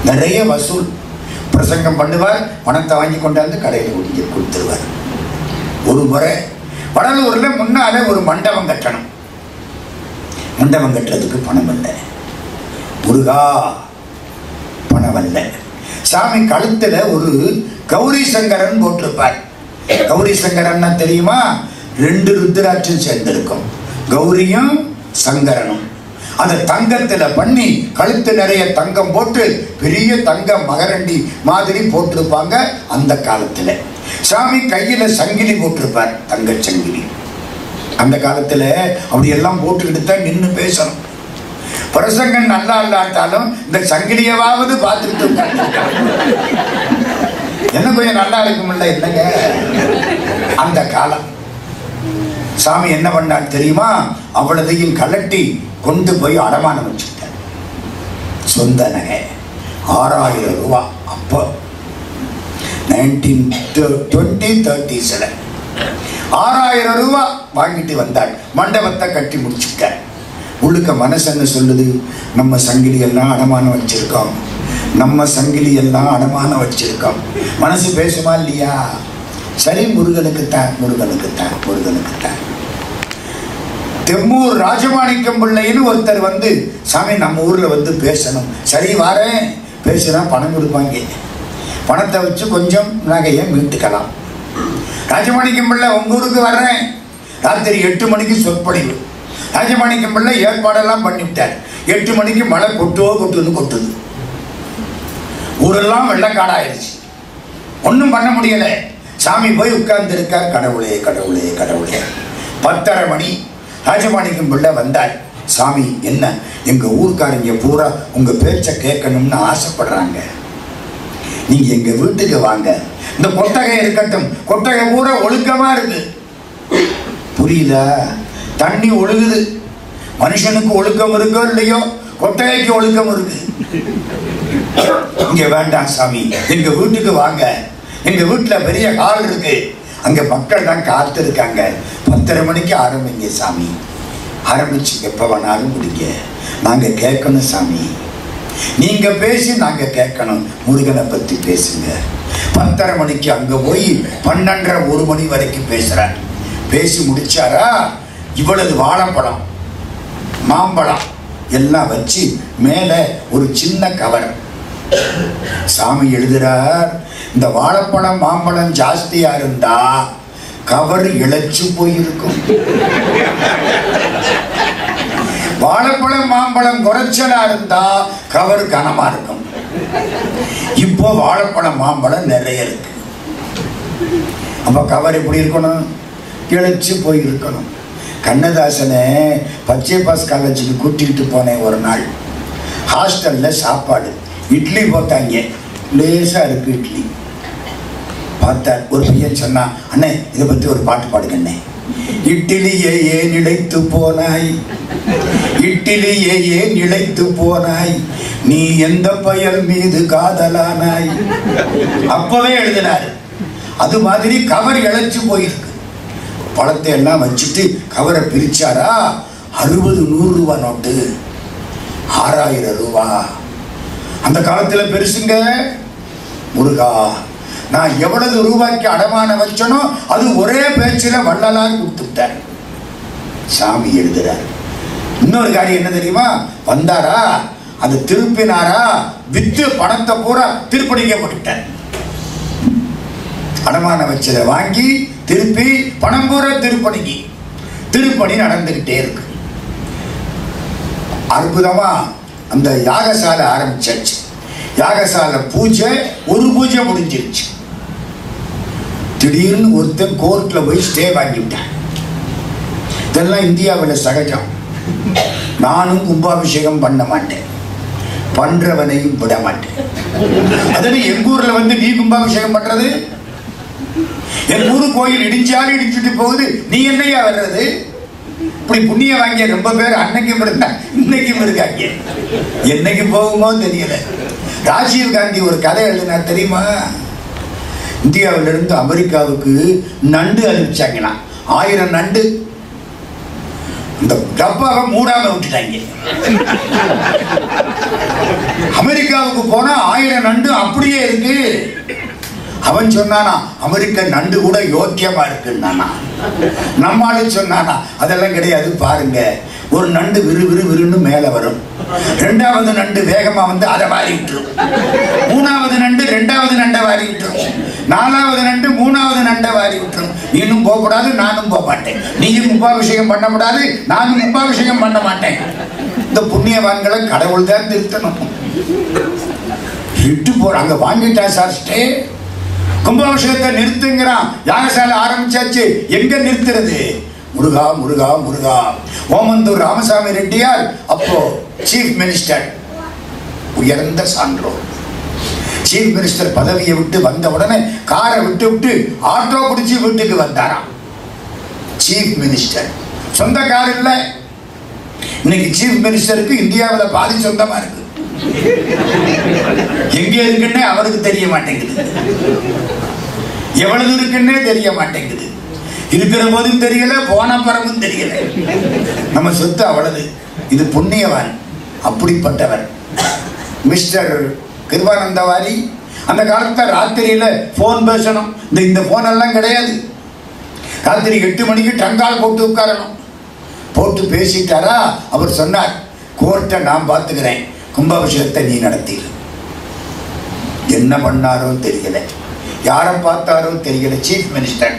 நிறைய வசூல். பிரசங்கம் பண்ணுவார், பணத்தை வாங்கி கொண்டாந்து கடையில் ஒதுக்கி கொடுத்துருவார். ஒரு முறை வடலூர்ல முன்னால ஒரு மண்டபம் கட்டணும். மண்டபம் கட்டுறதுக்கு பணம் இல்லை. முருகா, பணம் இல்லை. சாமி கழுத்துல ஒரு கௌரி சங்கரன் போட்டிருப்பார். கௌரி சங்கரன்னா தெரியுமா? 2 ருத்ராட்சம் சேர்ந்திருக்கும், கௌரியும் சங்கரனும். அந்த தங்கத்துல பண்ணி கழுத்து நிறைய தங்கம் போட்டு பெரிய தங்க மகரண்டி மாதிரி போட்டிருப்பாங்க அந்த காலத்துல. சாமி கையில சங்கிலி போட்டிருப்பார், தங்க சங்கிலி. அந்த காலத்துல அப்படி எல்லாம் போட்டுக்கிட்டு தான் நின்று பேசணும். பிரசங்கம் நல்லா இல்லாட்டாலும் இந்த சங்கிலியவாவது பார்த்துக்கிட்டு என்ன கொஞ்சம் நல்லா இருக்கும்ல. என்னங்க அந்த காலம். சாமி என்ன பண்ணார் தெரியுமா? அவ்வளதையும் கலட்டி கொண்டு போய் அடமானம் வச்சுட்டார். சொந்த நகை 6000 ரூபா. அப்போ 1920-30s 6000 ரூபா வாங்கிட்டு வந்தார். மண்டபத்தை கட்டி முடிச்சுட்டார். உள்ளுக்க மனசு என்ன சொல்லுது? நம்ம சங்கிலி எல்லாம் அடமானம் வச்சிருக்கோம், நம்ம சங்கிலி எல்லாம் அடமானம் வச்சிருக்கோம். மனசு பேசுமா இல்லையா? சரி, முருகனுக்குத்தான், முருகனுக்குத்தான், முருகனுக்குத்தான். தெம்மூர் ராஜமாணிக்கம் பிள்ளைன்னு ஒருத்தர் வந்து, சாமி நம்ம ஊர்ல வந்து பேசணும். சரி வாரேன். பேசுனா பணம் கொடுப்பாங்க. பணத்தை வச்சு கொஞ்சம் நகையை மீட்டுக்கலாம். ராஜமாணிக்கம் பிள்ளை உங்க ஊருக்கு வர்றேன். ராத்திரி 8 மணிக்கு சொற்பொழிவு. ராஜமாணிக்கம் பிள்ளை ஏற்பாடெல்லாம் பண்ணிவிட்டார். 8 மணிக்கு மழை கொட்டுது. ஊரெல்லாம் வெள்ளக்காடாயிருச்சு. ஒன்றும் பண்ண முடியல. சாமி போய் உட்கார்ந்து இருக்கார். கடவுளே கடவுளே கடவுளே. 10:30 மணி ராஜமாணிக்கம் பிள்ளை வந்தார். சாமி, என்ன, எங்க ஊர்க்காரங்க பூரா உங்க பேச்சை கேட்கணும்னு ஆசைப்படுறாங்க. நீங்க எங்க வீட்டுக்கு வாங்க. இந்த கொட்டகை இருக்கட்டும். கொட்டகை பூரா ஒழுக்கமா இருக்கு. புரியுதா? தண்ணி ஒழுகுது. மனுஷனுக்கு ஒழுக்கம் இருக்கோ இல்லையோ, கொட்டகைக்கு ஒழுக்கம் இருக்கு. இங்க வேண்டாம் சாமி, எங்க வீட்டுக்கு வாங்க. எங்க வீட்டுல பெரிய ஹால் இருக்கு. அங்க மக்கள் தான் காத்து இருக்காங்க. 10:30 மணிக்கு ஆரம்பிங்க சாமி. ஆரம்பிச்சு எப்ப வேணாலும் முடிங்க. நாங்க கேட்கணும் சாமி. நீங்க பேசி நாங்க கேட்கணும். முருகனை பத்தி பேசுங்க. 10:30 மணிக்கு அங்க போய் 12:30 1 மணி வரைக்கும் பேசுறார். பேசி முடிச்சாரா, இவ்வளவு வாழைப்பழம் மாம்பழம் எல்லாம் வச்சு மேல ஒரு சின்ன கவர். சாமி எழுதுறார், இந்த வாழைப்பழம் மாம்பழம் ஜாஸ்தியா இருந்தா கவர் இழைச்சு போயிருக்கும். வாழைப்பழம் மாம்பழம் குறைச்சலா இருந்தா கவர் கனமா இருக்கும். இப்போ வாழைப்பழம் மாம்பழம் நிறைய இருக்கு. அப்ப கவர் எப்படி இருக்கணும்? இழைச்சு போயிருக்கணும். கண்ணதாசனை பச்சை பாஸ் காலேஜுக்கு கூட்டிகிட்டு போனேன் ஒரு நாள். ஹாஸ்டல்ல சாப்பாடு இட்லி போட்டாங்க. லேசா இருக்கு இட்லி. பார்த்தார். ஒரு பையன் சொன்னா, அண்ணே இதை பத்தி ஒரு பாட்டு பாடுங்கண்ணே. இட்லியே ஏன் இழைத்து போனாய், இட்லியே ஏன் இழைத்து போனாய், நீ எந்த பயல் மீது காதலானாய். அப்பவே எழுதினார். அது மாதிரி கவர் இழைச்சு போயிருக்கு. பழத்தை எல்லாம் வச்சுட்டு கவரை பிரிச்சாரா, 60-100 ரூபா நோட்டு, 6000 ரூபா. அந்த காலத்துல பெருசுங்க. முருகா, நான் எவ்வளவு ரூபாய்க்கு அடமான வச்சனோ அது ஒரே பேச்சில வள்ளலார் கொடுத்துட்டார். சாமி எழுதுறார். இன்னொரு காரியம் என்ன தெரியுமா? வந்தாரா, அது திருப்பினாரா, வித்து பணத்தை பூரா திருப்பணிக்கப்பட்டார். அடமான வச்சதை வாங்கி திருப்பி பணம் பூரா திருப்பணி நடந்துகிட்டே இருக்கு. அற்புதமா அந்த யாகசாலை ஆரம்பிச்சாச்சு. யாகசாலை பூஜை, ஒரு பூஜை முடிஞ்சிருச்சு. திடீர்னு ஒருத்தன் கோர்ட்ல போய் ஸ்டே வாங்கிவிட்டான். இதெல்லாம் இந்தியாவில் சகஜம். நானும் கும்பாபிஷேகம் பண்ண மாட்டேன், பண்றவனையும் விட மாட்டேன். அதனால எங்க ஊர்ல வந்து நீ கும்பாபிஷேகம் பண்றது? என் ஊரு கோயில் இடிஞ்சாலும் இடிச்சுட்டு போகுது, நீ என்னையா வர்றது? இப்படி புண்ணிய வாங்கிய ரொம்ப பேர் அன்னைக்கும் இருந்தாங்க, இன்னைக்கும் இருக்காங்க. என்னைக்கு போகுமோ தெரியல. ராஜீவ் காந்தி ஒரு கதை எழுதினார் தெரியுமா? இந்தியாவிலிருந்து அமெரிக்காவுக்கு நண்டு அனுப்பிச்சாங்கன்னா 1000 நண்டு. இந்த டப்பாவை மூடாம விட்டுட்டாங்க. அமெரிக்காவுக்கு போனா 1000 நண்டு அப்படியே இருக்கு. அவன் சொன்னானா, அமெரிக்க நண்டு கூட யோக்கியமா இருக்குன்னா. நம்மாலும் சொன்னானா, அதெல்லாம் கிடையாது பாருங்க. ஒரு நண்டு விறுன்னு மேல வரும், 2வது நண்டு வேகமா வந்து அதை வாரி விட்டுரும், 3வது நண்டு 2வது நண்டை வாரி விட்டுரும், 4வது நண்டு 3வது நண்டை வாரி விட்டுரும். நீனும் போகக்கூடாது, நானும் போக மாட்டேன். நீயும் கும்பாபிஷேகம் பண்ண கூடாது, நானும் கும்பாபிஷேகம் பண்ண மாட்டேன். இந்த புண்ணியவான்களை கடவுள் தான் திருத்தணும். இட்டு போறாங்க. வாங்கிட்டா சார் ஸ்டே, கும்பாபிஷேகத்தை நிறுத்துங்கிறான். யாகசாலை ஆரம்பிச்சாச்சு, எங்க நிறுத்துறது? முருகா முருகா முருகா. ஓமந்தூர் ராமசாமி ரெட்டியார் அப்போ சீஃப் மினிஸ்டர், உயர்ந்த சான்றோர். சீஃப் மினிஸ்டர் பதவியை விட்டு வந்த உடனே காரை விட்டு ஆட்டோ பிடிச்சி வீட்டுக்கு வந்தாராம். சீஃப் மினிஸ்டர் சொந்த கார் இல்ல. இன்னைக்கு சீஃப் மினிஸ்டருக்கு இந்தியாவில் பாதி சொந்தமா இருக்கு. எங்க இருக்குன்னே அவருக்கு தெரிய மாட்டேங்குது, எவ்வளவு இருக்குன்னே தெரிய மாட்டேங்குது. இருக்கிற போதும் தெரியல, போன பரமும் தெரியல. நம்ம சொத்து அவ்வளவு. இது புண்ணியவான், அப்படிப்பட்டவர் மிஸ்டர் கிருபானந்தவாரி. அந்த காலத்துல ராத்திரியில போன் பேசணும். இந்த போன் எல்லாம் கிடையாது. ராத்திரி 8 மணிக்கு டங்கால் போட்டு உட்காரணும். போட்டு பேசிட்டாரா, அவர் சொன்னார், கோர்ட்டை நான் பார்த்துக்கிறேன், கும்பாபிஷேகத்தை நீ நடத்திடு. என்ன பண்ணாரோ தெரியல, யாரை பார்த்தாரோ தெரியல. சீஃப் மினிஸ்டர்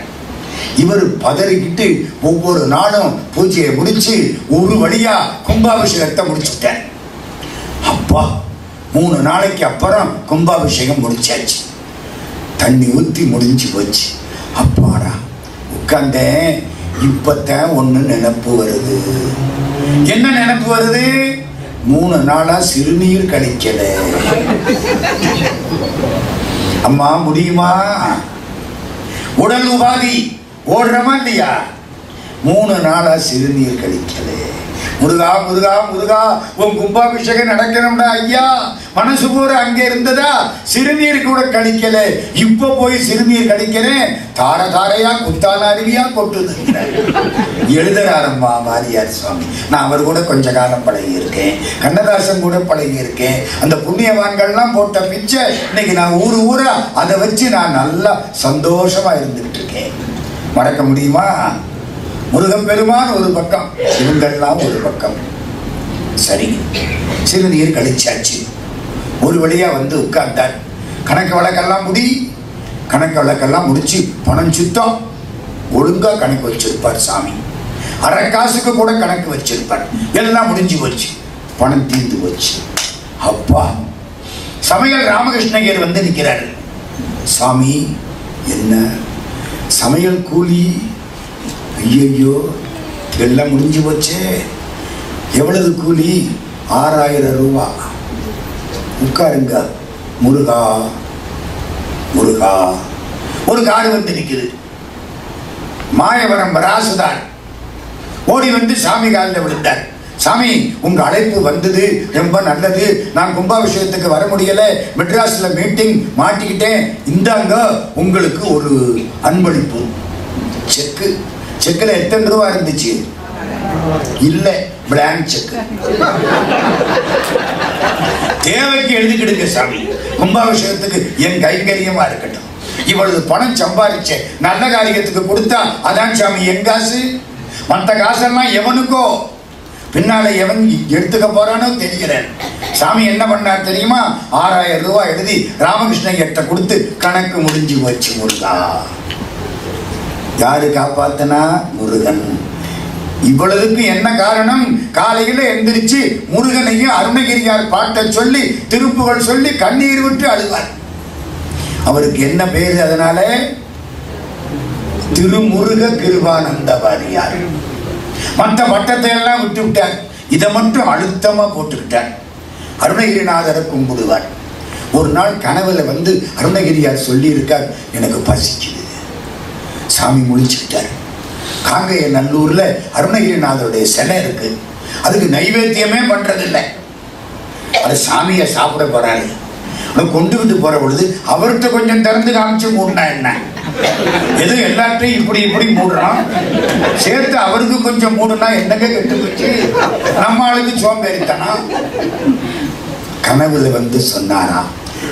இவர் பதறிக்கிட்டு ஒவ்வொரு நாளும் பூஜையை முடிச்சு ஒரு வழியா கும்பாபிஷேகத்தை முடிச்சுட்டார். அப்பா 3 நாளைக்கு அப்புறம் கும்பாபிஷேகம் முடிச்சாச்சு. தண்ணி ஊற்றி முடிஞ்சு போச்சு. அப்பாடா உட்கார்ந்தேன். இப்பத்தான் ஒண்ணு நினைப்பு வருது. என்ன நினைப்பு வருது? 3 நாளா சிறுநீர் கழிக்கல. அம்மா முடியுமா? உடல் உபாதி ஓடுறமா இல்லையா? 3 நாளா சிறுநீர் கழிக்கல. முருகா முருகா முருகா, உன் கும்பாபிஷேகம் நடக்கணும்டா ஐயா. மனசு பூரா அங்கே இருந்ததா, சிறுநீர் கூட கழிக்கல. இப்ப போய் சிறுநீர் கழிக்கிறேன், தார தாரையா குத்தால அருவியா கொட்டுது. எழுதுறாரம்மா வாரியார் சுவாமி. நான் அவர் கூட கொஞ்ச காலம் பழகி இருக்கேன், கண்ணதாசன் கூட பழகி இருக்கேன். அந்த புண்ணியவான்கள்லாம் போட்ட பிச்சை இன்னைக்கு நான் ஊரா அதை வச்சு நான் நல்லா சந்தோஷமா இருந்துகிட்டு இருக்கேன். மறக்க முடியுமா? முருகன் பெருமான் ஒரு பக்கம், இவங்கெல்லாம் ஒரு பக்கம். சரி, சிறுநீர் கழிச்சாச்சு. ஒரு வழியா வந்து உட்கார்ந்தார். கணக்கு வழக்கெல்லாம் கணக்கு வழக்கெல்லாம் முடிச்சு பணம் சுத்தம் ஒழுங்கா கணக்கு வச்சிருப்பார் சாமி. அரை காசுக்கு கூட கணக்கு வச்சிருப்பார். எல்லாம் முடிஞ்சு போச்சு, பணம் தீர்ந்து போச்சு. அப்பா சமையல் ராமகிருஷ்ணகிரி வந்து நிற்கிறாரு. சாமி என்ன சமையல் கூலி? ஐயோ எல்லாம் முடிஞ்சு போச்சு. எவ்வளவு கூலி? 6000 ரூபா. உட்காருங்க. முருகா முருகா. ஒரு காடு வந்து நிற்குது. மாயவரம் ராசுதான் ஓடி வந்து சாமி காலில் விழுந்தார். சாமி உங்க அழைப்பு வந்தது, ரொம்ப நல்லது. நான் கும்பாபிஷேகத்துக்கு வர முடியல, மெட்ராஸ்ல மீட்டிங் மாட்டிக்கிட்டேன். இந்தாங்க உங்களுக்கு ஒரு அன்பளிப்பு. செக்கு. செக்குல எத்தனை ரூபா இருந்துச்சு? இல்ல, பிளாங்க் செக்கு. தேவைக்கு எழுதிக்கிடுங்க சாமி, கும்பாபிஷேகத்துக்கு என் கைங்கரியமா இருக்கட்டும். இவ்வளவு பணம் சம்பாதிச்ச நல்ல காரியத்துக்கு கொடுத்தா அதான் சாமி என் காசு. மற்ற காசெல்லாம் எவனுக்கோ, பின்னால எவன் எடுத்துக்க போறானோ தெரியல. சாமி என்ன பண்ணார் தெரியுமா? 6000 ரூபாய் எழுதி ராமகிருஷ்ணகிட்ட கொடுத்து கணக்கு முடிஞ்சு வச்சு. முருகா. யாரு காப்பாத்தனா? முருகன். இவ்வளவுக்கு என்ன காரணம்? காலையில எந்திரிச்சு முருகனையும் அருணகிரியார் பாட்டை சொல்லி திருப்புகள் சொல்லி கண்ணீர் விட்டு அழுவார். அவருக்கு என்ன பேரு? அதனால திருமுருக கிருபானந்த வாரியார். மற்ற பட்டத்தை எல்லாம் விட்டு விட்டார், இதை மட்டும் அழுத்தமா போட்டுக்கிட்டார். அருணகிரிநாதரை கும்பிடுவார். ஒரு நாள் கனவுல வந்து அருணகிரியார் சொல்லி இருக்கார், எனக்கு பசிக்குது. சாமி முழிச்சுக்கிட்டார். காங்கைய நல்லூர்ல அருணகிரிநாதருடைய சிலை இருக்கு, அதுக்கு நைவேத்தியமே பண்றதில்லை. அது சாமியை சாப்பிட போறாரு. கொண்டுகிட்டு போற பொழுது அவர்கிட்ட கொஞ்சம் திறந்து காமிச்சு மூடினா என்ன? எது எல்லாத்தையும் இப்படி இப்படி மூடுறான், சேர்த்து அவருக்கு கொஞ்சம் மூடுனா என்னங்க கெட்டு போச்சு? நம்ம ஆளுக்கு சோம்பேறித்தானா? கனவுல வந்து சொன்னாரா,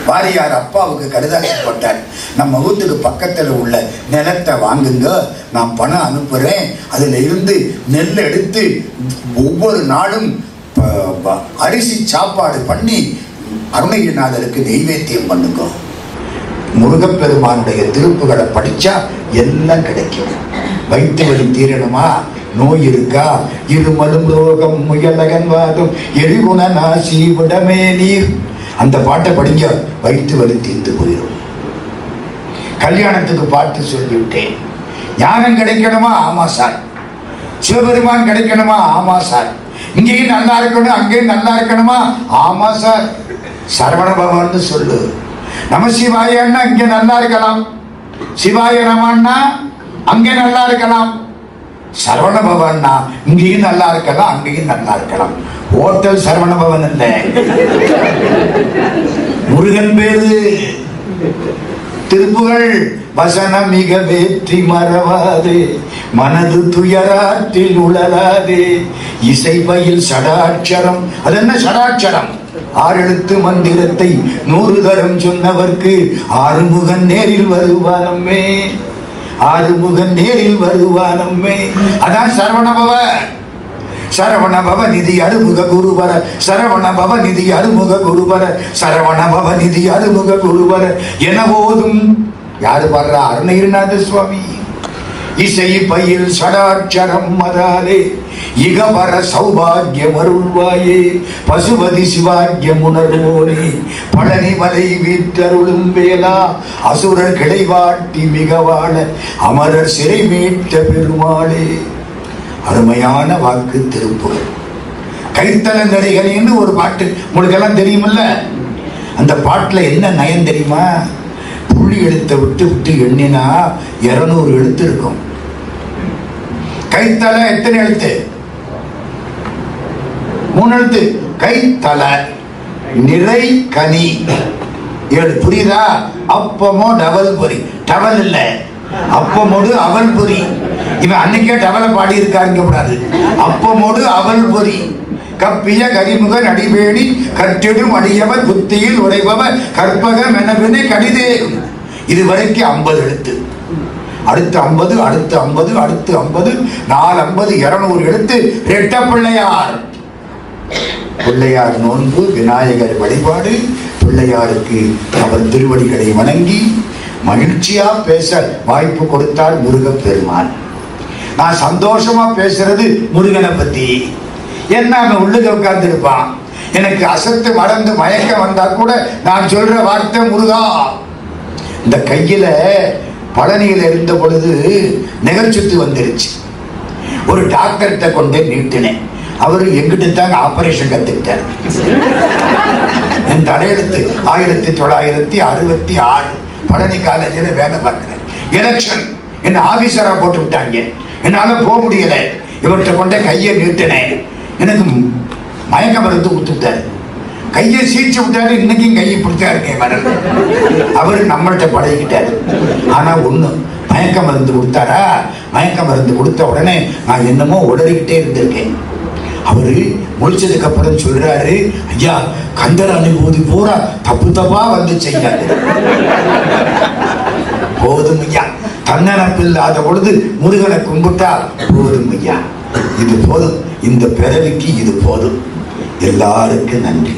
வாரியார் அப்பாவுக்கு கடுதாசி போட்டார், நம்ம வீட்டுக்கு பக்கத்துல உள்ள நிலத்தை வாங்குங்க, நான் பணம் அனுப்புறேன், அதுல இருந்து நெல் எடுத்து ஒவ்வொரு நாளும் அரிசி சாப்பாடு பண்ணி அருணகிரிநாதருக்கு நெய்வேத்தியம் பண்ணுங்க. முருகப்பெருமானுடைய திருப்புகளை படிச்சா எல்லாம் கிடைக்கும். வயிற்று வலி தீரணுமா? நோய் இருக்கா? இருமலும் ரோகம் முயலகன் வாதம் எரிகுண நாசி விடமே நீர். அந்த பாட்டை படிங்க, வயிற்று வலி தீர்ந்து போயிடும். கல்யாணத்துக்கு பாட்டு சொல்லிவிட்டேன். ஞானம் கிடைக்கணுமா? ஆமா சார். சிவபெருமான் கிடைக்கணுமா? ஆமா சார். இங்கேயும் நல்லா இருக்கணும், அங்கேயும் நல்லா இருக்கணுமா? ஆமா சார். சரவண பவன்னு சொல்லு. நம சிவாயன்னா இங்க நல்லா இருக்கலாம், சிவாய நமன்னா அங்கே நல்லா இருக்கலாம், சரவண பவன்னா இங்கேயும் நல்லா இருக்கலாம், அங்கேயும் நல்லா இருக்கலாம். ஹோட்டல் சரவண பவன் இல்ல, முருகன் பேரு. திருப்புகள் வசனம் மிக வேற்றி மறவாதே, மனது துயராற்றில் உழலாதே, இசை பயில் சடாட்சரம். அது என்ன சடாட்சரம்? 6 எழுத்து மந்திரத்தை 100 தரம் சொன்னவர்க்கு ஆறுமுகன் நேரில் வருவானம்மே, ஆறுமுகன் நேரில் வருவானம்மே. அதான் சரவணபவ. சரவணபவ நிதி அருமுக குருவர, சரவணபவ நிதி அருமுக குருவர, சரவணபவ நிதி அருமுக குருவர என போதும். யாரு பாடுறா? அருணகிரிநாத சுவாமி. இசை பயில் சடாட்சரம் மதாலே இகவர சௌபாகியம் அருள்வாயே பசுபதி சிவாக்கியம் உணர்வோனே பழனி மலை வீட்டருளும் வேளா அசுரர் கிளைவாட்டி மிக வாழ அமரர் சிறை மீட்ட பெருமாளே. அருமையான வாக்கு திருப்புகழ். கைத்தல நடிகரின்னு ஒரு பாட்டு உங்களுக்கு எல்லாம் தெரியுமில்ல? அந்த பாட்டுல என்ன நயம் தெரியுமா? புள்ளி எழுத்தை விட்டு விட்டு எண்ணினா 200 எழுத்து இருக்கும். கைத்தல எத்தனை எழுத்து? 3 எழுத்து. கைத்தல நிறை கனி 7. புரியுதா? அப்பமோ டவல் பொரி. டவல் இல்ல, அப்பமோடு அவல் பொரி. இவன் அன்னைக்கே டவலை பாடி இருக்காருங்க கூடாது. அப்பமோடு அவல் பொரி கப்பிய கரிமுக நடிவேடி கற்றிடும் அடியவர் புத்தியில் உரைபவர் கற்பக மெனவினை கடிதேகும். இதுவரைக்கும் 50 எழுத்து. அடுத்து 50, அடுத்து 50, அடுத்து 50, 4 50, 200 எழுத்து. ரெட்ட பிள்ளையார். பிள்ளையார் நோன்பு, விநாயகர் வழிபாடு. பிள்ளையாருக்கு அவர் திருவடிகளை வணங்கி மகிழ்ச்சியா பேச வாய்ப்பு கொடுத்தார் முருகப்பெருமான். நான் சந்தோஷமா பேசுறது முருகனை பத்தி. என்ன அவன் உள்ளுக உட்கார்ந்து இருப்பான். எனக்கு அசத்து மறந்து மயக்கம் வந்தா கூட நான் சொல்ற வார்த்தை முருகா. இந்த கையில பழனியில இருந்த பொழுது நிகழ்ச்சுத்து வந்துருச்சு. ஒரு டாக்டர்கிட்ட கொண்டு நீட்டினேன். அவரு எங்கிட்ட தாங்க ஆபரேஷன் கத்துக்கிட்டார். என் தலையெழுத்து 1966 பழனி காலேஜில் வேலை பார்க்கிறேன். எலெக்ஷன் என்ன ஆபீசரா போட்டு விட்டாங்க. என்னால போக முடியல. இவர்கிட்ட கொண்ட கையை நீட்டினேன். எனக்கு மயக்க மருந்து கொடுத்துட்டாரு. கையை சீச்சு விட்டாரு. இன்னைக்கும் கையை பிடிச்சாருங்க வரல. அவரு நம்மள்கிட்ட பழகிக்கிட்டாரு. ஆனா ஒண்ணு, மயக்க மருந்து கொடுத்தாரா? மயக்க மருந்து கொடுத்த உடனே நான் என்னமோ உடறிக்கிட்டே இருந்திருக்கேன். அவரு முடிச்சதுக்கு அப்புறம் சொல்றாரு, ஐயா கந்தர் அனுபூதி பூரா தப்பு தப்பா வந்து செய்யாது. போதும் ஐயா, தன்னனப்பு இல்லாத பொழுது முருகனை கும்பிட்டா போதும் ஐயா. இது போதும். இந்த பிறவிக்கு இது போதும். எல்லாருக்கும் நன்றி.